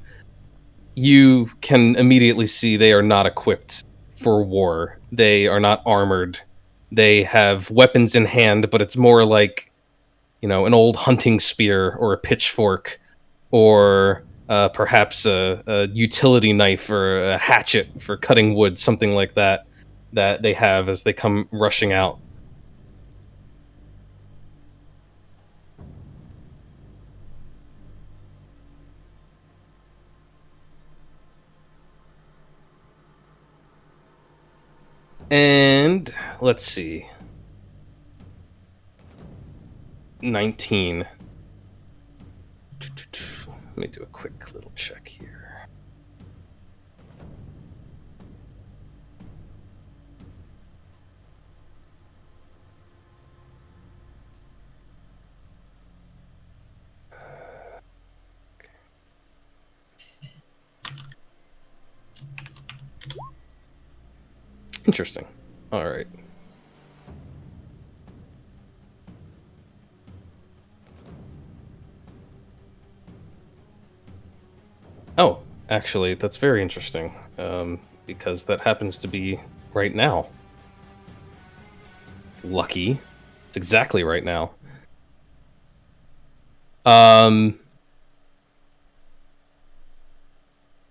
you can immediately see they are not equipped for war. They are not armored. They have weapons in hand, but it's more like, an old hunting spear or a pitchfork or perhaps a utility knife or a hatchet for cutting wood, something like that, that they have as they come rushing out. And let's see. 19. Let me do a quick little check here. Interesting. All right. Oh, actually, that's very interesting, because that happens to be right now. Lucky. It's exactly right now.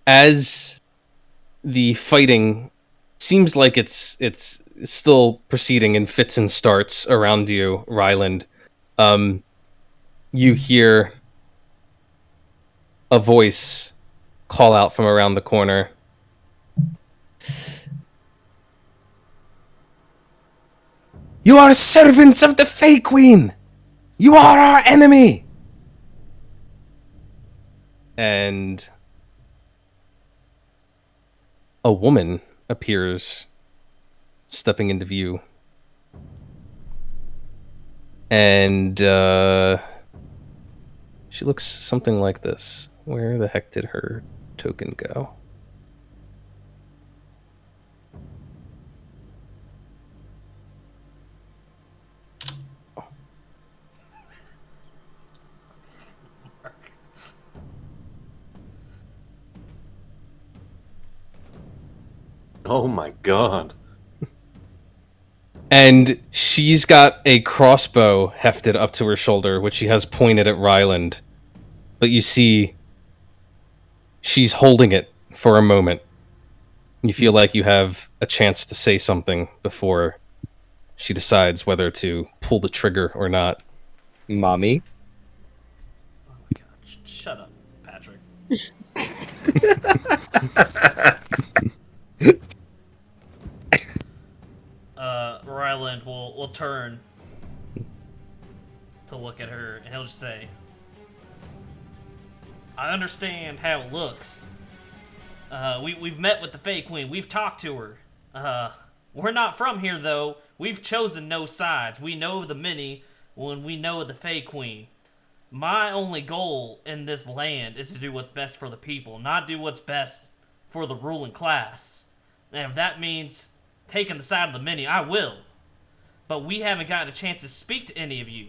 As the fighting seems like it's still proceeding in fits and starts around you, Ryland, you hear a voice call out from around the corner. You are servants of the Fey Queen! You are our enemy! And a woman appears, stepping into view. And she looks something like this. Where the heck did her token go? Oh my god. And she's got a crossbow hefted up to her shoulder, which she has pointed at Ryland. But you see, she's holding it for a moment. You feel like you have a chance to say something before she decides whether to pull the trigger or not. Mommy. Oh my god. Shut up, Patrick. Ryland will turn to look at her, and he'll just say, I understand how it looks. We've met with the Fey Queen. We've talked to her. We're not from here, though. We've chosen no sides. We know the many when we know the Fey Queen. My only goal in this land is to do what's best for the people, not do what's best for the ruling class. And if that means taking the side of the many, I will. But we haven't gotten a chance to speak to any of you.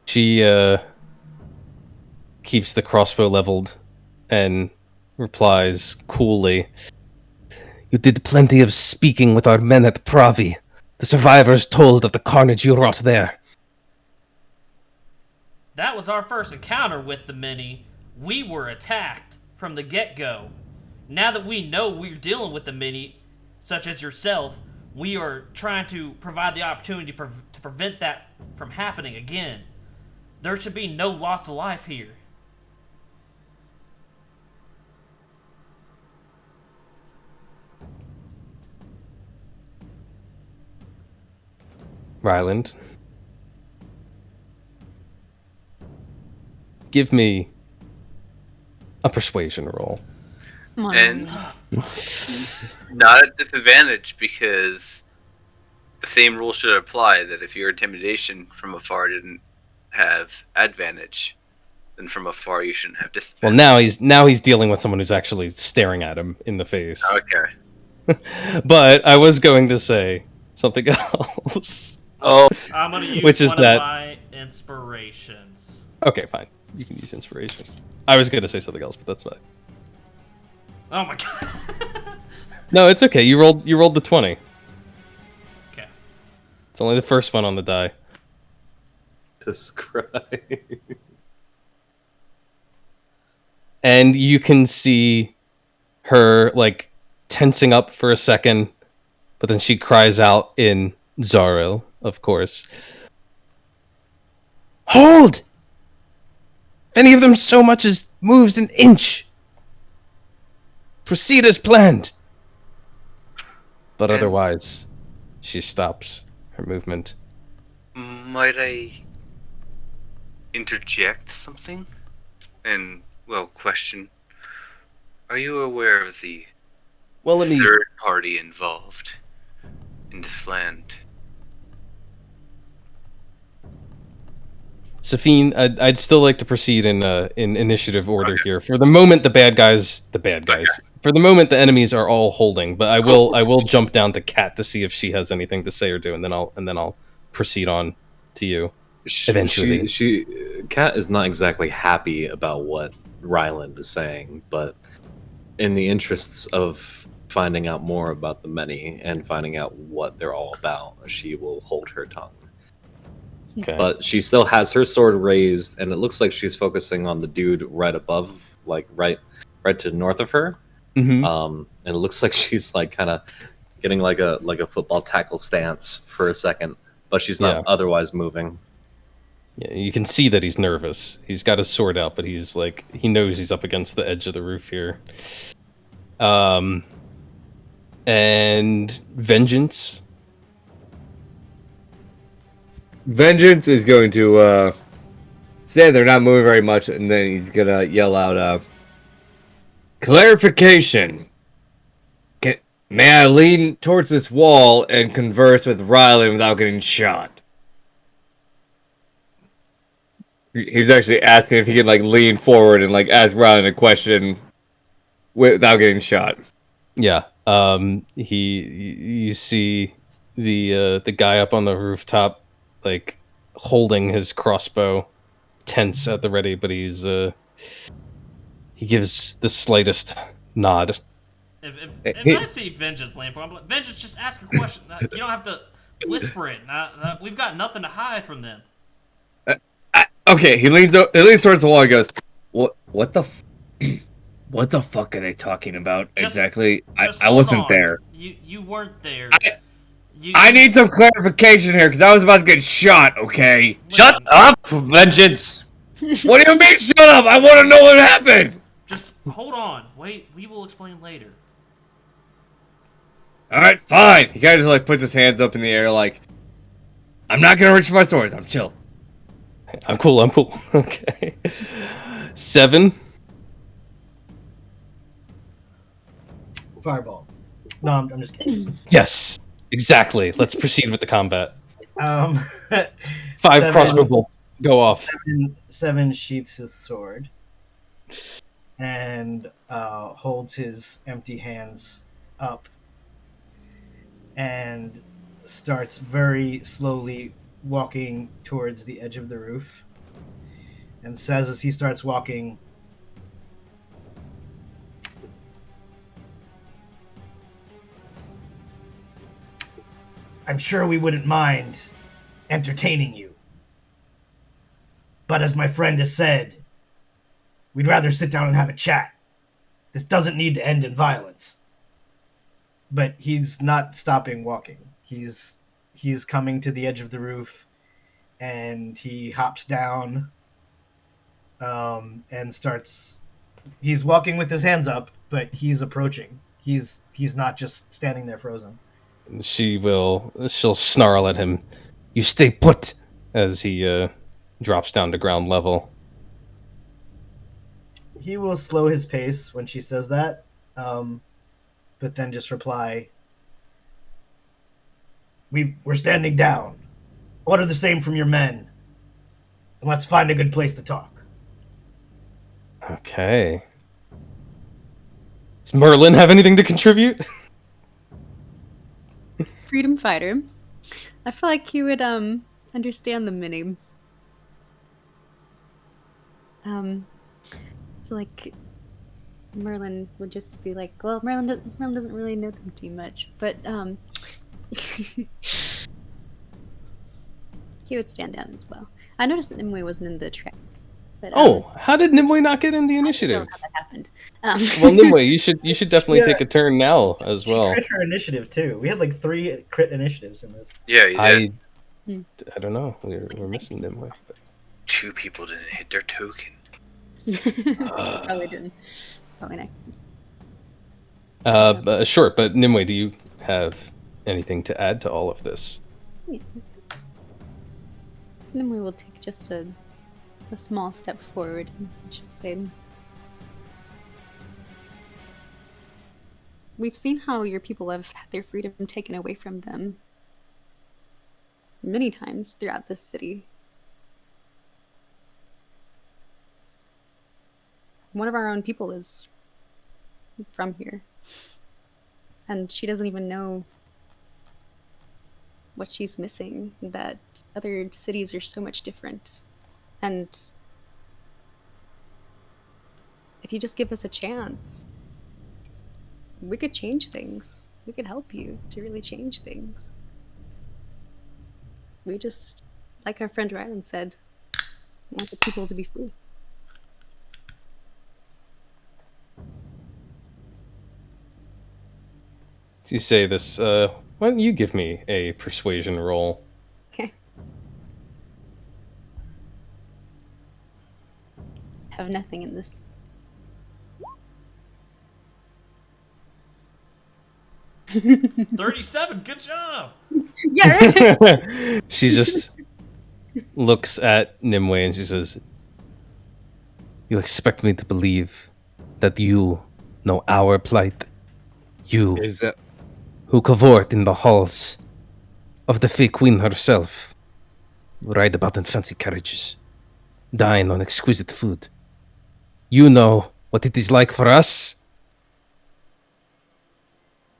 She keeps the crossbow leveled and replies coolly, You did plenty of speaking with our men at Pravi. The survivors told of the carnage you wrought there. That was our first encounter with the many. We were attacked from the get-go. Now that we know we're dealing with the many, such as yourself, we are trying to provide the opportunity to prevent that from happening again. There should be no loss of life here. Ryland, give me a persuasion roll. Come on, And Ryland. not at disadvantage, because the same rule should apply, that if your intimidation from afar didn't have advantage, then from afar you shouldn't have Well, disadvantage. now he's dealing with someone who's actually staring at him in the face. Okay. But I was going to say something else. Oh, I'm gonna use Which is one that- of my inspirations. Okay, fine. You can use inspiration. I was going to say something else, but that's fine. Oh my god. No, it's okay. You rolled the 20. Okay. It's only the first one on the die. Jesus Christ. And you can see her like tensing up for a second, but then she cries out in Zaril, of course. Hold! If any of them so much as moves an inch, proceed as planned. But And- otherwise, she stops her movement. Might I interject something? And, well, question. Are you aware of the Well, let me. third party involved in this land? Safine, I'd still like to proceed in initiative order here. For the moment, the bad guys. For the moment, the enemies are all holding. But I will jump down to Kat to see if she has anything to say or do, and then I'll proceed on to you. Eventually. Kat is not exactly happy about what Ryland is saying, but in the interests of finding out more about the many and finding out what they're all about, she will hold her tongue. Okay. But she still has her sword raised, and it looks like she's focusing on the dude right above, like right to the north of her. Mm-hmm. And it looks like she's like kind of getting like a football tackle stance for a second, but she's not otherwise moving. Yeah, you can see that he's nervous. He's got his sword out, but he's like he knows he's up against the edge of the roof here. And Vengeance. Vengeance is going to say they're not moving very much, and then he's gonna yell out, "Clarification! May I lean towards this wall and converse with Rylan without getting shot?" He's actually asking if he can like lean forward and like ask Rylan a question without getting shot. Yeah. You see the guy up on the rooftop, like holding his crossbow, tense at the ready, but he gives the slightest nod. If I see Vengeance lean for, I'm like, Vengeance, just ask a question. You don't have to whisper it. We've got nothing to hide from them. Okay, he leans towards the wall and goes, What the fuck are they talking about exactly? I wasn't there. You weren't there. I need some clarification here because I was about to get shot, okay? Shut up, Vengeance! What do you mean, shut up? I want to know what happened! Just hold on. Wait, we will explain later. Alright, fine. He kind of just like puts his hands up in the air like, I'm not going to reach for my sword. I'm chill. I'm cool. Okay. 7. Fireball. No, I'm just kidding. Yes, exactly. Let's proceed with the combat. 5 5 crossbow bolts go off. Seven sheaths his sword and holds his empty hands up and starts very slowly walking towards the edge of the roof and says as he starts walking, "I'm sure we wouldn't mind entertaining you. But as my friend has said, we'd rather sit down and have a chat. This doesn't need to end in violence." But he's not stopping walking. He's coming to the edge of the roof, and he hops down and starts... He's walking with his hands up, but he's approaching. He's not just standing there frozen. She'll snarl at him. You stay put, as he drops down to ground level. He will slow his pace when she says that, but then just reply, "We're standing down. Order the same from your men, and let's find a good place to talk." Okay. Does Merlin have anything to contribute? Freedom fighter. I feel like he would understand the mini. I feel like Merlin would just be like, well, Merlin doesn't really know them too much, but he would stand down as well. I noticed that Nimue wasn't in the track. But, Oh, how did Nimue not get in the I don't know initiative? how that happened. Well, Nimue, you should definitely Yeah. take a turn now as She well. crit her initiative too. We had like 3 crit initiatives in this. Yeah, you did. I don't know. We're missing Nimue. But... 2 people didn't hit their token. Probably didn't. Probably next. Sure, but Nimue, do you have anything to add to all of this? Yeah. Nimue will take just a small step forward and she'll say, "We've seen how your people have had their freedom taken away from them many times throughout this city. One of our own people is from here, and she doesn't even know what she's missing, that other cities are so much different. And if you just give us a chance, we could change things. We could help you to really change things. We just, like our friend Rylan said, want the people to be free." So you say this, why don't you give me a persuasion roll? Okay. Have nothing in this. $37. Good job. Yeah, right. She just looks at Nimue and she says, "You expect me to believe that you know our plight? You Is that who cavort in the halls of the fake queen herself, ride about in fancy carriages, dine on exquisite food. You know what it is like for us?"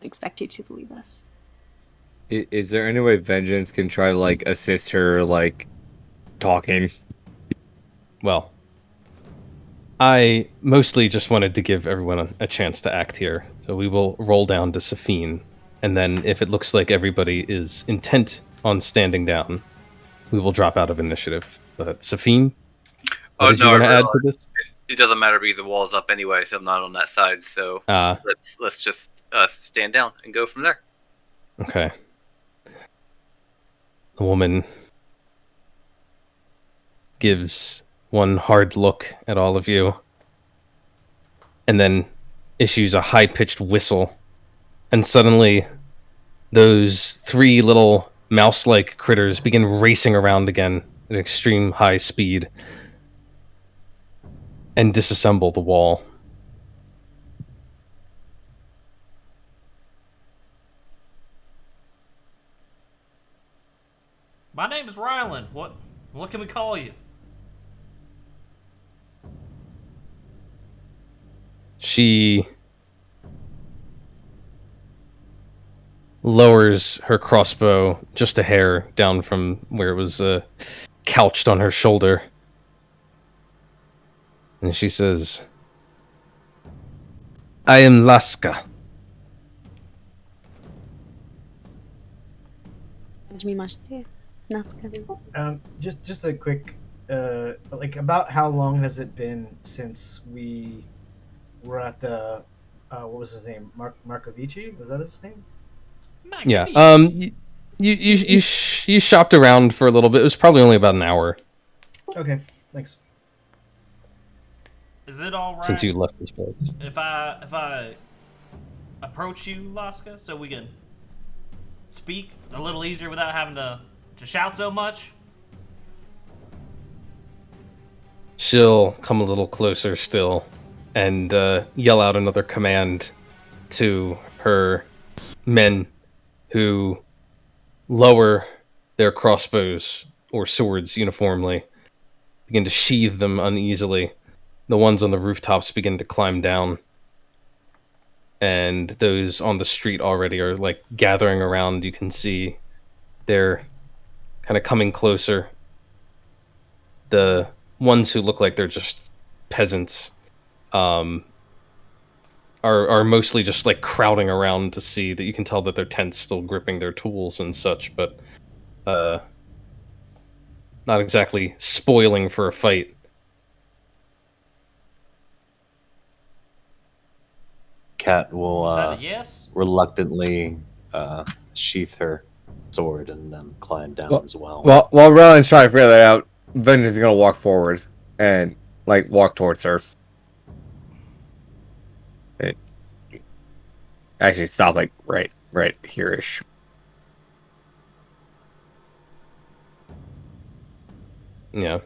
I expect you to believe us. is there any way Vengeance can try to like assist her like talking? Well, I mostly just wanted to give everyone a chance to act here. So we will roll down to Safine, and then if it looks like everybody is intent on standing down, we will drop out of initiative. But Safine, Oh what did no, you I want to add realized to this? it doesn't matter because the wall's up anyway, so I'm not on that side. So let's just stand down and go from there. Okay. The woman gives one hard look at all of you, and then issues a high-pitched whistle, and suddenly those 3 little mouse-like critters begin racing around again at extreme high speed and disassemble the wall. My name is Rylan. What can we call you? She lowers her crossbow just a hair down from where it was couched on her shoulder. And she says, "I am Laska." Just a quick, like about how long has it been since we were at the, what was his name? Markovici? Was that his name? Yeah. Magnifique. You shopped around for a little bit. It was probably only about an hour Okay, thanks. Is it all right since you left this place. if I approach you, Laska, so we can speak a little easier without having to shout so much? She'll come a little closer still and yell out another command to her men, who lower their crossbows or swords uniformly, begin to sheathe them uneasily. The ones on the rooftops begin to climb down, and those on the street already are like gathering around. You can see they're kind of coming closer. The ones who look like they're just peasants are mostly just like crowding around to see that. You can tell that their tents still gripping their tools and such, but not exactly spoiling for a fight. Cat will Was that a yes? reluctantly sheath her sword and then climb down as well. While Ryland's trying to figure that out, Vengeance is gonna walk forward and like walk towards her. Actually, stop like right here-ish. Yeah.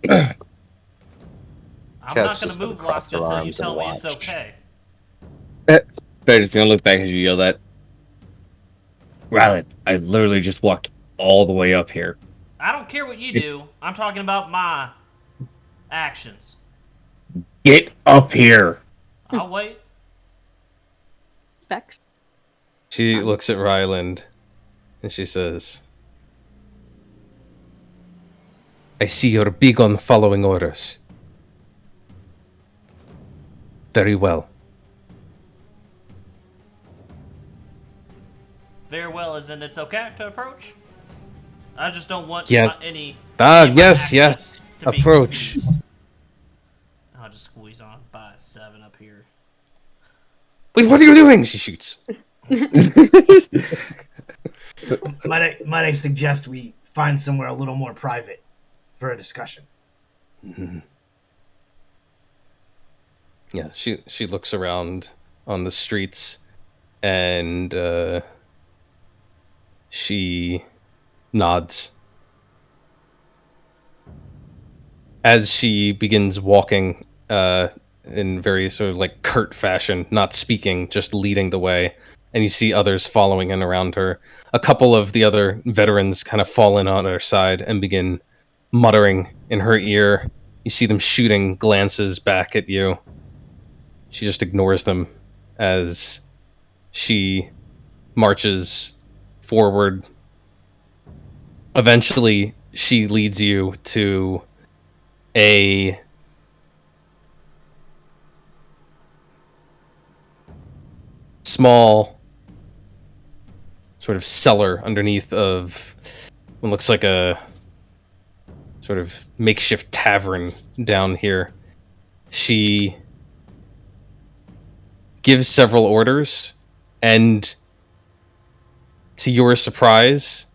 I'm Cat's not just gonna gonna move, cross her Roscoe, until you arms tell and me it's watch. okay. Vengeance is gonna look back as you yell that. Ryland, I literally just walked all the way up here. I don't care what you do. I'm talking about my actions. Get up here. I'll wait. Respect. She looks at Ryland and she says, I see you're big on following orders. Very well. Very well, as in it's okay to approach. I just don't want Yes. any. Ah, any of my yes, yes. actions to be Approach. confused. I'll just squeeze on by 7 up here. Wait, what are you doing? She shoots. Might I suggest we find somewhere a little more private for a discussion? Yeah, she looks around on the streets and she nods. As she begins walking in very sort of like curt fashion, not speaking, just leading the way, and you see others following in around her. A couple of the other veterans kind of fall in on her side and begin muttering in her ear. You see them shooting glances back at you. She just ignores them as she marches forward. Eventually, she leads you to a small sort of cellar underneath of what looks like a sort of makeshift tavern down here. She gives several orders, and to your surprise,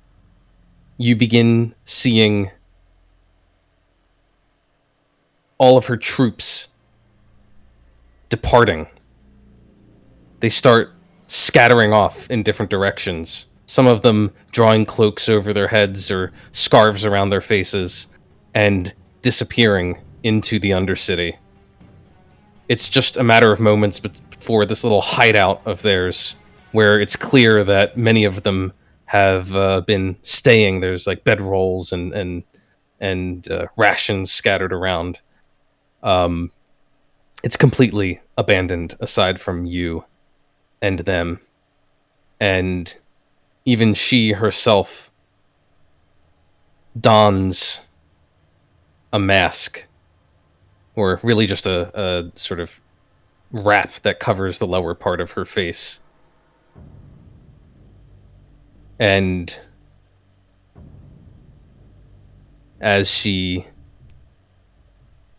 you begin seeing all of her troops departing. They start scattering off in different directions, some of them drawing cloaks over their heads or scarves around their faces and disappearing into the Undercity. It's just a matter of moments before this little hideout of theirs, where it's clear that many of them have been staying. There's like bedrolls and rations scattered around. It's completely abandoned aside from you and them. And even she herself dons a mask, or really just a sort of wrap that covers the lower part of her face. And as she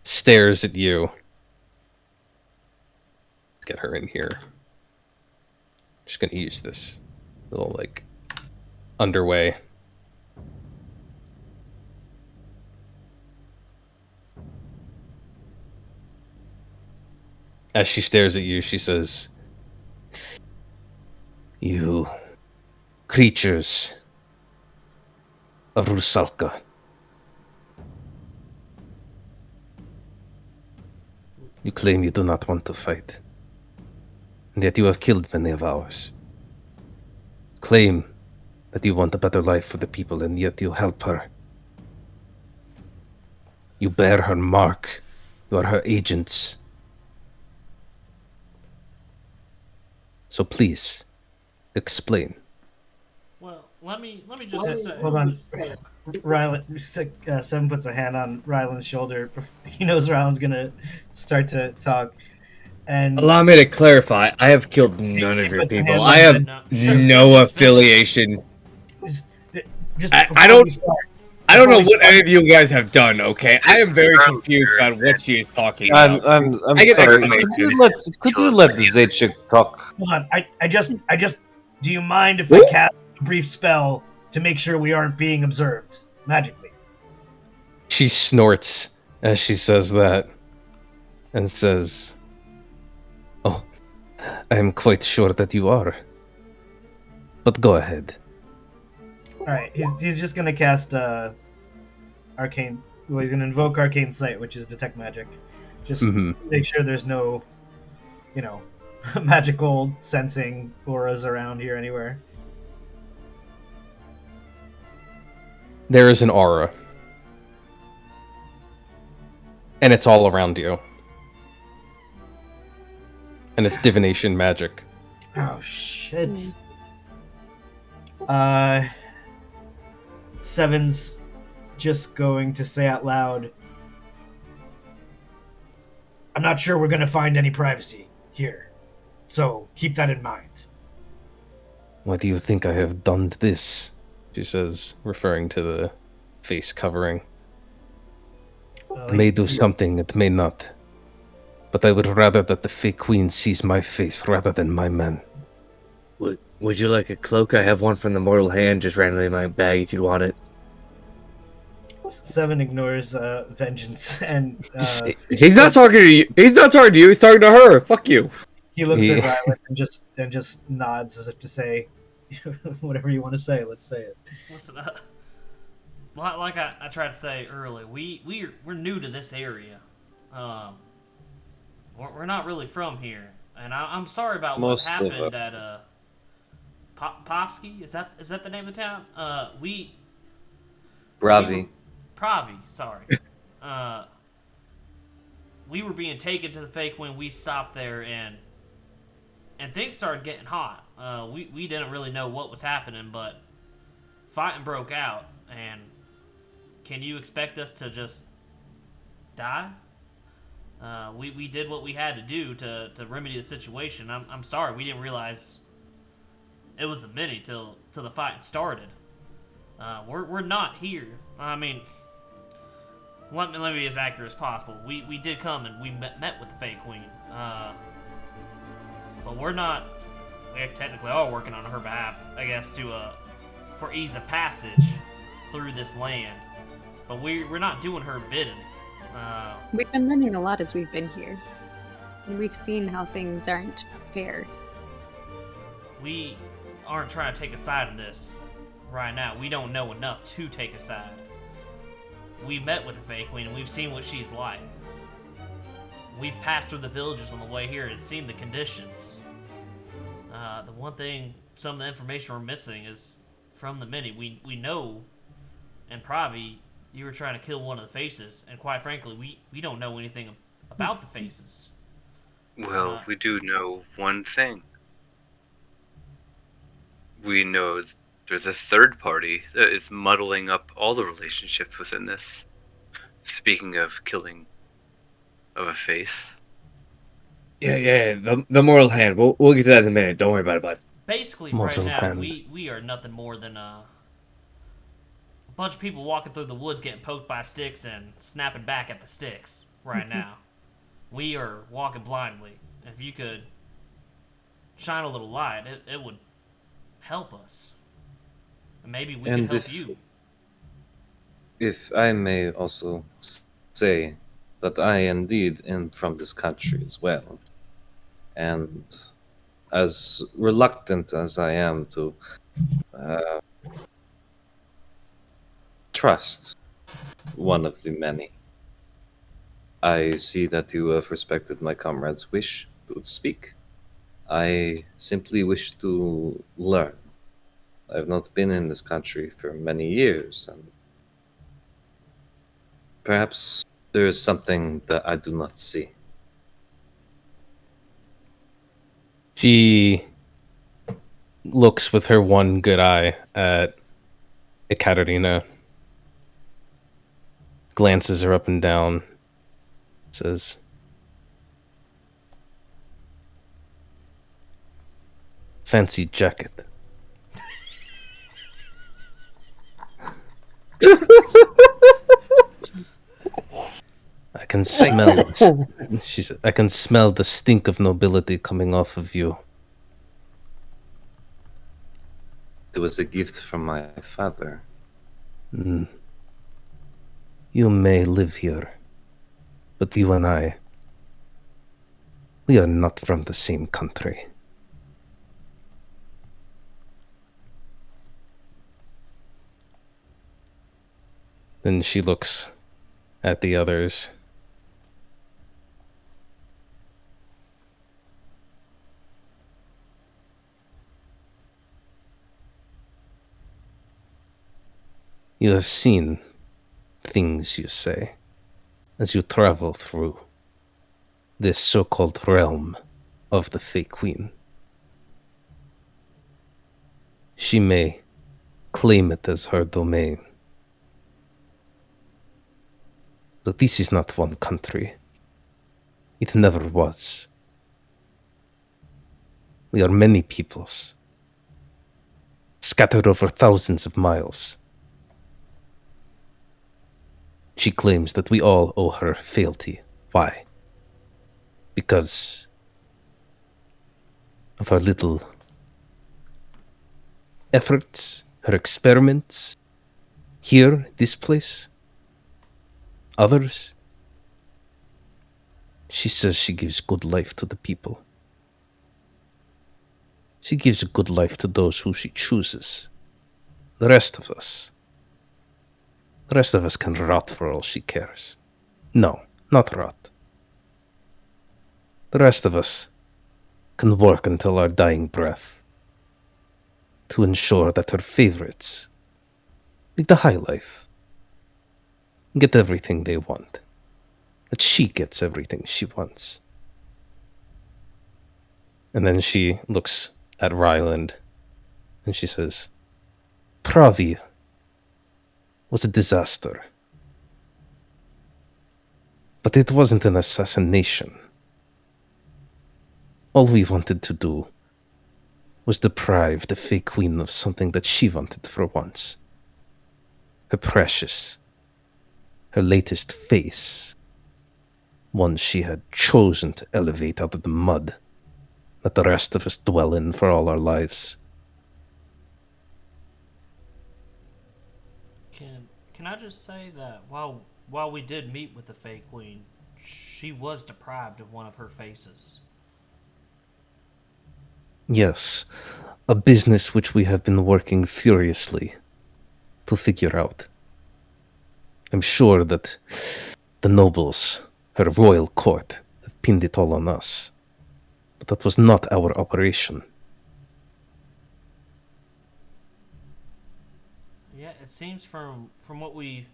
stares at you, let's get her in here. Just gonna use this little like underway. As she stares at you, she says, "You creatures of Rusalka. You claim you do not want to fight, and yet you have killed many of ours. Claim that you want a better life for the people, and yet you help her. You bear her mark. You are her agents. So please, explain." Well, let me just say. Hold on. Ryland, Seven puts a hand on Ryland's shoulder. He knows Ryland's gonna start to talk. And Allow me to clarify. I have killed none of your Puts a hand people. on I have No, sure, no vengeance, affiliation. just I before don't- we start, I don't know Before we what any of you guys have done. Okay, I am very Around confused here, about what she is talking I'm about. I'm I get sorry. explanation. Could you let the Zaychik talk? Hold on. I just do you mind if I cast a brief spell to make sure we aren't being observed magically? She snorts as she says that and says, "Oh, I am quite sure that you are. But go ahead." Alright, he's just gonna cast arcane well, he's gonna invoke arcane sight, which is detect magic. Just Hmm. make sure there's no, you know, magical sensing auras around here anywhere. There is an aura. And it's all around you. And it's divination magic. Oh shit. Seven's just going to say out loud, I'm not sure we're gonna find any privacy here. So keep that in mind. Why do you think I have done this? She says, referring to the face covering. It may do something, it may not. But I would rather that the fake queen sees my face rather than my men. Would you like a cloak? I have one from the mortal hand just randomly in my bag if you want it. Seven ignores vengeance and He's not talking to you. He's not talking to you. He's talking to her. Fuck you. he looks He- at Rylan and just nods as if to say, whatever you want to say, let's say it. Listen, like I tried to say earlier, we're new to this area. We're not really from here, and I'm sorry about what Most of happened us. at Povsky. Is that the name of the town? Bravi. Pravi. Sorry. We were being taken to the fake when we stopped there, and things started getting hot. We didn't really know what was happening, but fighting broke out. And can you expect us to just die? We did what we had to do to remedy the situation. I'm sorry, we didn't realize it was a minute till the fight started. We're not here. I mean, let me be as accurate as possible. We did come and we met with the fake queen. But we're not. We technically are working on her behalf, I guess, for ease of passage through this land. But we're not doing her bidding. We've been learning a lot as we've been here. And we've seen how things aren't fair. We aren't trying to take a side in this right now. We don't know enough to take a side. We met with the fake queen and we've seen what she's like. We've passed through the villages on the way here and seen the conditions. The one thing, some of the information we're missing is from the mini. We know, and Pravi, you were trying to kill one of the faces, and quite frankly, we don't know anything about the faces. Well, we do know one thing. We know there's a third party that is muddling up all the relationships within this. Speaking of killing of a face. Yeah. The moral hand. We'll get to that in a minute. Don't worry about it, bud. Basically, Mortal right now, hand. we are nothing more than a bunch of people walking through the woods getting poked by sticks and snapping back at the sticks right now. We are walking blindly. If you could shine a little light, it would help us. And maybe we And could help you. If I may also say that I indeed am from this country as well. And as reluctant as I am to trust one of the many, I see that you have respected my comrade's wish to speak. I simply wish to learn. I have not been in this country for many years, and perhaps there is something that I do not see. She looks with her one good eye at Ekaterina, glances her up and down, says, "Fancy jacket." I can smell. She said, "I can smell the stink of nobility coming off of you." It was a gift from my father. Mm. You may live here, but you and I, we are not from the same country. Then she looks at the others. You have seen things, you say, as you travel through this so-called realm of the Fey Queen. She may claim it as her domain, but this is not one country. It never was. We are many peoples, scattered over thousands of miles. She claims that we all owe her fealty. Why? Because of her little efforts, her experiments, here, this place, others. She says she gives good life to the people. She gives a good life to those who she chooses. The rest of us can rot for all she cares. No, not rot. The rest of us can work until our dying breath to ensure that her favorites live the high life, get everything they want, that she gets everything she wants. And then she looks at Ryland and she says, Pravi was a disaster. But it wasn't an assassination. All we wanted to do was deprive the Fey Queen of something that she wanted for once. Her precious, her latest face. One she had chosen to elevate out of the mud that the rest of us dwell in for all our lives. Can I just say that while we did meet with the Fey Queen, she was deprived of one of her faces. Yes, a business which we have been working furiously to figure out. I'm sure that the nobles, her royal court, have pinned it all on us. But that was not our operation. Yeah, it seems from what we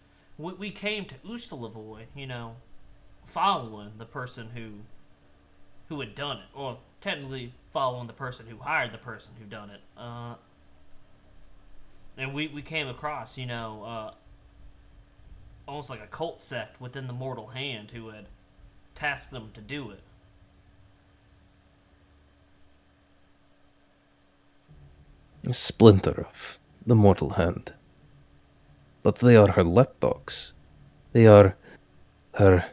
came to Ustalevoy, following the person who had done it, or technically following the person who hired the person who done it. And we came across, almost like a cult sect within the Mortal Hand who had tasked them to do it. A splinter of the mortal hand. But they are her lapdogs. They are her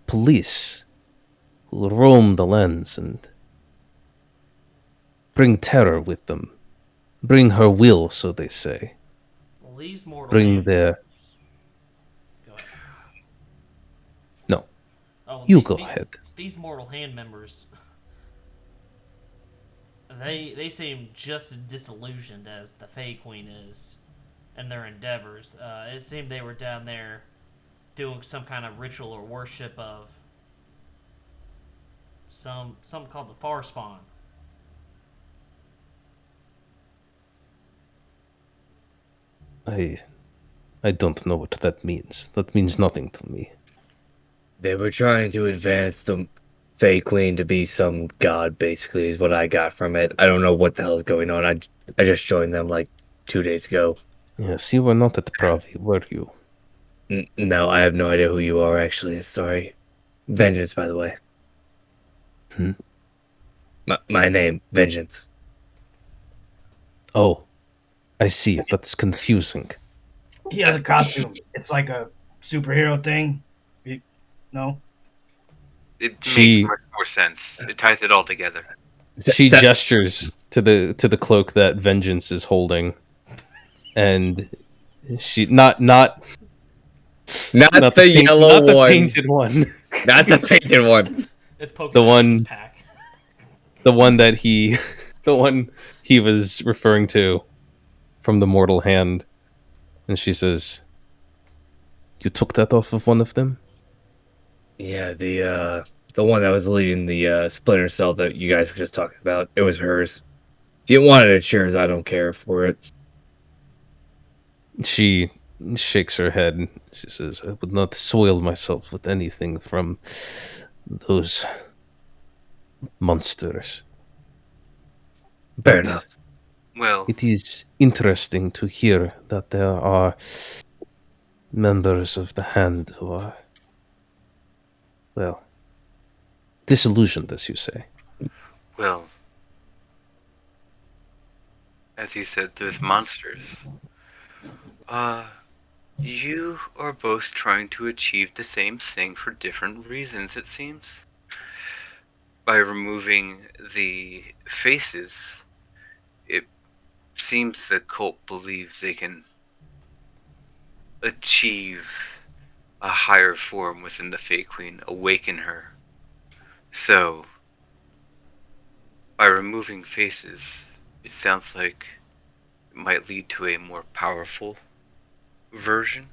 police who roam the lands and bring terror with them. Bring her will, so they say. Well, these Mortal Bring Hand their... Go ahead. No, Oh, you go ahead. These Mortal Hand members, they seem just as disillusioned as the Fey Queen is in their endeavors. It seemed they were down there doing some kind of ritual or worship of something called the Far Spawn. I don't know what that means. That means nothing to me. They were trying to advance the Fey Queen to be some god, basically, is what I got from it. I don't know what the hell is going on. I just joined them like 2 days ago. Yes, you were not at Pravi, were you? No, I have no idea who you are, actually. Sorry. Vengeance, by the way. Hmm? My name, Vengeance. Oh, I see. That's confusing. He has a costume. It's like a superhero thing. No. It makes She much more sense. It ties it all together. she gestures to the cloak that Vengeance is holding, and she not Not not the the paint, yellow not the one. painted one, Not the painted one. It's poking The out of his one- pack. the one that he the one he was referring to from the mortal hand. And she says, "You took that off of one of them?" Yeah, the one that was leading the Splinter Cell that you guys were just talking about. It was hers. If you wanted it, sure as I don't care for it. She shakes her head. She says, "I would not soil myself with anything from those monsters." Fair But enough. Well, it is interesting to hear that there are members of the Hand who are, well, disillusioned, as you say. well, as you said, those monsters. Uh, you are both trying to achieve the same thing for different reasons, it seems. By removing the faces, it seems the cult believes they can achieve a higher form within the Fey Queen, awaken her. So, by removing faces, it sounds like it might lead to a more powerful version.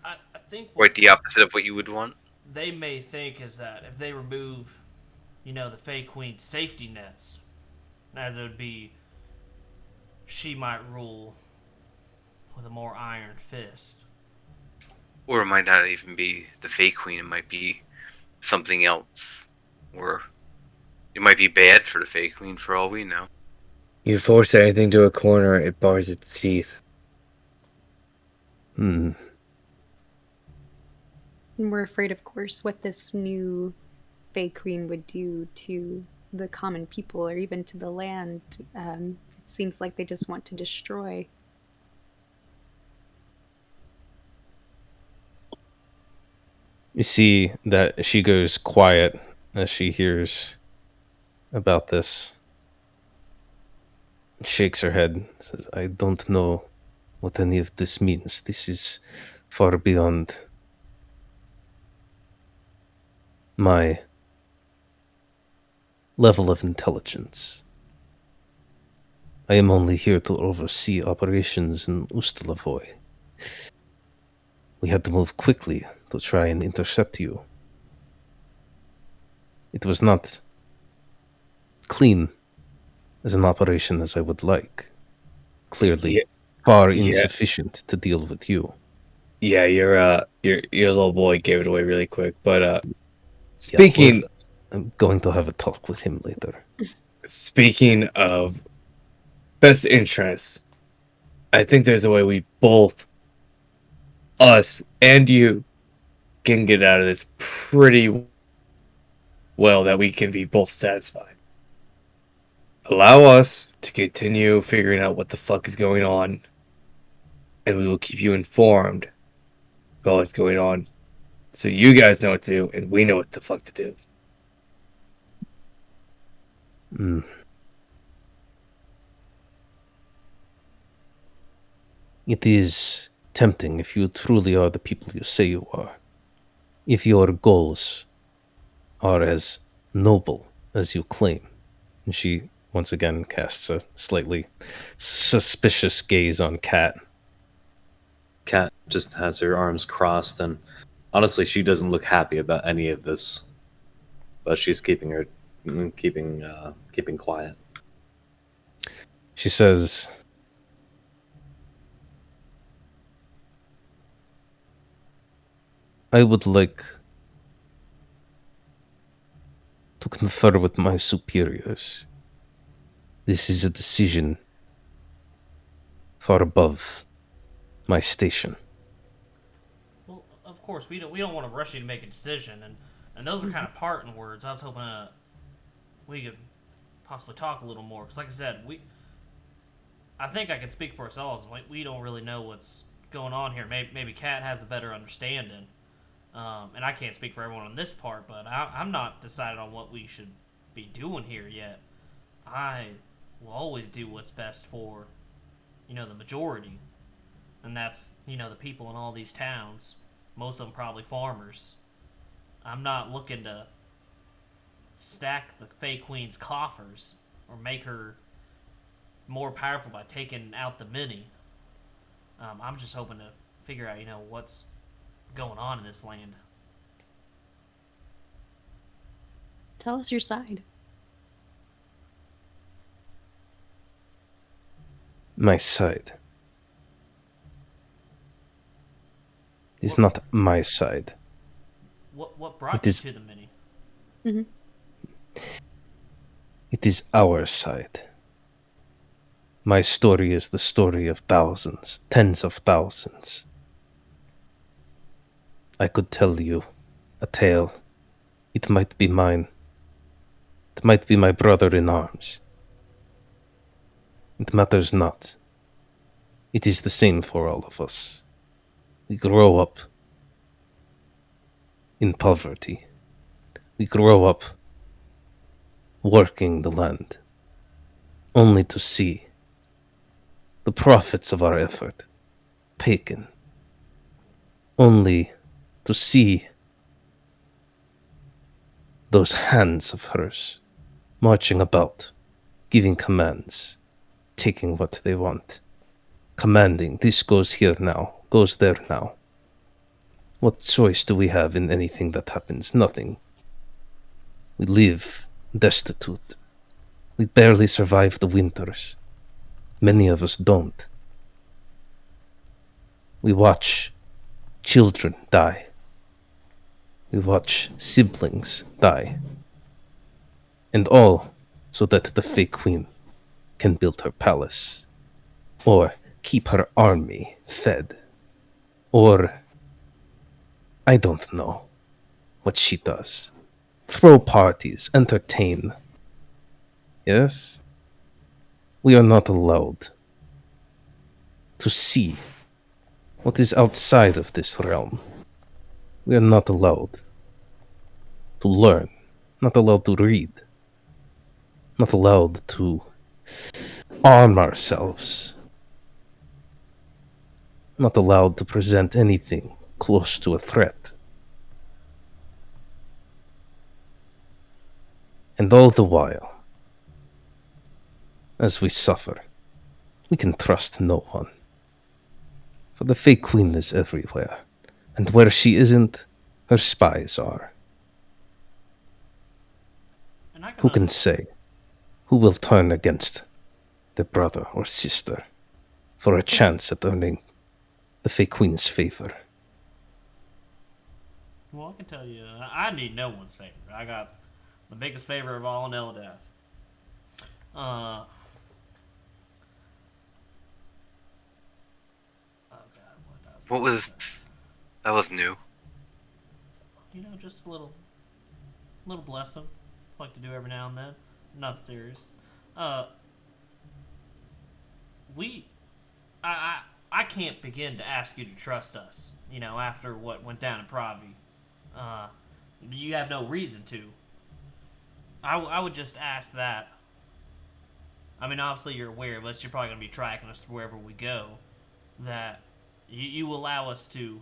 I think what Quite the opposite of what you would want. they may think is that if they remove, the Fey Queen's safety nets, as it would be, she might rule with a more iron fist. Or it might not even be the Fey Queen, it might be something else. Or it might be bad for the Fey Queen for all we know. You force anything to a corner, it bars its teeth. Hmm. And we're afraid, of course, what this new Fey Queen would do to the common people or even to the land. It seems like they just want to destroy. You see that she goes quiet as she hears about this. Shakes her head, says, "I don't know what any of this means. This is far beyond my level of intelligence. I am only here to oversee operations in Ustalavoy. We had to move quickly to try and intercept you. It was not clean as an operation as I would like. Clearly, Yeah. far Yeah. insufficient to deal with you." Yeah, your little boy gave it away really quick. But Yeah, speaking well, I'm going to have a talk with him later. speaking of best interests, I think there's a way we both, us and you, can get out of this pretty well that we can be both satisfied. Allow us to continue figuring out what the fuck is going on, and we will keep you informed about what's going on, so you guys know what to do, and we know what the fuck to do. Mm. It is tempting if you truly are the people you say you are. If your goals are as noble as you claim. And she once again casts a slightly suspicious gaze on Kat. Kat just has her arms crossed, and honestly, she doesn't look happy about any of this. But she's keeping quiet. She says, "I would like to confer with my superiors. This is a decision far above my station." Well, of course, we don't want to rush you to make a decision, and those are kind of parting words. I was hoping we could possibly talk a little more, because like I said, I think I can speak for ourselves. We don't really know what's going on here. Maybe Kat has a better understanding. And I can't speak for everyone on this part, but I'm not decided on what we should be doing here yet. I will always do what's best for, the majority. And that's, the people in all these towns. Most of them probably farmers. I'm not looking to stack the Fey Queen's coffers or make her more powerful by taking out the many. I'm just hoping to figure out, what's going on in this land. Tell us your side. My side is not my side. What brought It you is- to the mini? It is our side. My story is the story of thousands, tens of thousands. I could tell you a tale. It might be mine. It might be my brother in arms. It matters not. It is the same for all of us. We grow up in poverty. We grow up working the land, only to see the profits of our effort taken, only to see those hands of hers marching about, giving commands, taking what they want, commanding, this goes here now, goes there now. What choice do we have in anything that happens? Nothing. We live destitute. We barely survive the winters. Many of us don't. We watch children die. We watch siblings die. And all so that the Fey Queen can build her palace, or keep her army fed, or I don't know what she does. Throw parties, entertain. Yes? We are not allowed to see what is outside of this realm. We are not allowed to learn, not allowed to read, not allowed to arm ourselves, not allowed to present anything close to a threat. And all the while, as we suffer, we can trust no one. For the Fey Queen is everywhere, and where she isn't, her spies are. And I Who can say who will turn against their brother or sister for a chance at earning the Fey Queen's favor? Well, I can tell you, I need no one's favor. I got the biggest favor of all in Eldath. Oh God, What was that? Was new. Just a little blessing. Like to do every now and then. Nothing serious. I can't begin to ask you to trust us. After what went down in Pravi. You have no reason to. I would just ask that. I mean, obviously you're aware of us. You're probably going to be tracking us wherever we go. That you allow us to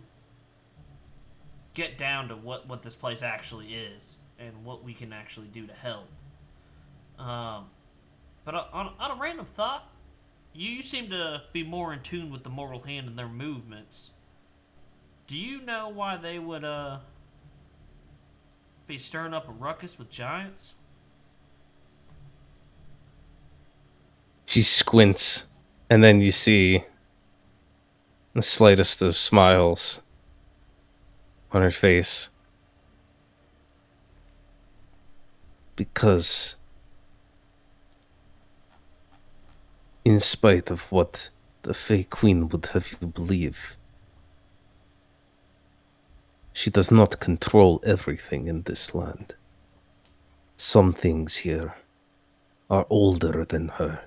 get down to what this place actually is and what we can actually do to help. But on a random thought, you seem to be more in tune with the mortal hand and their movements. Do you know why they would be stirring up a ruckus with giants? She squints, and then you see the slightest of smiles on her face. Because, in spite of what the Fey Queen would have you believe, she does not control everything in this land. Some things here are older than her.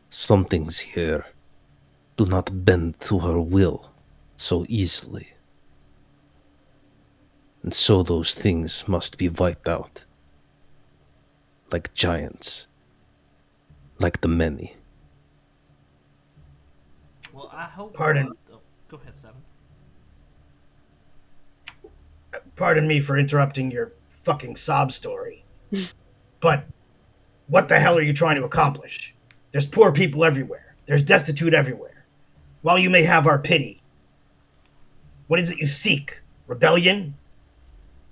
Some things here do not bend to her will so easily. And so those things must be wiped out. Like giants. Like the many. Well, I hope. Pardon. Oh, go ahead, Seven. Pardon me for interrupting your fucking sob story. But what the hell are you trying to accomplish? There's poor people everywhere. There's destitute everywhere. While you may have our pity, what is it you seek? Rebellion?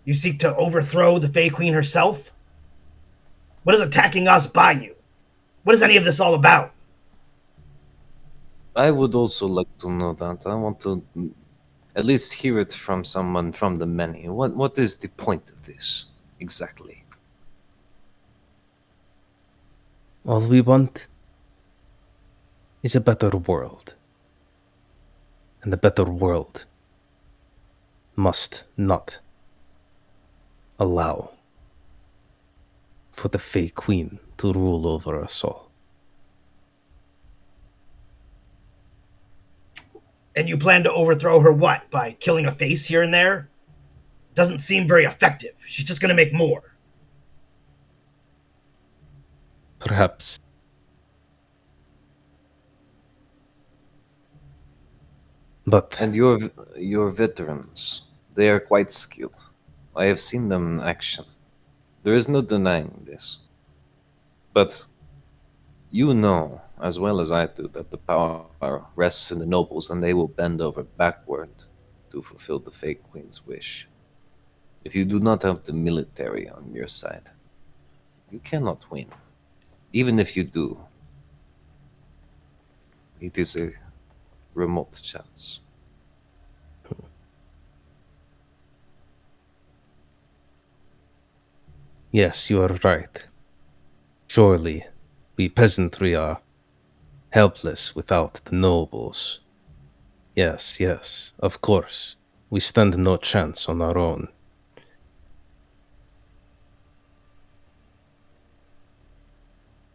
You seek to overthrow the Fey Queen herself? What is attacking us buy you? What is any of this all about? I would also like to know that. I want to at least hear it from someone from the many. What is the point of this, exactly? All we want is a better world. And a better world must not allow for the Fey Queen to rule over us all. And you plan to overthrow her what? By killing a face here and there? Doesn't seem very effective. She's just gonna make more. Perhaps. But and your veterans, they are quite skilled. I have seen them in action. There is no denying this. But you know, as well as I do, that the power rests in the nobles, and they will bend over backward to fulfill the Fey Queen's wish. If you do not have the military on your side, you cannot win. Even if you do, it is a remote chance. Yes, you are right. Surely, we peasantry are helpless without the nobles. Yes, of course. We stand no chance on our own.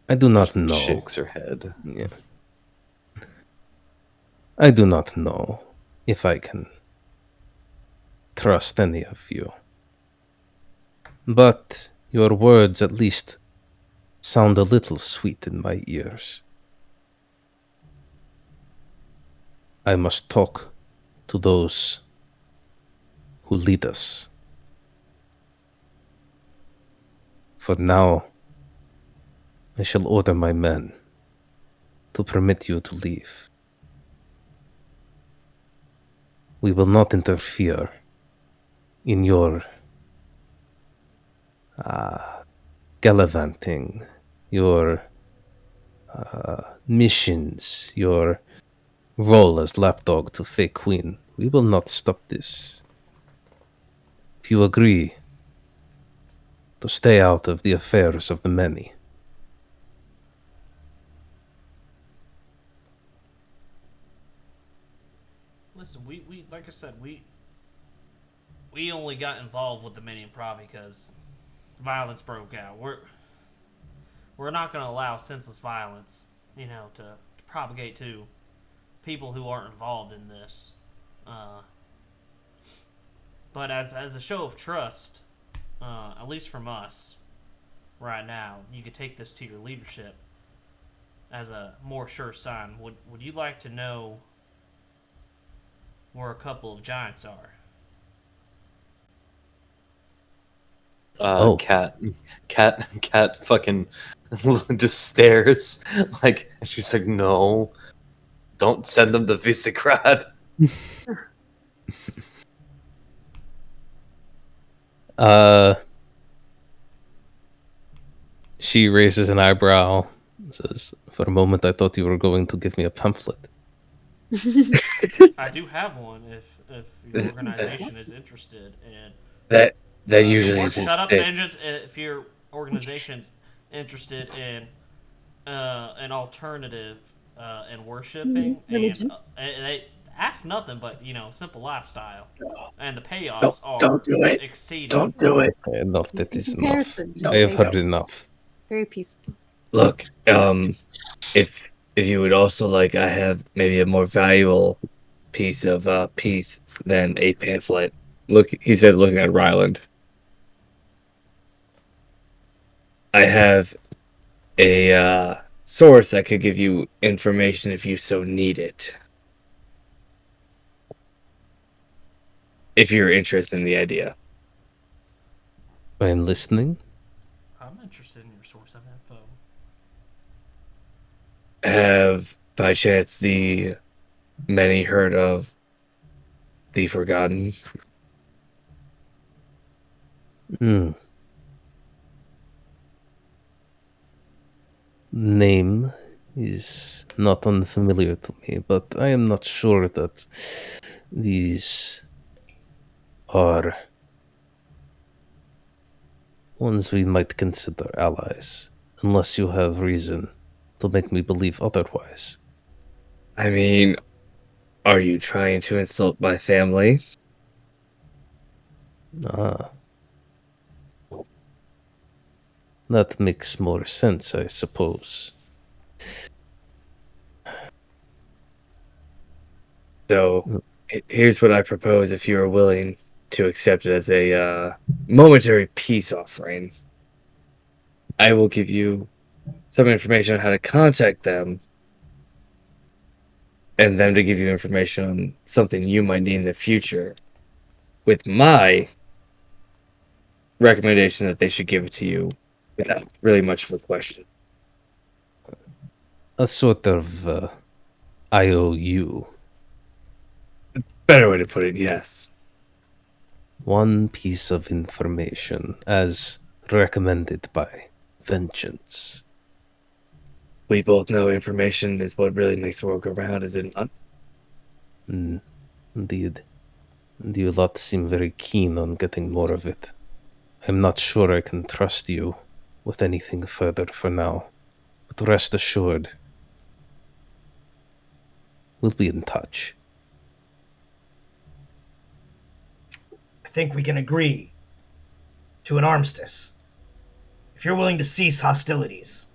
I do not know. Shakes her head. Yeah. I do not know if I can trust any of you. But your words at least sound a little sweet in my ears. I must talk to those who lead us. For now, I shall order my men to permit you to leave. We will not interfere in your gallivanting, your missions, your role as lapdog to Fey Queen. We will not stop this. If you agree to stay out of the affairs of the many. Listen, we like I said, we only got involved with the mini improv because violence broke out. We're not going to allow senseless violence, to propagate to people who aren't involved in this. But as a show of trust, at least from us, right now, you could take this to your leadership as a more sure sign. Would you like to know where a couple of giants are? Cat fucking just stares like she's like, no, don't send them to Visegrad. She raises an eyebrow, says, "For a moment I thought you were going to give me a pamphlet." I do have one if your organization is interested in. That usually is Shut up, his Vengeance. If your organization's interested in an alternative and worshiping, Religion. and they ask nothing but simple lifestyle, and the payoffs are Don't do it. exceeding. Don't do it. Enough, that is enough. Comparison. I have heard enough. Very peaceful. Look, if If you would also like, I have maybe a more valuable piece of piece than a pamphlet. Look, he says, looking at Ryland. I have a source that could give you information if you so need it. If you're interested in the idea. I am listening. I'm interested in your source of info. Have, by chance, the many heard of the Forgotten? Hmm. Name is not unfamiliar to me, but I am not sure that these are ones we might consider allies, unless you have reason to make me believe otherwise. I mean, are you trying to insult my family? Ah. That makes more sense, I suppose. So, here's what I propose if you are willing to accept it as a momentary peace offering. I will give you some information on how to contact them, and them to give you information on something you might need in the future, with my recommendation that they should give it to you without really much of a question. A sort of IOU. Better way to put it, yes. One piece of information as recommended by Vengeance. We both know information is what really makes the world go round, is it not? Indeed. And you lot seem very keen on getting more of it. I'm not sure I can trust you with anything further for now, but rest assured, we'll be in touch. I think we can agree to an armistice. If you're willing to cease hostilities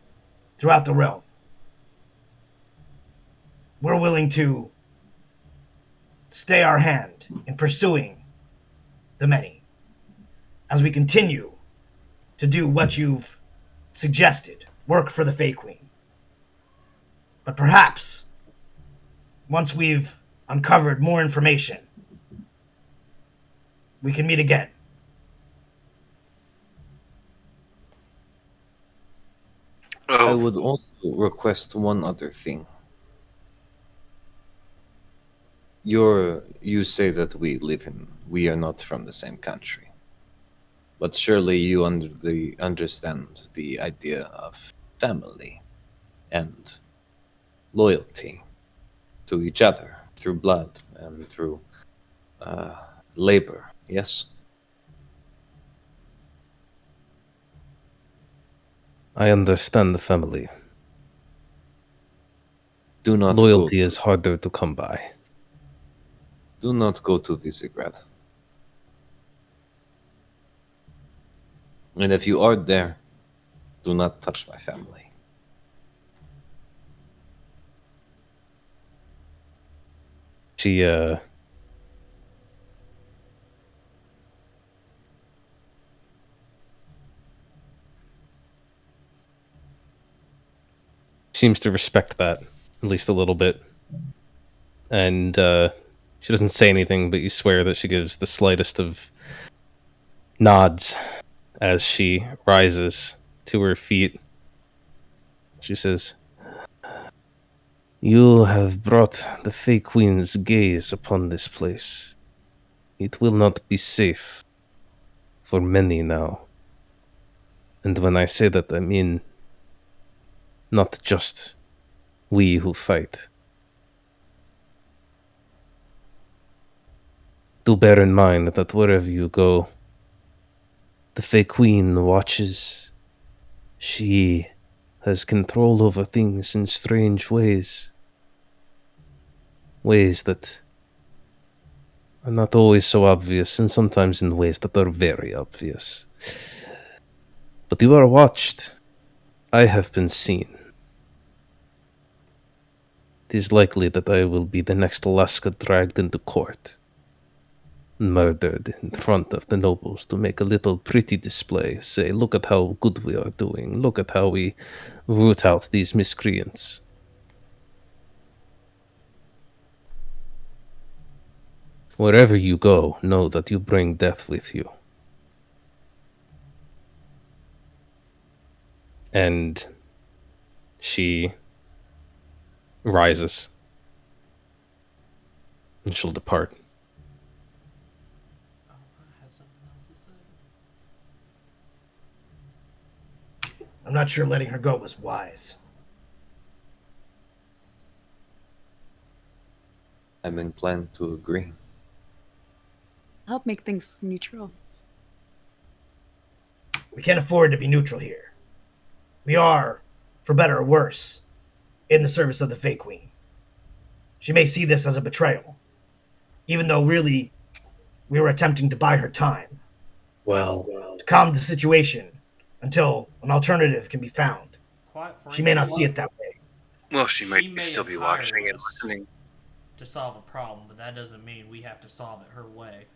throughout the realm, we're willing to stay our hand in pursuing the many as we continue to do what you've suggested, work for the Fey Queen. But perhaps, once we've uncovered more information, we can meet again. Oh, I would also request one other thing. You say that we are not from the same country. But surely you understand the idea of family and loyalty to each other through blood and through labor, yes? I understand the family. Do not Loyalty go is harder to come by. Do not go to Visegrad. And if you are there, do not touch my family. She, seems to respect that, at least a little bit. And, she doesn't say anything, but you swear that she gives the slightest of nods as she rises to her feet. She says, "You have brought the Fey Queen's gaze upon this place. It will not be safe for many now. And when I say that, I mean not just we who fight. Do bear in mind that wherever you go, the Fey Queen watches. She has control over things in strange ways. Ways that are not always so obvious, and sometimes in ways that are very obvious. But you are watched. I have been seen. it is likely that I will be the next Alaska dragged into court, murdered in front of the nobles to make a little pretty display. Say, look at how good we are doing. Look at how we root out these miscreants. Wherever you go, know that you bring death with you. And she rises. And she'll depart. Oh, I had something else to say. I'm not sure letting her go was wise. I'm inclined to agree. Help make things neutral. We can't afford to be neutral here. We are, for better or worse, in the service of the Fey Queen. She may see this as a betrayal, even though really we were attempting to buy her time. Well, To calm the situation until an alternative can be found. Quite frankly, She may not see it that way. Well, she might have still be hired watching and us listening. to solve a problem, but that doesn't mean we have to solve it her way.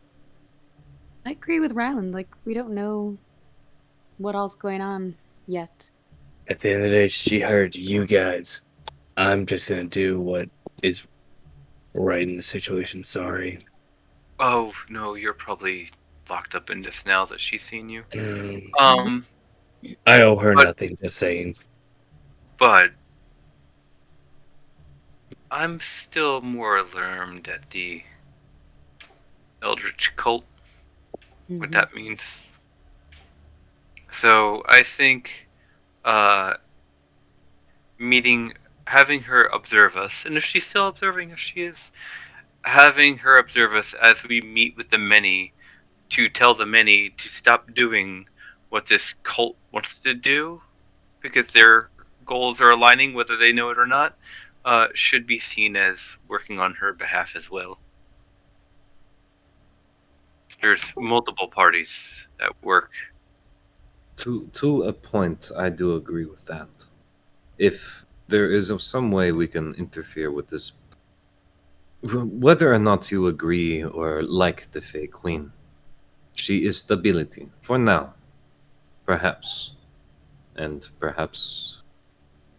I agree with Ryland. Like, we don't know what else going on yet. at the end of the day, she hired you guys. I'm just gonna do what is right in the situation. Sorry. Oh no, you're probably locked up in this now that she's seen you. Mm, I owe her but- nothing. Just saying. But I'm still more alarmed at the Eldritch cult, what that means. So I think having her observe us, and if she's still observing as she is, having her observe us as we meet with the many to tell the many to stop doing what this cult wants to do, because their goals are aligning whether they know it or not, should be seen as working on her behalf as well. There's multiple parties at work. To a point, I do agree with that. If there is some way we can interfere with this, whether or not you agree or like the Fey Queen, she is stability for now, perhaps, and perhaps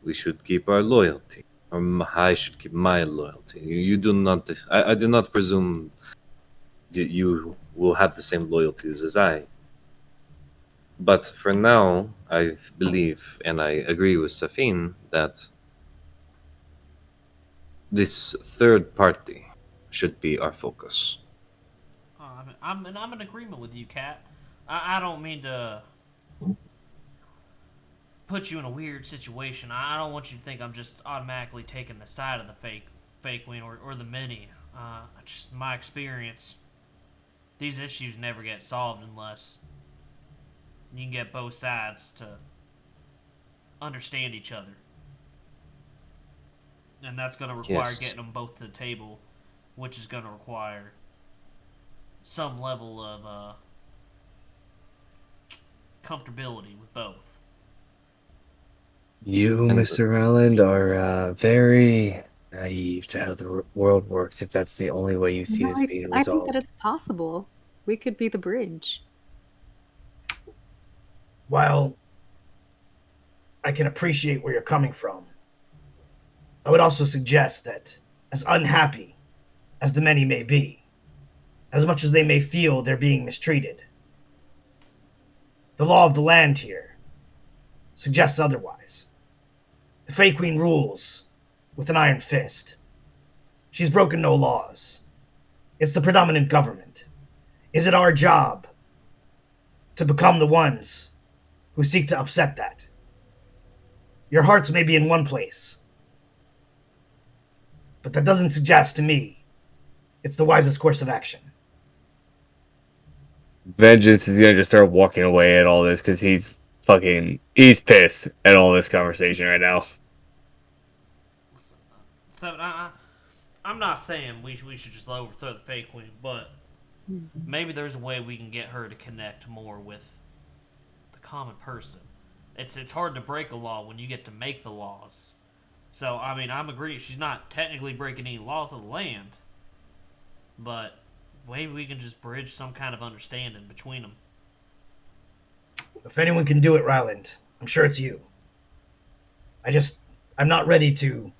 we should keep our loyalty, or I should keep my loyalty. You do not. I do not presume you will have the same loyalties as I. But for now, I believe and I agree with Safine that this third party should be our focus. I'm in agreement with you, Kat. I don't mean to put you in a weird situation. I don't want you to think I'm just automatically taking the side of the fake queen or the many. Just my experience, these issues never get solved unless you can get both sides to understand each other. And that's going to require Yes. getting them both to the table, which is going to require some level of comfortability with both. You, And- Mr. Rowland, are very naive to how the world works. If that's the only way you see No, this being I think resolved. that it's possible. We could be the bridge. While I can appreciate where you're coming from, I would also suggest that, as unhappy as the many may be, as much as they may feel they're being mistreated, the law of the land here suggests otherwise. The Fey Queen rules with an iron fist. She's broken no laws. It's the predominant government. Is it our job to become the ones who seek to upset that? Your hearts may be in one place, but that doesn't suggest to me it's the wisest course of action. Vengeance is gonna just start walking away at all this because he's pissed at all this conversation right now. So I'm not saying we should just overthrow the fake queen, but maybe there's a way we can get her to connect more with the common person. It's hard to break a law when you get to make the laws. So, I mean, I'm agreeing she's not technically breaking any laws of the land, but maybe we can just bridge some kind of understanding between them. If anyone can do it, Ryland, I'm sure it's you. I'm not ready to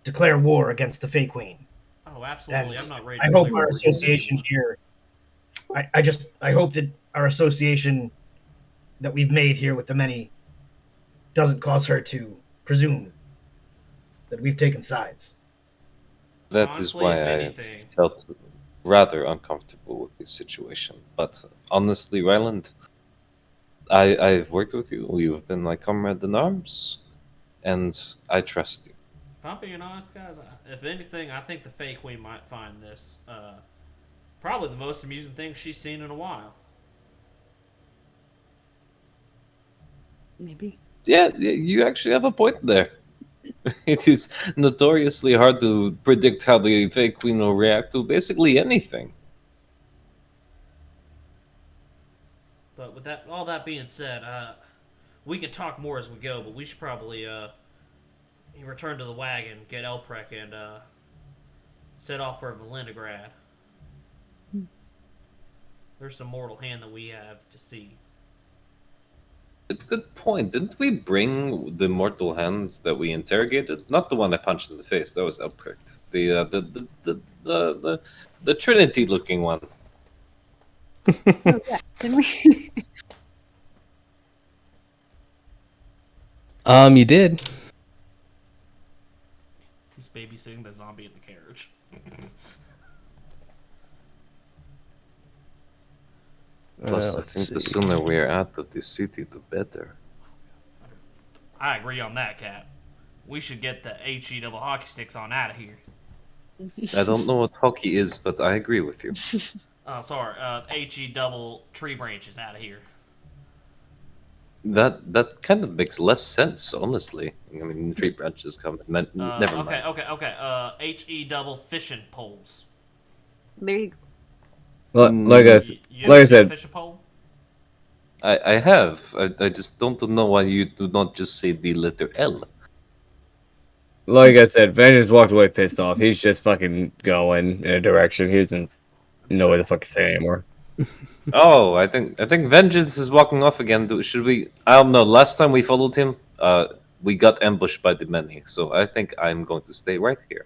declare war against the Fey Queen. Oh, absolutely. And I'm not ready I to hope declare our war against association anyone. here. I hope that our association that we've made here with the many doesn't cause her to presume that we've taken sides. That is Honestly, why if I anything, felt rather uncomfortable with this situation. But honestly, Ryland, I've worked with you. You've been my comrade in arms, and I trust you. if I'm being honest, guys, if anything, I think the Fey Queen might find this probably the most amusing thing she's seen in a while. Maybe. Yeah, you actually have a point there. It is notoriously hard to predict how the fake queen will react to basically anything. But with that, all that being said, we can talk more as we go. But we should probably return to the wagon, get Elprek, and set off for Valinograd. There's some mortal hand that we have to see. Good point. Didn't we bring the mortal hand that we interrogated? Not the one I punched in the face. That was Elpricked. The Trinity-looking one. Oh, yeah. Didn't we? You did. He's babysitting the zombie in the carriage. Plus, I Let's think the see. sooner we're out of this city, the better. I agree on that, Cat. We should get the HE double hockey sticks on out of here. I don't know what hockey is, but I agree with you. Oh, sorry. HE double tree branches out of here. That kind of makes less sense, honestly. I mean, tree branches come. Never mind. Okay. HE double fishing poles. There you go. Well, Mm, like I, s- You like ever I seen a said, fishing pole? I have. I just don't know why you do not just say the letter L. Vengeance walked away pissed off. He's just fucking going in a direction. He doesn't know what the fuck he's saying anymore. Oh, I think Vengeance is walking off again. Should we? I don't know. Last time we followed him, we got ambushed by the many. So I think I'm going to stay right here.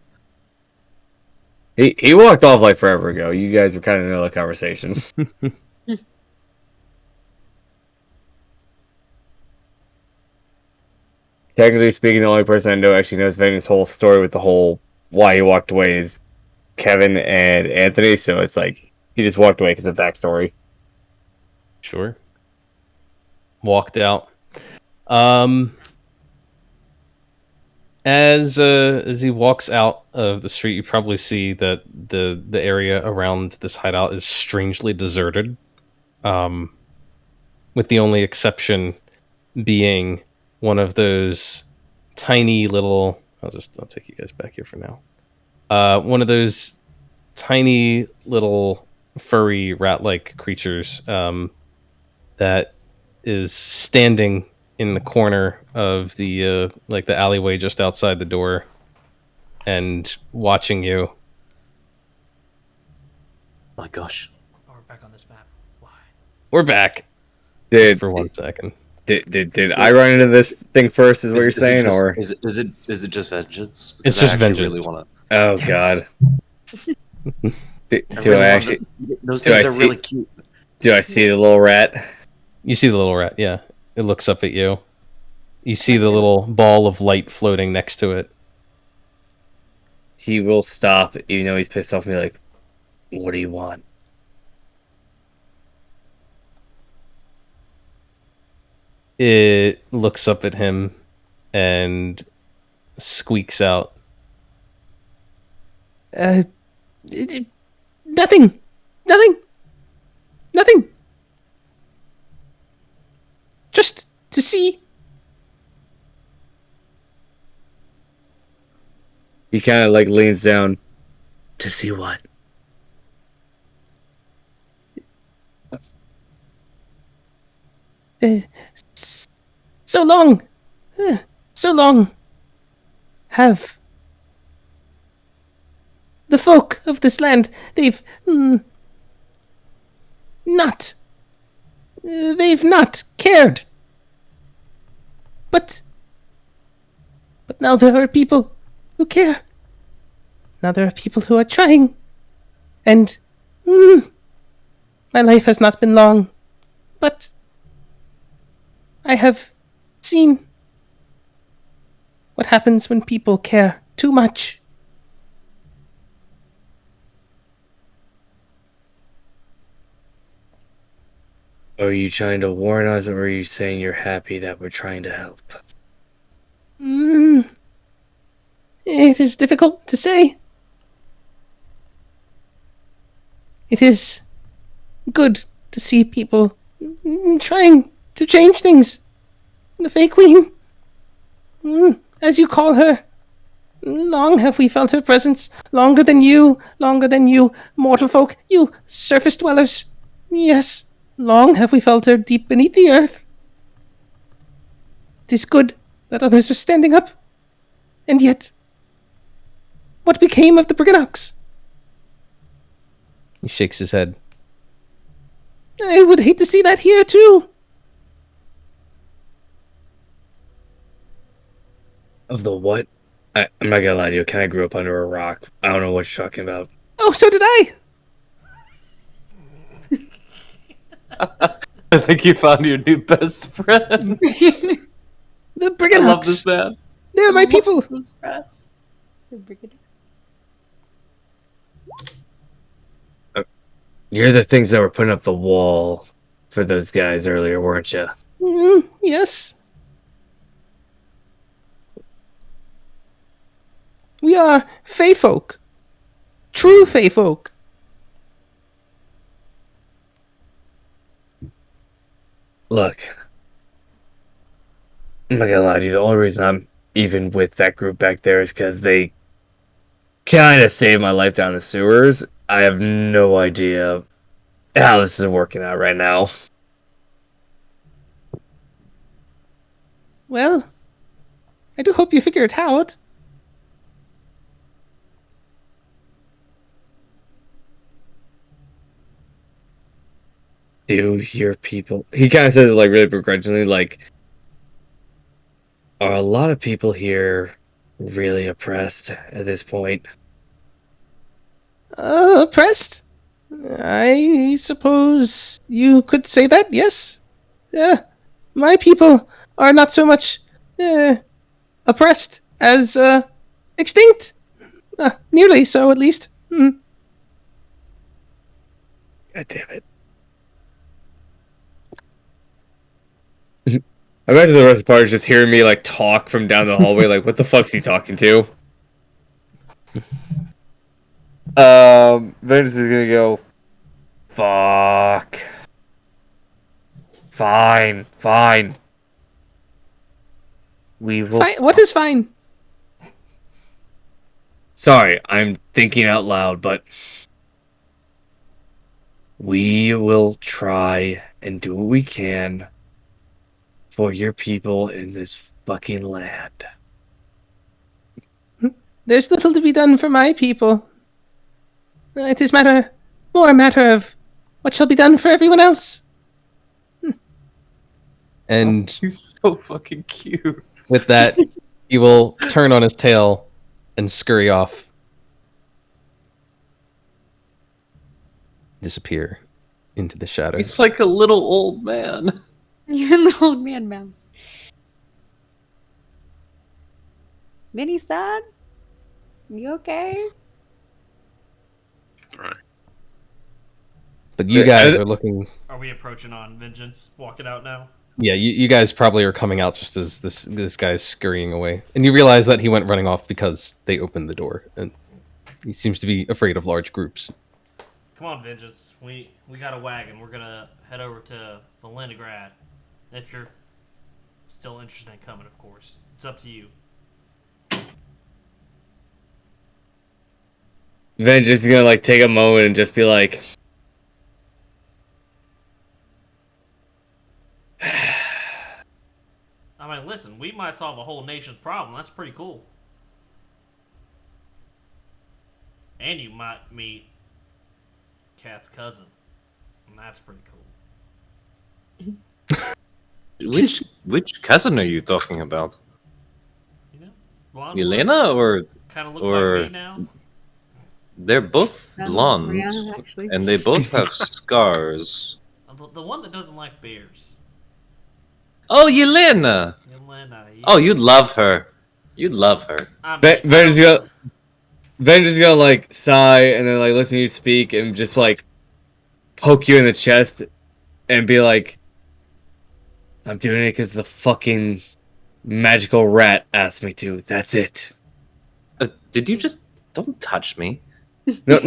He walked off like forever ago. You guys were kind of in another conversation. Technically speaking, the only person I know actually knows Vengeance's whole story with the whole why he walked away is Kevin and Anthony. So it's like he just walked away because of backstory. Sure. Walked out. As he walks out of the street, you probably see that the area around this hideout is strangely deserted. With the only exception being one of those tiny little. I'll take you guys back here for now. One of those tiny little furry rat-like creatures that is standing in the corner of the the alleyway just outside the door and watching you. My gosh. Oh, we're back on this map. Why? We're back Did for 1 second. did I run into this thing first? Is what you're saying, just, or is it just vengeance? It's Because just I actually vengeance. really want oh Damn it. god, to. do I actually Those do things I are see- really cute. do I see the little rat? You see the little rat, yeah. It looks up at you. You see the little ball of light floating next to it. He will stop, even though he's pissed off. Me like, what do you want? It looks up at him and squeaks out. Nothing. Just to see. He kind of like leans down to see what. So long. So long. have. The folk of this land, they've not. They've not cared. But now there are people who care. Now there are people who are trying. And my life has not been long, but I have seen what happens when people care too much. Are you trying to warn us, or are you saying you're happy that we're trying to help? It is difficult to say. It is good to see people trying to change things. The Fey Queen, as you call her, long have we felt her presence. Longer than you, mortal folk, you surface dwellers. Yes, long have we felt her deep beneath the earth. It is good that others are standing up. And yet, what became of the Brigannox? He shakes his head. I would hate to see that here, too. Of the what? I'm not gonna lie to you. I grew up under a rock. I don't know what you're talking about. Oh, so did I. I think you found your new best friend. The I Brigannox. love this man. They're my people. Those rats. You're the things that were putting up the wall for those guys earlier, weren't you? Yes. We are Fey folk. True Fey folk. Look, I'm not gonna lie to you. The only reason I'm even with that group back there is because they kind of saved my life down the sewers. I have no idea how this is working out right now. Well, I do hope you figure it out. Do your people... He kind of says it like really begrudgingly, like, are a lot of people here really oppressed at this point? Oppressed? I suppose you could say that, yes. My people are not so much oppressed as extinct. Nearly so, at least. God damn it. I imagine the rest of the party is just hearing me like talk from down the hallway, like, what the fuck's he talking to? Ventus is gonna go, fuck. Fine. We will. Fine. What is fine? Sorry, I'm thinking out loud, but we will try and do what we can for your people in this fucking land. There's little to be done for my people. It is more a matter of what shall be done for everyone else. And He's so fucking cute. with that, he will turn on his tail and scurry off. Disappear into the shadows. He's like a little old man. You're the old man mouse. Vinny-san? You okay? Right. But you guys are looking... Are we approaching on Vengeance? Walking out now? Yeah, you guys probably are coming out just as this guy's scurrying away. And you realize that he went running off because they opened the door. And he seems to be afraid of large groups. Come on, Vengeance. We got a wagon. We're gonna head over to Volinigrad. If you're still interested in coming, of course. It's up to you. Vengeance is gonna like take a moment and just be like, I mean, listen, we might solve a whole nation's problem. That's pretty cool. And you might meet Cat's cousin. And that's pretty cool. Which cousin are you talking about? You know? Blonde Elena or kind of looks like me now. they're both blonde Rihanna, actually. and they both have scars. The one that doesn't like bears. Oh, Elena! Elena. Oh, you'd love her. You'd love her. I mean, Venger's gonna like sigh and then like listen to you speak and just like poke you in the chest and be like, "I'm doing it because the fucking magical rat asked me to. That's it." Did you just... Don't touch me. No,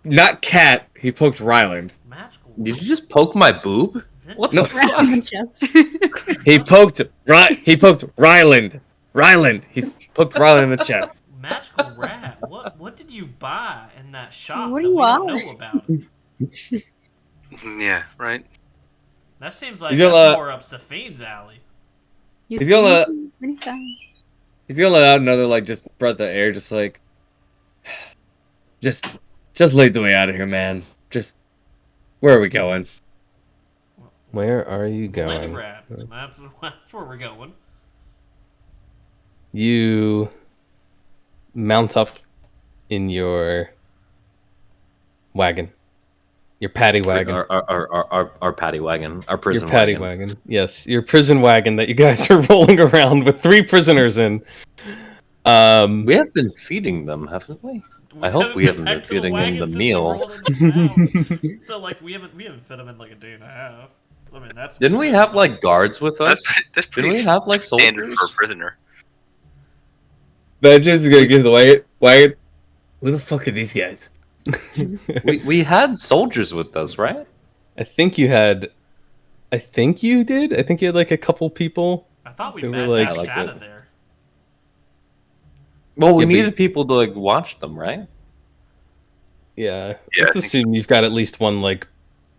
not Cat. He pokes Ryland. magical. Did you just poke my boob? What No. the Right fuck? in the chest. He poked Ryland. Ryland. He poked Ryland in the chest. Magical rat. What did you buy in that shop What that do we you don't want? know about? Yeah, right. That seems like He's that's gonna- more up Safine's alley. You He's see gonna- me anytime. He's gonna let out another like just breath of air, just like, just lead the way out of here, man. Just, where are we going? Where are you going? Leningrad. That's where we're going. You mount up in your wagon, your paddy wagon, Our paddy wagon. Our prison your paddy wagon. wagon. Yes, your prison wagon that you guys are rolling around with 3 prisoners in. We have been feeding them, haven't we? I hope we haven't been back to the feeding them wagon the since they meal. rolled into town. So like we haven't fed them in like a day and a half. I mean that's. Didn't we have like guards with us? That's Didn't pretty we have like standard soldiers? for a prisoner. Vengeance is gonna give the wagon. Who the fuck are these guys? We had soldiers with us, right? I think you did. I think you had like a couple people. I thought we They were Mad like- Maxed like out it. of there. Well, we Yeah, but- needed people to like watch them, right? Yeah, Yeah, let's I think assume you've got at least one like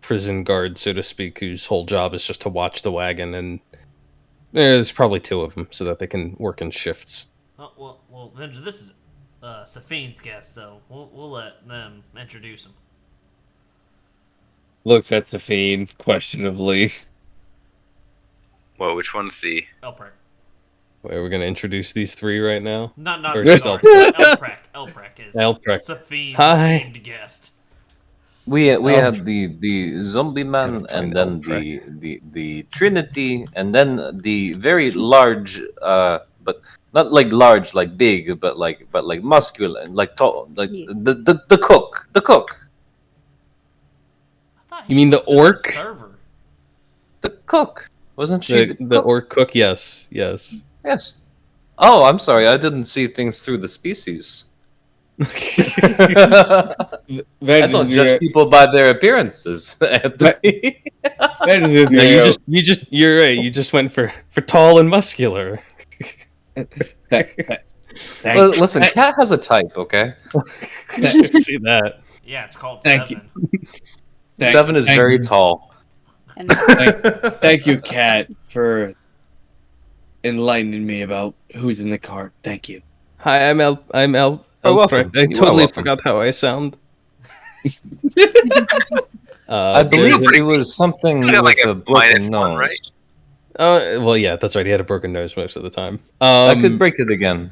prison guard, so to speak, whose whole job is just to watch the wagon, and there's probably 2 of them so that they can work in shifts. Oh, well, Avenger, this is Safine's guest, so we'll let them introduce him. Looks at Safine questionably. Well, which one to see? Elprek. Are we going to introduce these 3 right now? Not Or sorry. just Elprek. Elprek is Elprek. Safine's Hi. esteemed guest. We Oh. had the zombie man, Gotta find and then Elprek. the Trinity, and then the very large, but not like large, like big, but like muscular, like tall, like Yeah. the cook, the cook, I thought You he mean was the just a orc? server. the cook. Wasn't she The cook? orc cook, yes. Yes. Oh, I'm sorry. I didn't see things through the species. I Vengeance don't is judge gonna- people by their appearances, Anthony. Vengeance is No, gonna go, you're right. You just went for tall and muscular. Thank- Listen, Cat has a type, okay? I can see that. Yeah, it's called Thank Seven. Seven is thank very you. tall. And Thank you, Cat, for enlightening me about who's in the cart. Thank you. Hi, I'm You're Elprek. welcome. I You are totally welcome. forgot how I sound. I believe there's- it was something You got with like a a broken -1, nose. right? Well, yeah, that's right. He had a broken nose most of the time. I could break it again.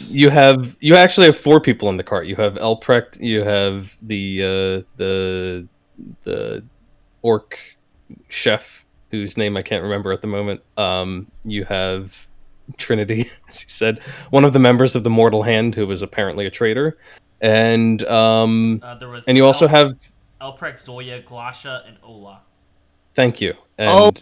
You actually have 4 people in the cart. You have Elprek. You have the orc chef whose name I can't remember at the moment. You have Trinity, as he said, one of the members of the Mortal Hand who was apparently a traitor, and There was you also have Elprek, Zoya, Glasha, and Ola. thank you, and Oh.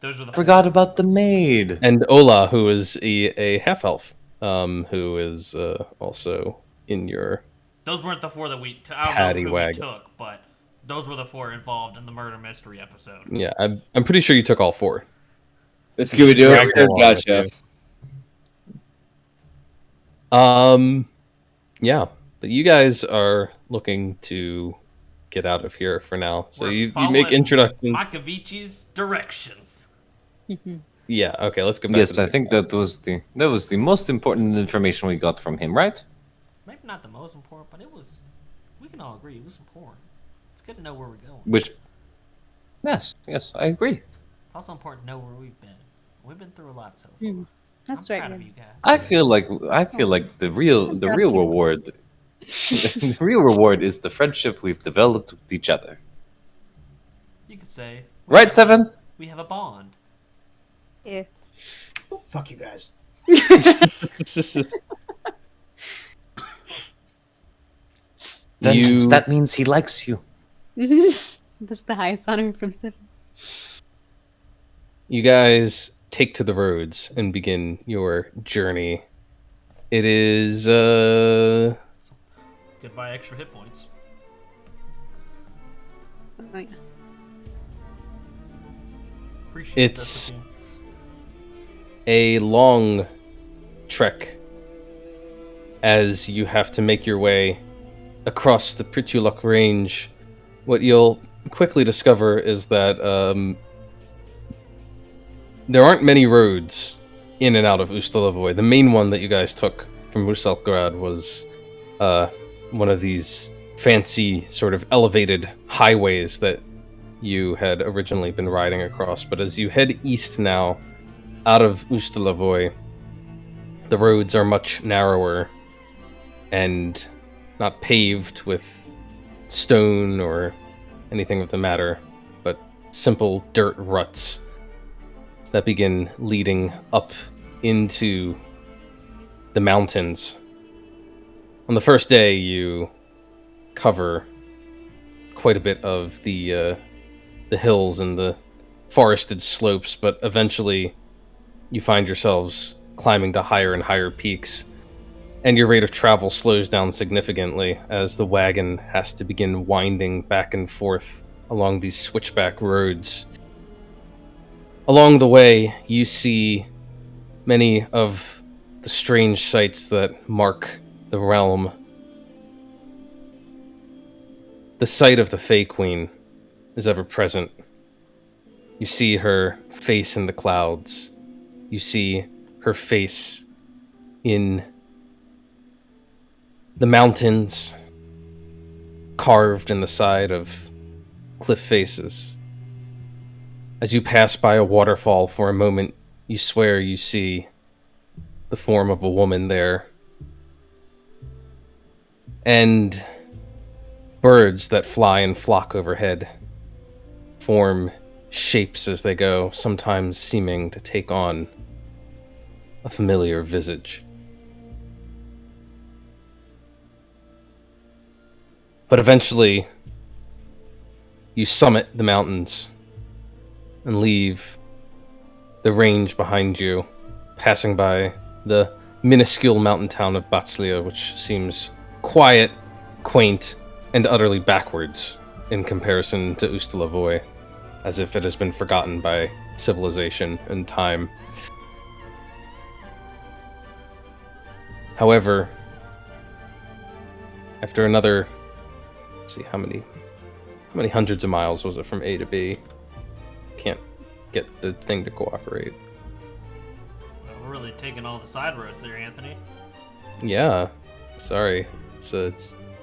Those were the Forgot about the maid. and Ola, who is a half elf, who is also in your Those weren't the 4 that we. I don't Paddy know who wagon. we took, but those were the 4 involved in the murder mystery episode. yeah. I'm pretty sure you took all 4. The Scooby Doo Drag episode? along Gotcha. with Yeah, but you guys are looking to get out of here for now. So We're you make following introductions. Makavici's directions. Yeah, okay, let's go back. Yes, to I the- think that was the most important information we got from him, right? Maybe not the most important, but it was We can all agree it was important. It's good to know where we're going. Which, yes, I agree. It's also important to know where we've been. We've been through a lot so far. That's I'm right. proud of Red. you guys. I feel like the real Proud real too. reward, the real reward is the friendship we've developed with each other. You could say. Right, Seven? We have a bond. Yeah. Fuck you guys. Vengeance. You- That means he likes you. That's the highest honor from Seven. You guys take to the roads and begin your journey. It is Goodbye, extra hit points. Oh, yeah. Appreciate It's- that. a long trek as you have to make your way across the Pritulok range. What you'll quickly discover is that there aren't many roads in and out of Ustalovoy. The main one that you guys took from Musalgrad was one of these fancy, sort of elevated highways that you had originally been riding across. But as you head east now, out of Ustalovoy, the roads are much narrower and not paved with stone or anything of the matter, but simple dirt ruts that begin leading up into the mountains. On the first day, you cover quite a bit of the hills and the forested slopes, but eventually you find yourselves climbing to higher and higher peaks, and your rate of travel slows down significantly as the wagon has to begin winding back and forth along these switchback roads. Along the way, you see many of the strange sights that mark the realm. The sight of the Fey Queen is ever present. You see her face in the clouds. You see her face in the mountains, carved in the side of cliff faces. As you pass by a waterfall for a moment, you swear you see the form of a woman there. And birds that fly and flock overhead form shapes as they go, sometimes seeming to take on a familiar visage. But eventually, you summit the mountains and leave the range behind you, passing by the minuscule mountain town of Batslia, which seems quiet, quaint, and utterly backwards in comparison to Ustalavoy, as if it has been forgotten by civilization and time. However, after another, let's see, how many hundreds of miles was it from A to B? Can't get the thing to cooperate. We're really taking all the side roads there, Anthony. Yeah, sorry, it's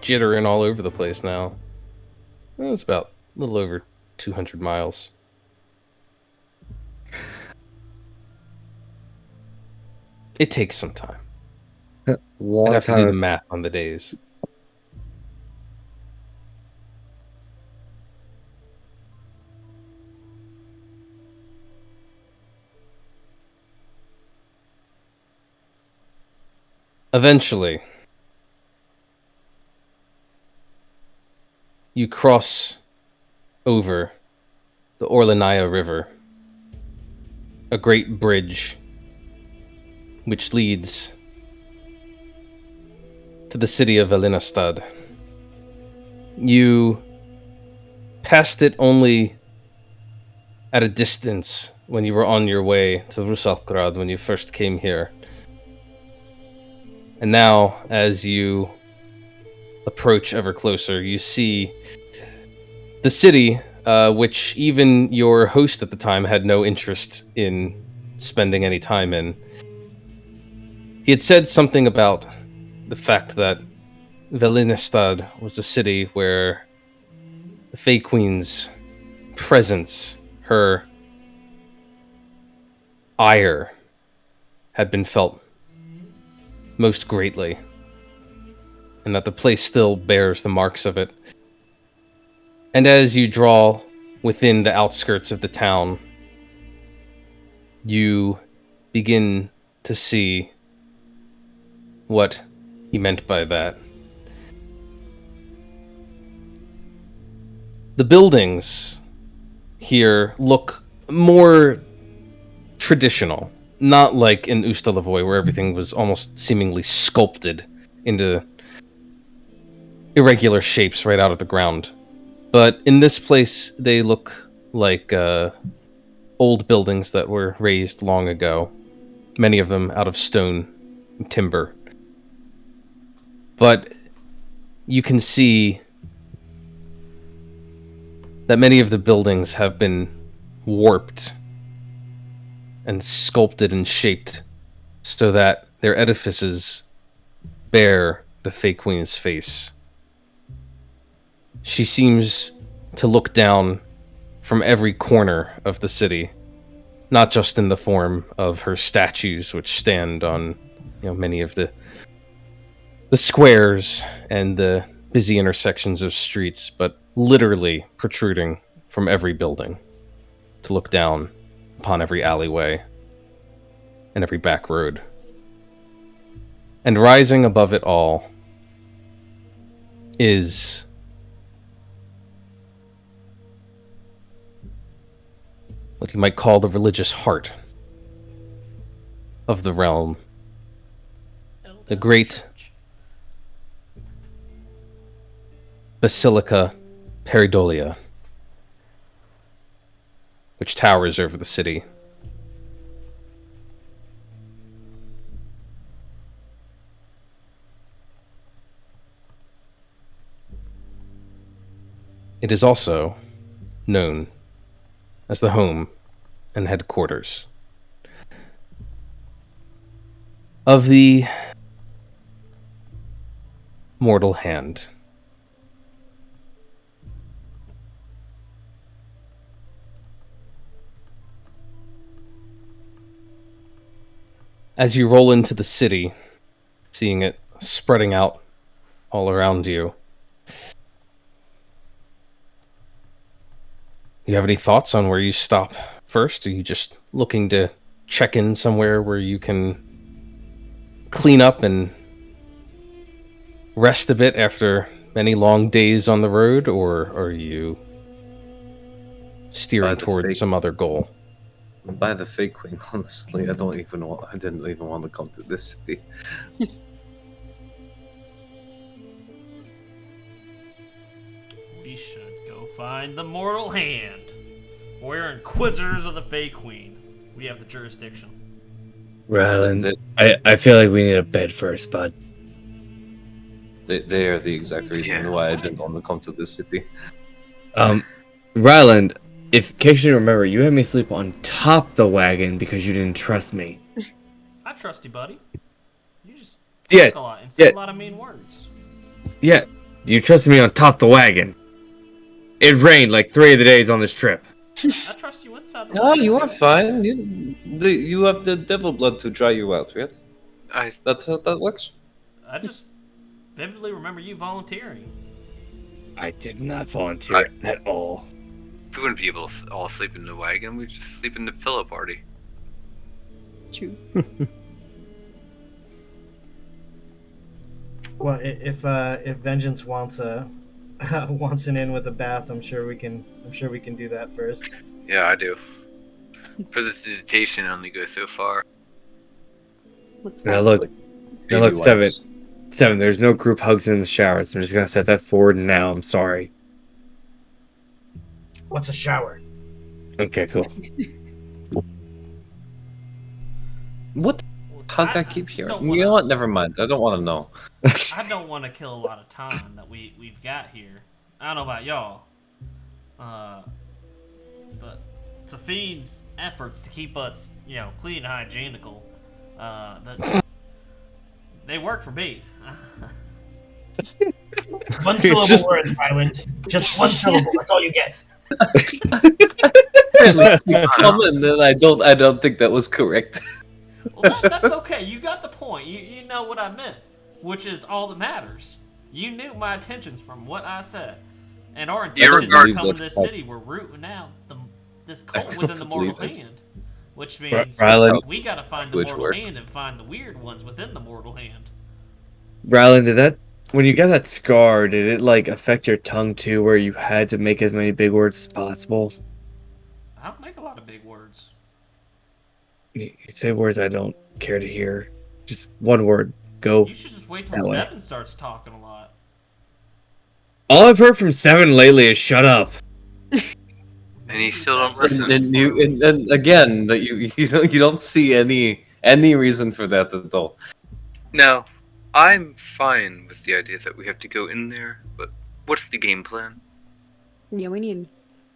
jittering all over the place now. Well, it's about a little over 200 miles. It takes some time. I'd Long have to do the time. math on the days. Eventually, you cross over the Orlanaya River, a great bridge which leads to the city of Elinastad. You passed it only at a distance when you were on your way to Rusalgrad when you first came here. And now, as you approach ever closer, you see the city, which even your host at the time had no interest in spending any time in. He had said something about the fact that Velinestad was a city where the Fey Queen's presence, her ire, had been felt most greatly, and that the place still bears the marks of it. And as you draw within the outskirts of the town, you begin to see what he meant by that. The buildings here look more traditional, not like in Ustalevoy, where everything was almost seemingly sculpted into irregular shapes right out of the ground. But in this place, they look like old buildings that were raised long ago, many of them out of stone and timber. But you can see that many of the buildings have been warped and sculpted and shaped so that their edifices bear the Fey Queen's face. She seems to look down from every corner of the city, not just in the form of her statues, which stand on, many of the squares and the busy intersections of streets, but literally protruding from every building to look down upon every alleyway and every back road. And rising above it all is what you might call the religious heart of the realm. The great Basilica Peridolia, which towers over the city. It is also known as the home and headquarters of the Mortal Hand. As you roll into the city, seeing it spreading out all around you, you have any thoughts on where you stop first? Are you just looking to check in somewhere where you can clean up and rest a bit after many long days on the road, or are you steering towards some other goal? By the Fey Queen, honestly, I didn't even want to come to this city. We should go find the Mortal Hand. We're Inquisitors of the Fey Queen. We have the jurisdiction. Rylan, I feel like we need a bed first, bud. They are the exact reason why I didn't want to come to this city. Ryland, in case you remember, you had me sleep on top the wagon because you didn't trust me. I trust you, buddy. You just Yeah, talk a lot and say a lot of mean words. Yeah, you trusted me on top the wagon. It rained like 3 of the days on this trip. I trust you inside the No, wagon, you too. are fine. You have the devil blood to dry you out, right? That's how that works. I just vividly remember you volunteering. I did not volunteer at all. We wouldn't be able to all sleep in the wagon. We'd just sleep in the pillow party. True. Well, if Vengeance wants an in with a bath, I'm sure we can do that first. Yeah, I do. Precipitation only goes so far. Let's Now find look, Seven. There's no group hugs in the showers. I'm just gonna set that forward now. I'm sorry. What's a shower? Okay, cool. What Listen, hug I keep hearing? You know what? Never mind. I don't want to know. I don't want to kill a lot of time that we've got here. I don't know about y'all, but Tafid's efforts to keep us, clean and hygienical, they work for me. One syllable Just- words, Ryland. Just one syllable. That's all you get. Common, then I don't think that was correct. Well, that's okay. You got the point. You know what I meant, which is all that matters. You knew my intentions from what I said, and our intentions to believe come to that's this how- city were rooting out this cult don't within the mortal believe it. hand, which means Ryland, we gotta find the Which mortal works. hand and find the weird ones within the mortal hand. Ryland, did that when you got that scar? Did it like affect your tongue too, where you had to make as many big words as possible? I don't make a lot of big words. You say words I don't care to hear. Just one word. Go. You should just wait That till way. Seven starts talking a lot. All I've heard from Seven lately is "shut up." And you still don't That's- listen. And again, that you don't see any reason for that at all. Now, I'm fine with the idea that we have to go in there, but what's the game plan? Yeah, we need.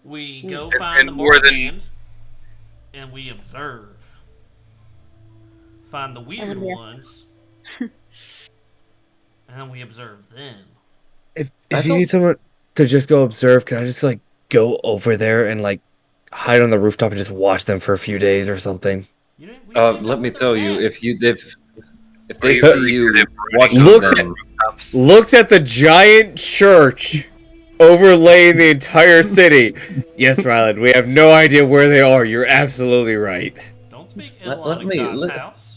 We go And- find and the more mortal than- hand, and we observe. Find the weird Everybody has- ones, and then we observe them. If I you don't- need someone to just go observe, can I just like go over there and like hide on the rooftop and just watch them for a few days or something? You didn't, we didn't know Let me where tell they're you, at. if they Are see you watching Looks them, Looks at the giant church overlaying the entire city. Yes, Ryland, we have no idea where they are. You're absolutely right. Don't speak Let- ill let out of me- God's let- house.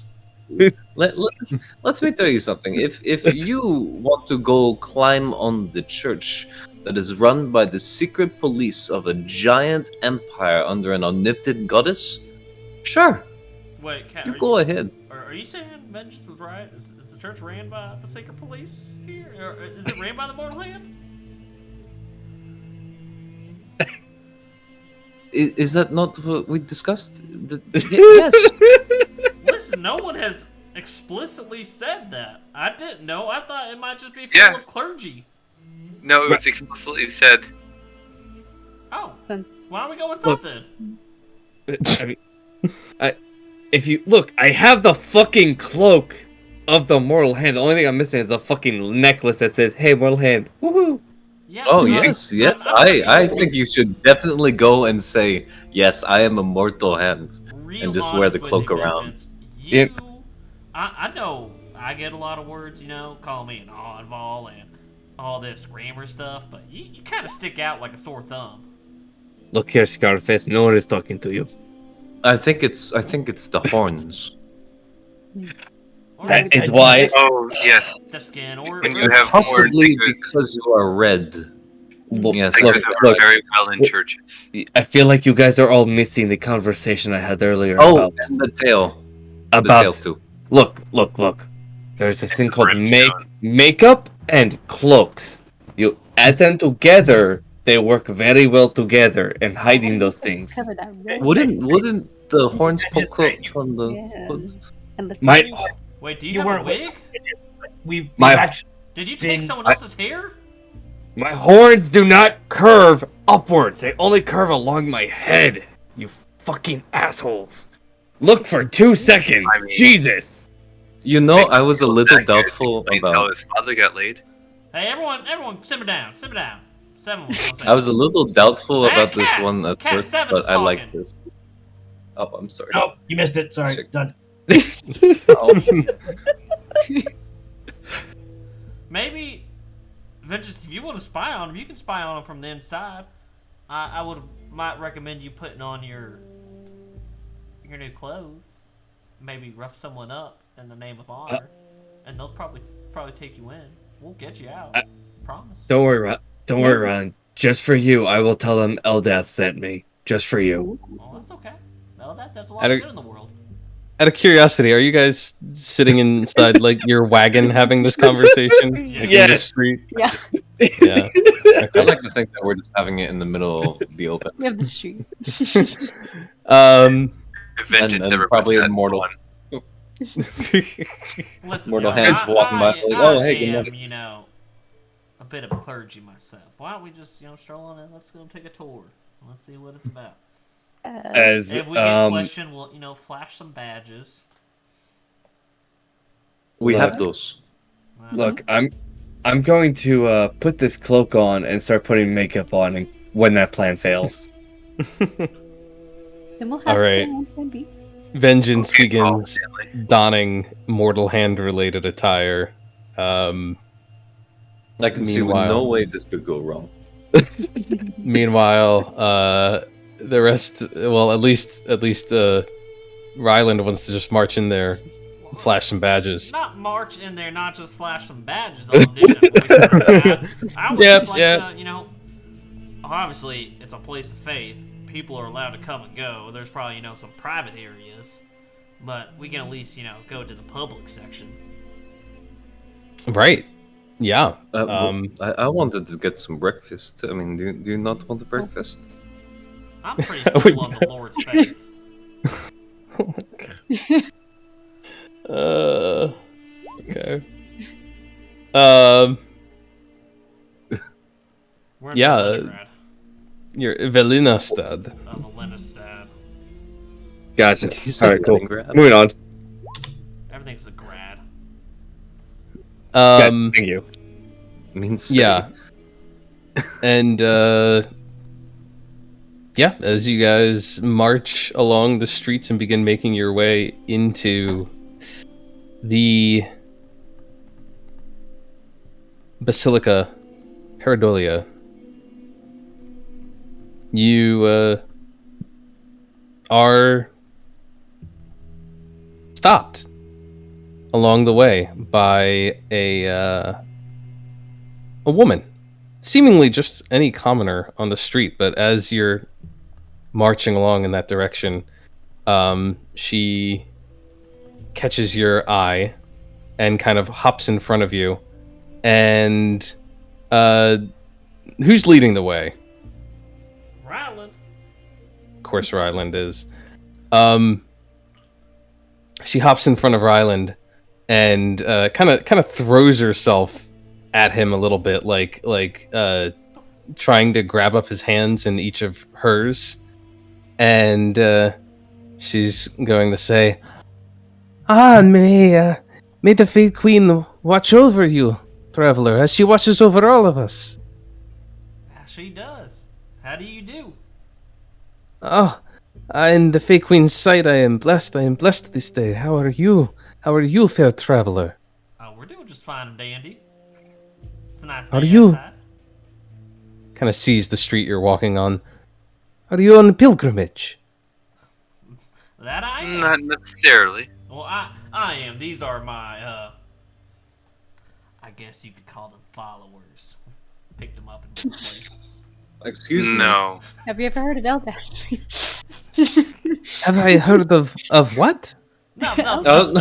let me tell you something. If you want to go climb on the church that is run by the secret police of a giant empire under an omnipotent goddess, sure, Wait, Cat, you go ahead. are you saying Vengeance was right? Is the church ran by the secret police here? Or is it ran by the mortal hand? Is that not what we discussed? Yes. Listen, no one has explicitly said that. I didn't know. I thought it might just be full Yeah. of clergy. No, it was explicitly said. Oh, Since why don't we go inside Look. then? I mean, if you look, I have the fucking cloak of the Mortal Hand. The only thing I'm missing is the fucking necklace that says, "Hey, Mortal Hand." Woohoo! Yeah. Oh I'm- yes, yes. I'm I think you should definitely go and say yes. I am a mortal hand. real just wear the honest with cloak you, around. Vengeance. Yep. I know I get a lot of words, call me an oddball and all this grammar stuff, but you kind of stick out like a sore thumb. Look here, Scarface. No one is talking to you. I think it's the horns. Or That the is why. Oh, yes. skin, or When you have Possibly horns, because you are red. Look, Yes, Figures look, that look. work very well in churches. I feel like you guys are all missing the conversation I had earlier Oh, about and the tail. The tail about. too. Look. There's this thing called Brimstone. makeup and cloaks. You add them together, they work very well together in hiding those things. cover that red. Wouldn't the horns I just- poke up from the Yeah. hood? And the My Wait, do you, You have a weren't wig? We've My- actually. Did you take Been- someone else's hair? my horns do not curve upwards. They only curve along my head. You fucking assholes. Look for 2 seconds. I mean- Jesus. You know, I was a little doubtful Explains how about. his father got laid. Hey, everyone, simmer down, simmer down. Seven was gonna say. I was a little doubtful Hey, about this Cat! one at Cat, first, Seven's but I like talking. this. Oh, I'm sorry. Oh, you missed it. Sorry. Check. Done. Oh. Maybe, Vengeance, if you want to spy on him, you can spy on him from the inside. I might recommend you putting on your new clothes. Maybe rough someone up in the name of honor, and they'll probably take you in. We'll get you out. Promise. Don't worry, Ron. Just for you, I will tell them Eldath sent me. Just for you. Oh, that's okay. No, that's a lot I of don't- good in the world. Out of curiosity, are you guys sitting inside like your wagon having this conversation? Like, in the Yes. street? Yeah, Yeah. I like to think that we're just having it in the middle of the open. we have the street. If Vengeance and ever probably puts that immortal. on. Listen, Mortal you know, hands walking by, like, oh, hey, good I am, morning. a bit of a clergy myself. Why don't we just, stroll on in? Let's go take a tour. Let's see what it's about. As If we get questioned, we'll, flash some badges. We Look. have those. look, I'm I'm going to put this cloak on and start putting makeup on and when that plan fails. Then we'll have All right. plan B. Vengeance Okay, begins donning mortal hand related attire. I can see with Meanwhile- no way this could go wrong. Meanwhile, the rest, well, at least Ryland wants to just march in there, flash some badges. Not march in there, not just flash some badges on audition voices. I would Yep, just like yep. to, obviously it's a place of faith. People are allowed to come and go. There's probably, some private areas. But we can at least, go to the public section. Right. Yeah. I wanted to get some breakfast. I mean, do you not want a breakfast? I'm pretty full on the Lord's faith. Okay. We're in Yeah, Leningrad, you're Velinastad. the Lenistad. Gotcha. You said All right, cool. Leningrad? Moving on. Everything's a grad. Thank you. Means Yeah. And yeah, as you guys march along the streets and begin making your way into the Basilica Heradolia, you are stopped along the way by a woman, seemingly just any commoner on the street, but as you're marching along in that direction, she catches your eye and kind of hops in front of you. And who's leading the way? Ryland. Of course, Ryland is. She hops in front of Ryland and kind of throws herself at him a little bit, like trying to grab up his hands in each of hers, and she's going to say, may the Fate Queen watch over you, traveler, as she watches over all of us." She does. How do you do? "Oh, in the Fate Queen's sight, I am blessed. I am blessed this day. How are you? How are you, fair traveler?" Oh, we're doing just fine and dandy. It's a nice Are day you- outside. Kind of sees the street you're walking on. "Are you on a pilgrimage?" That I am. Not necessarily. Well, I am. These are my, I guess you could call them followers. Picked them up in different places. Excuse me. No. Have you ever heard of Eldath? Have I heard of what? No, No, no,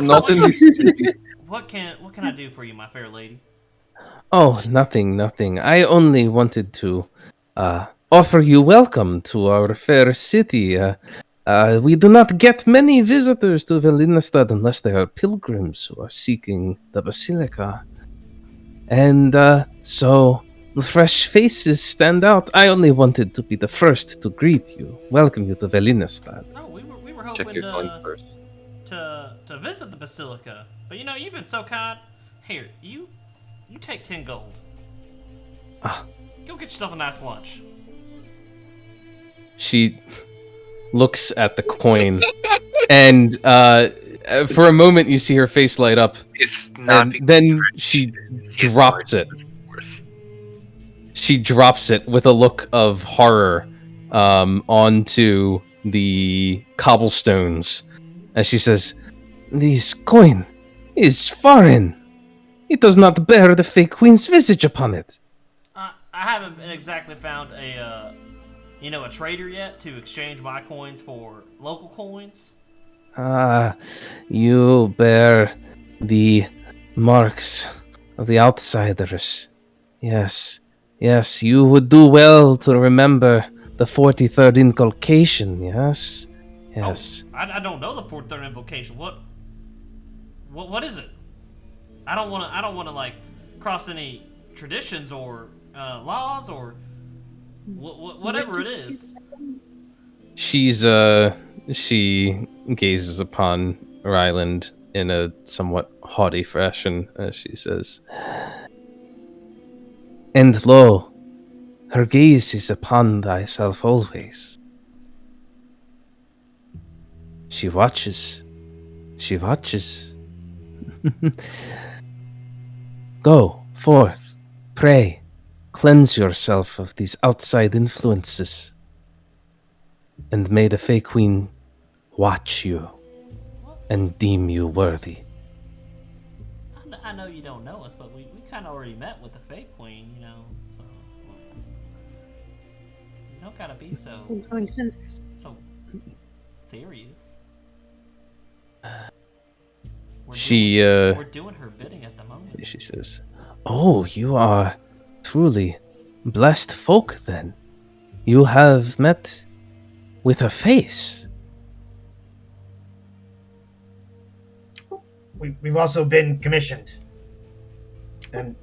Not in this city. What can I do for you, my fair lady? Oh, nothing. I only wanted to offer you welcome to our fair city. We do not get many visitors to Velinastad unless they are pilgrims who are seeking the Basilica. And so, the fresh faces stand out. I only wanted to be the first to greet you, welcome you to Velinastad. Oh, we were Check hoping your coin first. to visit the Basilica, but you've been so kind. Here, you take 10 gold. Ah. Go get yourself a nice lunch. She looks at the coin, and for a moment you see her face light up, It's not and because then French she is drops it. worth. She drops it with a look of horror onto the cobblestones, as she says, "This coin is foreign. It does not bear the fake queen's visage upon it." I haven't exactly found a trader yet to exchange my coins for local coins. You bear the marks of the outsiders. Yes, you would do well to remember the 43rd inculcation, yes? Yes. Oh, I don't know the 43rd invocation. What is it? I don't want to like cross any traditions or laws or whatever it is. She gazes upon Ryland in a somewhat haughty fashion as she says, "And lo, her gaze is upon thyself always. She watches. She watches. Go forth, pray, cleanse yourself of these outside influences, and may the Fey Queen watch you and deem you worthy." I know you don't know us, but we kind of already met with the Fake Queen, you know. So you don't gotta be so serious. We're doing her bidding at the moment. She says, "Oh, you are truly blessed folk then. You have met with a face." We've also been commissioned. And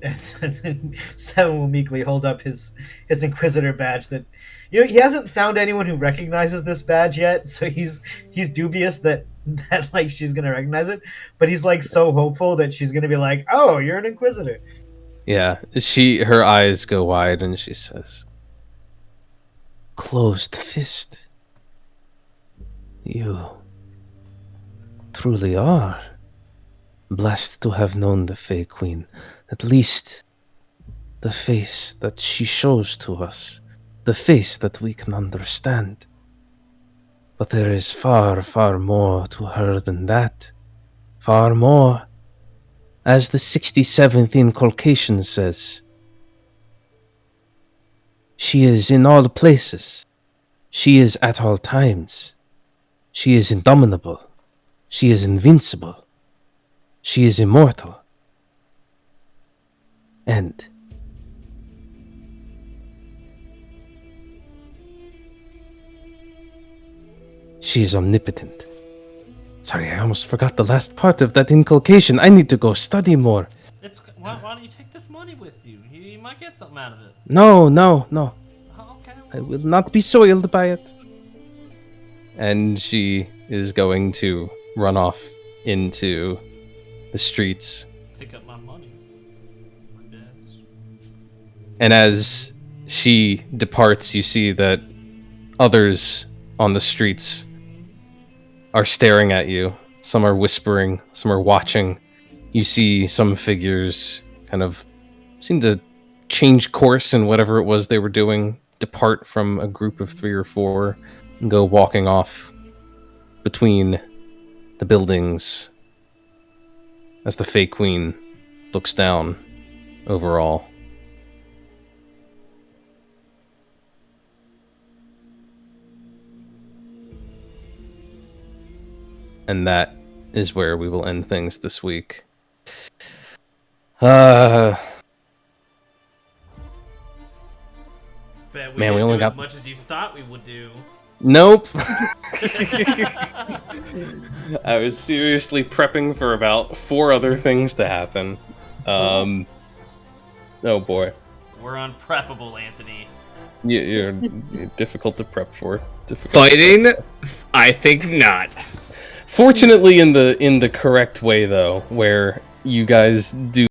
Seven will meekly hold up his Inquisitor badge. That he hasn't found anyone who recognizes this badge yet, so he's dubious that like she's gonna recognize it. But he's like so hopeful that she's gonna be like, "Oh, you're an Inquisitor." Yeah, her eyes go wide and she says, "Closed fist. You truly are blessed to have known the Fey Queen. At least the face that she shows to us, the face that we can understand. But there is far, far more to her than that. Far more. As the 67th inculcation says, she is in all places. She is at all times. She is indomitable. She is invincible. She is immortal. And she is omnipotent." Sorry, I almost forgot the last part of that inculcation. I need to go study more. Why don't you take this money with you? You might get something out of it. No. Oh, okay. I will not be soiled by it. And she is going to run off into the streets. Pick up my money. My dad's. And as she departs, you see that others on the streets are staring at you. Some are whispering, some are watching. You see some figures kind of seem to change course in whatever it was they were doing, depart from a group of 3 or 4, and go walking off between the buildings as the Fey Queen looks down over all. And that is where we will end things this week. Bet we Man, we didn't only do got- as much as you thought we would do. Nope. I was seriously prepping for about 4 other things to happen. Oh boy. We're unpreppable, Anthony. You're difficult to prep for. Fighting? I think not. Fortunately, in the correct way though, where you guys do